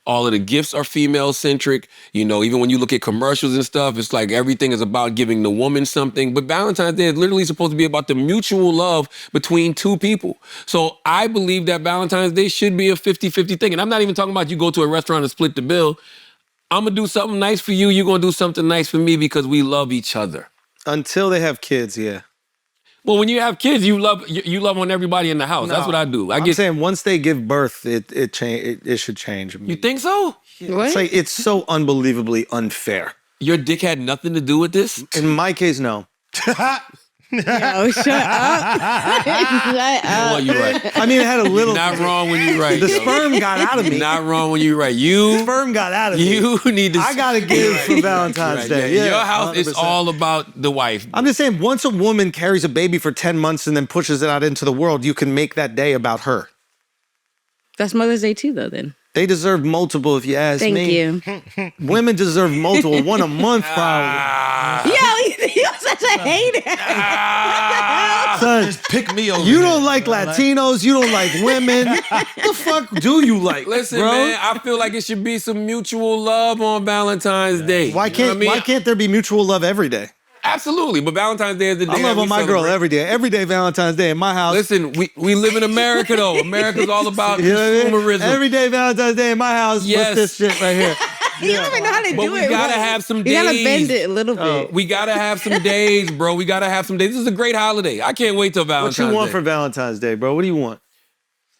All of the gifts are female-centric. You know, even when you look at commercials and stuff, it's like everything is about giving the woman something. But Valentine's Day is literally supposed to be about the mutual love between two people. So I believe that Valentine's Day should be a 50-50 thing. And I'm not even talking about you go to a restaurant and split the bill. I'm going to do something nice for you. You're going to do something nice for me because we love each other. Until they have kids, yeah. Well, when you have kids, you love on everybody in the house. No, that's what I do. I'm saying once they give birth, it should change. You think so? Yeah. It's like it's so unbelievably unfair. Your dick had nothing to do with this? In my case, no. Yo, shut up. Oh, you're right. I mean, it had a little. Not wrong when you're right. The sperm got out of me. Not wrong when you're right. The sperm got out of me. You need to. I gotta give for Valentine's Day. Yeah, your house 100%. is all about the wife. I'm just saying, once a woman carries a baby for 10 months and then pushes it out into the world, you can make that day about her. That's Mother's Day too, though. Then they deserve multiple, if you ask me. Thank you. Women deserve multiple, one a month probably. Yo, you're such a hater. Son, just pick me over. You don't like Latinos. You don't like women. What the fuck do you like? Listen, bro? man, I feel like it should be some mutual love on Valentine's Day. Why can't there be mutual love every day? Absolutely, but Valentine's Day is the day. I love on my girl every day. Every day Valentine's Day in my house. Listen, we live in America though. America's all about consumerism. Every day Valentine's Day in my house. Yes. What's this shit right here? You don't even know how to do it. We gotta have some days. You gotta bend it a little bit. We gotta have some days, bro. We gotta have some days. This is a great holiday. I can't wait till Valentine's Day. What you want for Valentine's Day, bro? What do you want?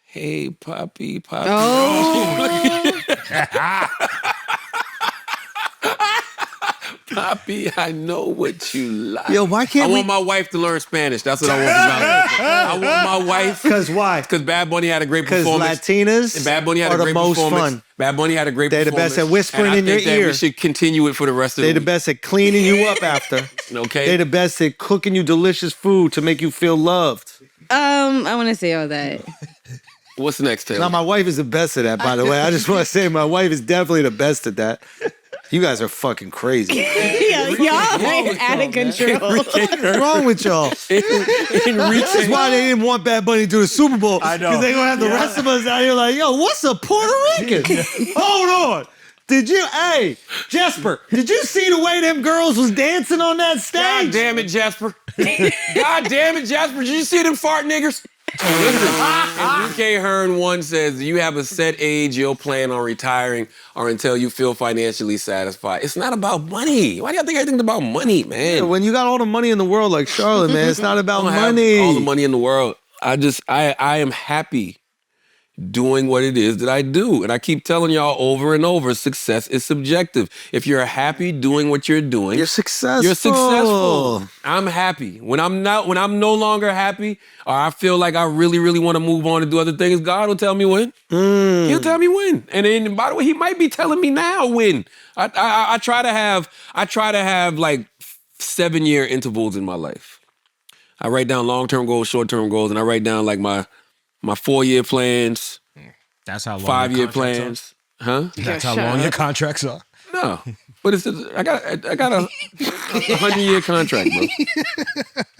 Hey, Papi. Oh. Papi, I know what you like. Yo, why can't I want my wife to learn Spanish. That's what I want for Valentine's Day. I want my wife. Because why? Because Bad Bunny had a great performance. Because Latinas Bad Bunny had are a great the most performance. fun. Bad Bunny had a great They're performance. the best at whispering in your And I think that ear. we should continue it for the rest of the They're the week. best at cleaning you up after. Okay. They're the best at cooking you delicious food to make you feel loved. I want to say all that. What's next, Taylor? Now, my wife is the best at that, by the way. I just want to say my wife is definitely the best at that. You guys are fucking crazy. Y'all are out of control. What's wrong with y'all? This is why they didn't want Bad Bunny to do the Super Bowl. I know. Because they're going to have the rest of us out here like, yo, what's a Puerto Rican? Hold on. Hey, Jesper, did you see the way them girls was dancing on that stage? God damn it, Jasper. God damn it, Jasper. Did you see them fart niggers? Listen, and DK Hearn 1 says, you have a set age you'll plan on retiring or until you feel financially satisfied. It's not about money. Why do you think everything's about money, man? Yeah, when you got all the money in the world like Charlotte, man, it's not about I don't have money. all the money in the world. I am happy doing what it is that I do. And I keep telling y'all over and over, success is subjective. If you're happy doing what you're doing, You're successful. You're successful. I'm happy. When I'm no longer happy, or I feel like I really, really want to move on and do other things, God will tell me when. He'll tell me when. And then, by the way, he might be telling me now when. I try to have like 7-year intervals in my life. I write down long-term goals, short-term goals, and I write down like my 4-year plans. That's how long 5-year your contracts plans. Huh? That's how long your contracts are. No, No, but I got a 100-year contract, bro. I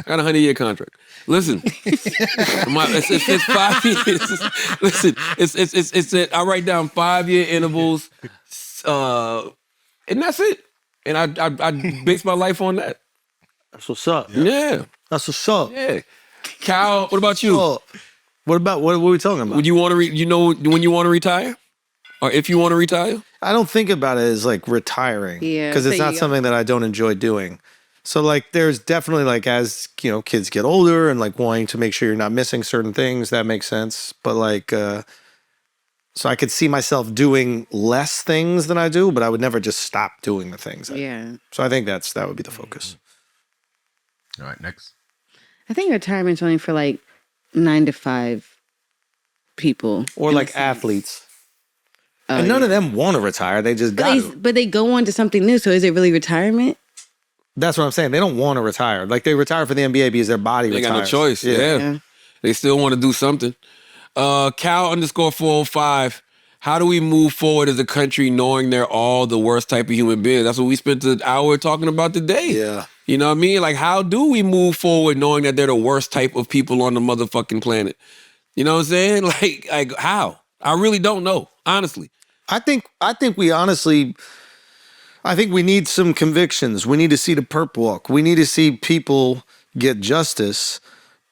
got a 100-year contract. Listen, it's 5 years. Listen, it's I write down 5-year intervals, and that's it. And I base my life on that. That's what's up. Yeah. That's what's up. Yeah. Cal, what about you? What are we talking about? Would you want to when you want to retire? Or if you want to retire? I don't think about it as like retiring. Yeah. Because it's not something that I don't enjoy doing. So like there's definitely like as kids get older and like wanting to make sure you're not missing certain things, that makes sense. But like so I could see myself doing less things than I do, but I would never just stop doing the things. So I think that would be the focus. All right, next. I think retirement's only for like 9 to 5 people. Or like athletes. And none of them want to retire. They just got to. But they go on to something new. So is it really retirement? That's what I'm saying. They don't want to retire. Like they retire for the NBA because their body They retires. got no choice. Yeah. They still want to do something. Cal_405. How do we move forward as a country knowing they're all the worst type of human beings? That's what we spent the hour talking about today. Yeah. You know what I mean? Like, how do we move forward knowing that they're the worst type of people on the motherfucking planet? You know what I'm saying? Like how? I really don't know, honestly. I think we honestly, I think we need some convictions. We need to see the perp walk. We need to see people get justice.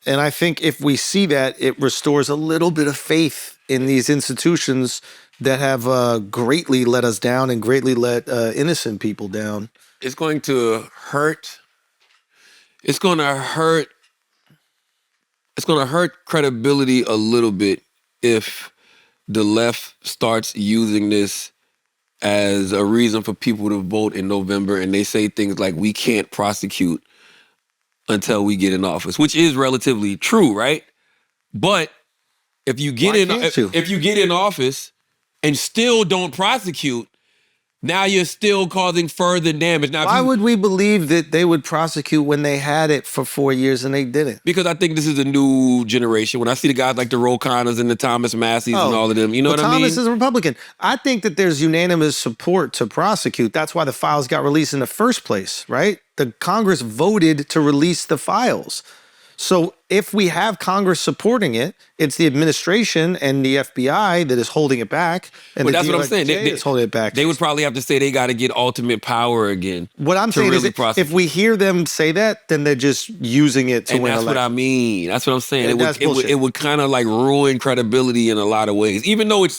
And I think if we see that, it restores a little bit of faith in these institutions that have greatly let us down and greatly let innocent people down. It's going to hurt. It's going to hurt credibility a little bit if the left starts using this as a reason for people to vote in November, and they say things like, we can't prosecute until we get in office, which is relatively true, right? But if you get in office and still don't prosecute, now you're still causing further damage. Now, why would we believe that they would prosecute when they had it for 4 years and they didn't? Because I think this is a new generation. When I see the guys like the Roe Connors and the Thomas Masseys and all of them, you know what I mean? Thomas is a Republican. I think that there's unanimous support to prosecute. That's why the files got released in the first place, right? The Congress voted to release the files. So if we have Congress supporting it, it's the administration and the FBI that is holding it back. And But that's what I'm saying. They is holding it back. They would probably have to say they got to get ultimate power again. What I'm saying is if we hear them say that, then they're just using it to win that's elections. what I mean. That's what I'm saying. And It would kind of like ruin credibility in a lot of ways, even though it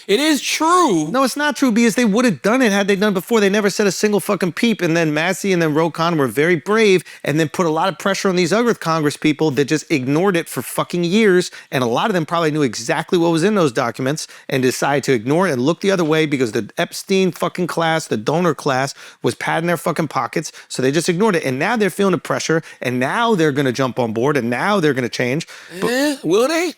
is true. No, it's not true because they would have done it had they done it before. They never said a single fucking peep. And then Massey and then Roe Conn were very brave and then put a lot of pressure on these other Congress people that just ignored it for fucking years. And a lot of them probably knew exactly what was in those documents and decided to ignore it and look the other way because the Epstein fucking class, the donor class, was padding their fucking pockets. So they just ignored it. And now they're feeling the pressure and now they're going to jump on board and now they're going to change. But, will they?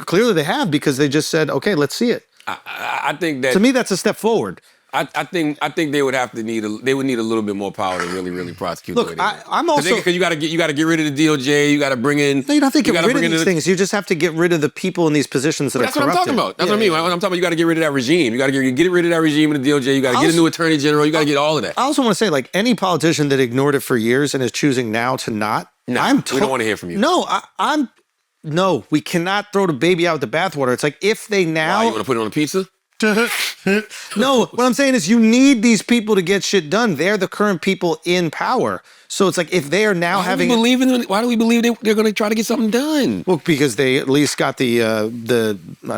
Clearly they have because they just said, okay, let's see it. I think that to me that's a step forward. I think they would have to need a little bit more power to really prosecute. Look, I'm also because you got to get rid of the DOJ. You got to bring in. No, you don't have to get rid of these things. You just have to get rid of the people in these positions that are corrupted. That's what I'm talking about. That's what I mean. I'm talking about you got to get rid of that regime. You got to get rid of that regime in the DOJ. You got to get a new attorney general. You got to get all of that. I also want to say, like any politician that ignored it for years and is choosing now to not. We don't want to hear from you. No, No, we cannot throw the baby out with the bathwater. It's like if they now. Why, you want to put it on a pizza? No, what I'm saying is you need these people to get shit done. They're the current people in power. So it's like if they are now why do we believe they're going to try to get something done? Well, because they at least got I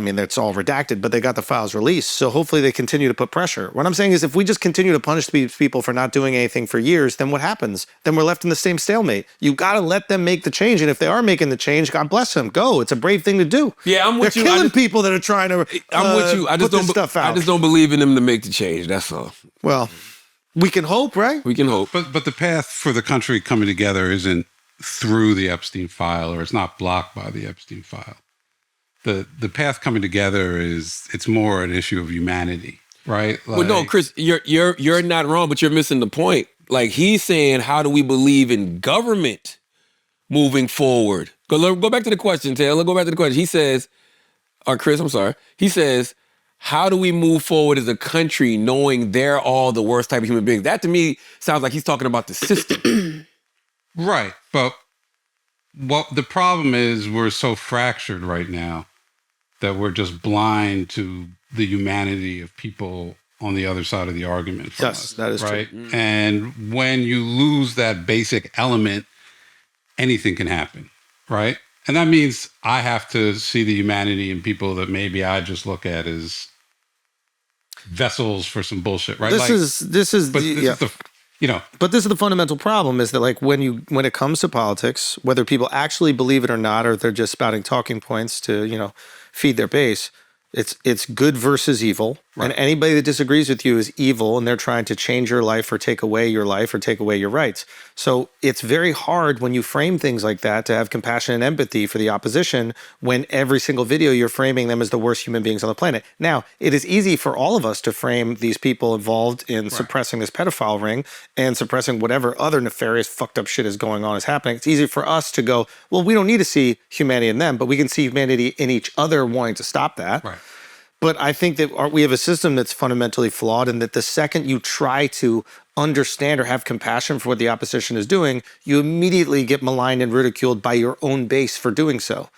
mean, that's all redacted, but they got the files released. So hopefully they continue to put pressure. What I'm saying is if we just continue to punish these people for not doing anything for years, then what happens? Then we're left in the same stalemate. You got to let them make the change. And if they are making the change, God bless them. Go. It's a brave thing to do. Yeah, I'm with you. They're killing people that are trying to I'm with you. I just don't believe in them to make the change. That's all. Well, we can hope, right? We can hope. But the path for the country coming together isn't through the Epstein file, or it's not blocked by the Epstein file. The path coming together it's more an issue of humanity, right? Well, no, Chris, you're not wrong, but you're missing the point. Like he's saying, how do we believe in government moving forward? Go back to the question, Taylor. Go back to the question. He says, or Chris, I'm sorry. He says, how do we move forward as a country knowing they're all the worst type of human beings? That to me sounds like he's talking about the system. Right. But what the problem is, we're so fractured right now that we're just blind to the humanity of people on the other side of the argument. Yes, that is right. true. And when you lose that basic element, anything can happen. Right. And that means I have to see the humanity in people that maybe I just look at as vessels for some bullshit. Right. This is the But this is the fundamental problem, is that like when it comes to politics, whether people actually believe it or not, or they're just spouting talking points to, feed their base, it's good versus evil. Right. And anybody that disagrees with you is evil, and they're trying to change your life or take away your life or take away your rights. So it's very hard when you frame things like that to have compassion and empathy for the opposition when every single video you're framing them as the worst human beings on the planet. Now, it is easy for all of us to frame these people involved in suppressing this pedophile ring and suppressing whatever other nefarious fucked up shit is going on is happening. It's easy for us to go, well, we don't need to see humanity in them, but we can see humanity in each other wanting to stop that. Right. But I think that we have a system that's fundamentally flawed, and that the second you try to understand or have compassion for what the opposition is doing, you immediately get maligned and ridiculed by your own base for doing so.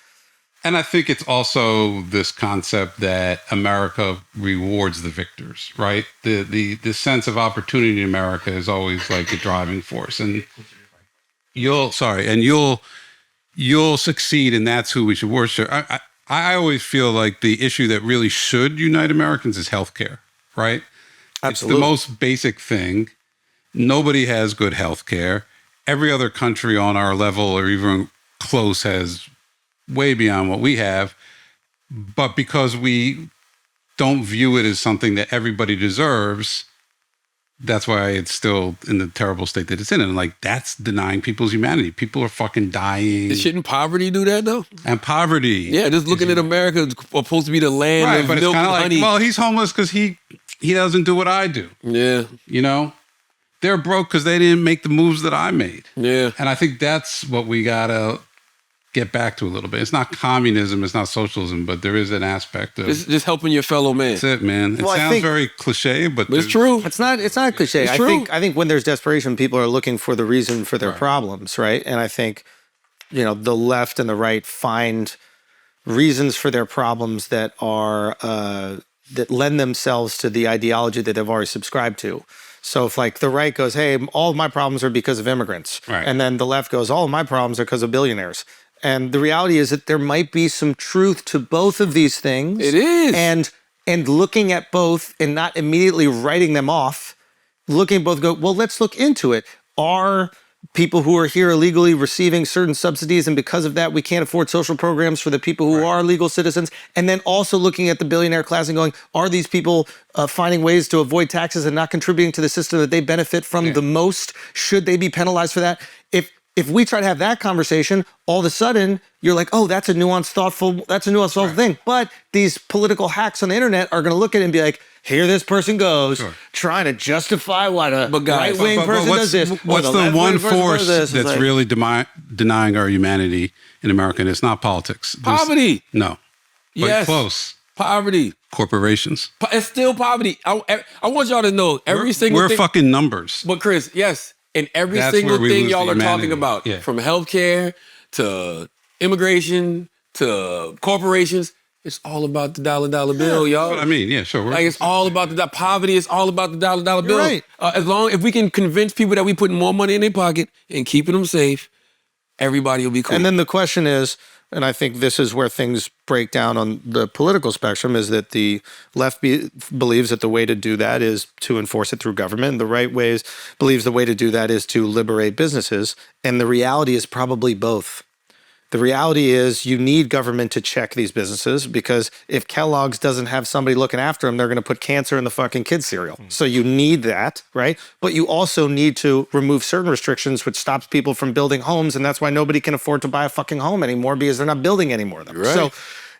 And I think it's also this concept that America rewards the victors, right? The sense of opportunity in America is always like a driving force. And you'll succeed, and that's who we should worship. I always feel like the issue that really should unite Americans is healthcare, right? Absolutely. It's the most basic thing. Nobody has good healthcare. Every other country on our level or even close has way beyond what we have. But because we don't view it as something that everybody deserves, that's why it's still in the terrible state that it's in. And like, that's denying people's humanity. People are fucking dying. Shouldn't poverty do that though? And poverty. Yeah, just looking at America, it's supposed to be the land of but milk it's and kind of honey. like, well, he's homeless because he doesn't do what I do. Yeah. They're broke because they didn't make the moves that I made. Yeah. And I think that's what we gotta get back to a little bit. It's not communism, it's not socialism, but there is an aspect of just helping your fellow man. That's it, man. It sounds very cliche, but it's true. It's not cliche. It's I true. think when there's desperation, people are looking for the reason for their problems, right? And I think, the left and the right find reasons for their problems that are that lend themselves to the ideology that they've already subscribed to. So if like the right goes, hey, all of my problems are because of immigrants. Right. And then the left goes, all of my problems are because of billionaires. And the reality is that there might be some truth to both of these things. It is. And looking at both and not immediately writing them off, looking at both, go, well, let's look into it. Are people who are here illegally receiving certain subsidies, and because of that, we can't afford social programs for the people who are legal citizens? And then also looking at the billionaire class and going, are these people finding ways to avoid taxes and not contributing to the system that they benefit from the most? Should they be penalized for that? If we try to have that conversation, all of a sudden you're like, oh, that's a nuanced, thoughtful thing. But these political hacks on the internet are going to look at it and be like, here this person goes, trying to justify why the right-wing person does this. What's the one force that's really denying our humanity in America? And it's not politics. Poverty. No. But Yes. close. Poverty. Corporations. It's still poverty. I want y'all to know every single We're thing. fucking numbers. But Chris, yes. And every That's single where we thing lose y'all the are talking humanity. about, Yeah. from healthcare to immigration to corporations, it's all about the dollar bill, y'all. But I mean, yeah, sure. Like it's all about the poverty. It's all about the dollar bill. right. If we can convince people that we putting more money in their pocket and keeping them safe, everybody will be cool. And then the question is, and I think this is where things break down on the political spectrum, is that the left believes that the way to do that is to enforce it through government. And the right believes the way to do that is to liberate businesses. And the reality is probably both. The reality is you need government to check these businesses, because if Kellogg's doesn't have somebody looking after them, they're going to put cancer in the fucking kids' cereal. So you need that, right? But you also need to remove certain restrictions, which stops people from building homes. And that's why nobody can afford to buy a fucking home anymore, because they're not building any more of them. Right. So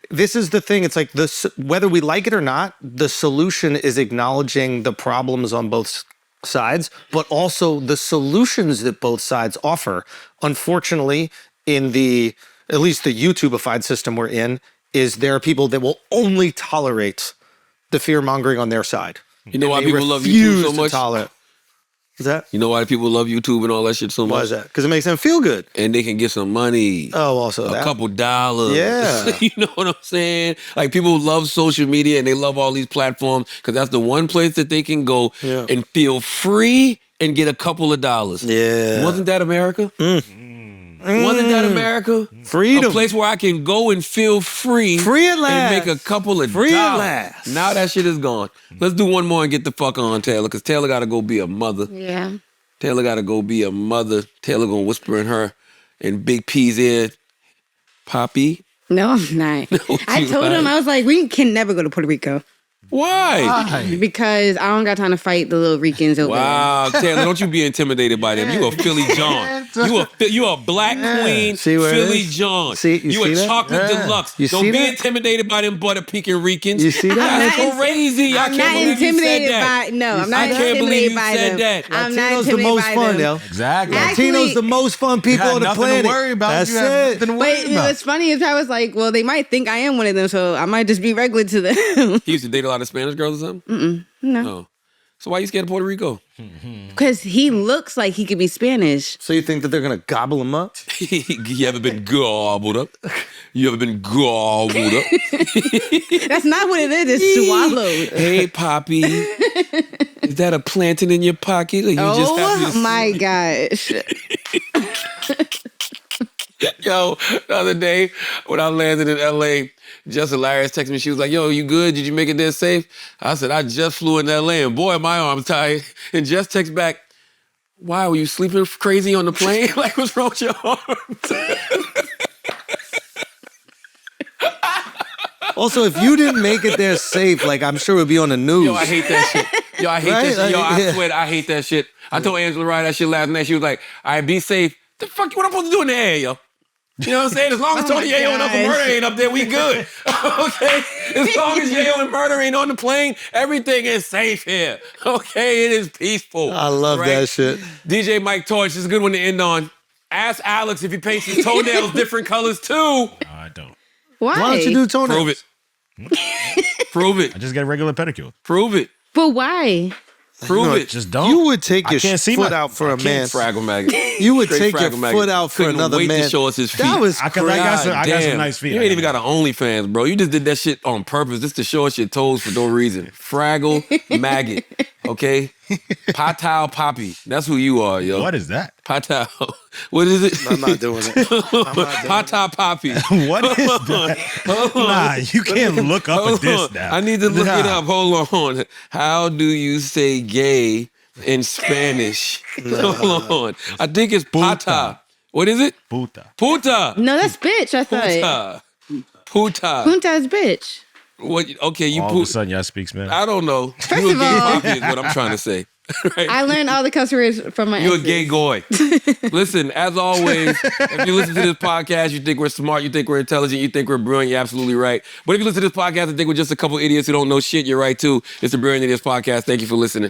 this is the thing. It's like this, whether we like it or not, the solution is acknowledging the problems on both sides, but also the solutions that both sides offer. Unfortunately, in at least the YouTubeified system we're in, is there are people that will only tolerate the fear mongering on their side. You know why They people love YouTube so refuse to much? tolerate. Is that? You know why people love YouTube and all that shit so much? Why is that? Because it makes them feel good. And they can get some money. Oh, also a that. couple dollars. Yeah. You know what I'm saying? Like people love social media and they love all these platforms because that's the one place that they can go and feel free and get a couple of dollars. Yeah. Wasn't that America? Wasn't that America? Freedom. A place where I can go and feel free. Free at last. And make a couple of Free dollars. at last. Now that shit is gone. Let's do one more and get the fuck on Taylor because Taylor got to go be a mother. Yeah. Taylor got to go be a mother. Taylor going to whisper in her in Big P's ear, Papi. No, I'm not. I told him, I was like, we can never go to Puerto Rico. Why? Because I don't got time to fight the little Ricans over Wow, Taylor, don't you be intimidated by them. You a Philly John. You a black queen, See where it Philly is? John. See, you you see a that? chocolate Yeah. deluxe. You Don't see be that? intimidated by them butter Pecan Ricans. You see that? That's crazy. I I'm can't not believe you said intimidated that. by, no, I'm not I can't believe intimidated you by said them. that. I'm not Latino's the intimidated most by fun, them. yo. Exactly. Latino's the most fun people You on the got nothing planet. to worry about. That's You have it. nothing to worry But about. what's funny is I was like, well, they might think I am one of them, so I might just be regular to them. He used to date a lot of Spanish girls or something? No. Oh. So why you scared of Puerto Rico? Because he looks like he could be Spanish. So you think that they're going to gobble him up? You ever been gobbled up? You ever been gobbled up? That's not what it is. It's swallowed. Hey, Papi. Is that a plantain in your pocket? Or you just happy to Oh my gosh. Yo, the other day when I landed in LA, Jess Hilarious texted me. She was like, yo, you good? Did you make it there safe? I said, I just flew in LA and boy, my arm's tired. And Jess texts back, why, were you sleeping crazy on the plane? Like, what's wrong with your arms? Also, if you didn't make it there safe, like I'm sure it would be on the news. Yo, I hate that shit. Yo, I hate that shit. Yo, I swear, I hate that shit. I told Angela Rye that shit last night. She was like, all right, be safe. The fuck, what I'm supposed to do in the air, yo? You know what I'm saying? As long as Tony Yayo and Uncle Murder ain't up there, we good. Okay? As long as Yayo and Murder ain't on the plane, everything is safe here. Okay? It is peaceful. I love that shit. DJ Mike Torch, this is a good one to end on. Ask Alex if he paints his toenails different colors too. I don't. Why? Why don't you do toenails? Prove it. Prove it. I just get a regular pedicure. Prove it. But why? Prove it. Just don't. You would take I your can't see foot my- out for I a can't man. Fraggle maggot. You would Straight take your Fraggle maggot. foot out for Couldn't another wait man. to show us his feet. That was I got crazy. some Damn. nice feet. You ain't even got an OnlyFans, bro. You just did that shit on purpose just to show us your toes for no reason. Fraggle maggot. Okay? Patao Papi. That's who you are, yo. What is that? Patao. What is it? I'm not doing it. Patao Papi. What is that? Hold on. Nah, you can't look up at this on. now. I need to look it Nah. up. Hold on. How do you say gay in Spanish? Hold on. I think it's pata. What is it? Puta. Puta. No, that's bitch, I thought. Puta. Punta is bitch. What? Okay, you All of a put. sudden, y'all speak Spanish. I don't know. First You a of gay all- Papi is what I'm trying to say. Right? I learned all the cuss words from my You're a exes. gay goy. Listen, as always, if you listen to this podcast, you think we're smart, you think we're intelligent, you think we're brilliant, you're absolutely right. But if you listen to this podcast and think we're just a couple idiots who don't know shit, you're right too. It's the Brilliant Idiots Podcast. Thank you for listening.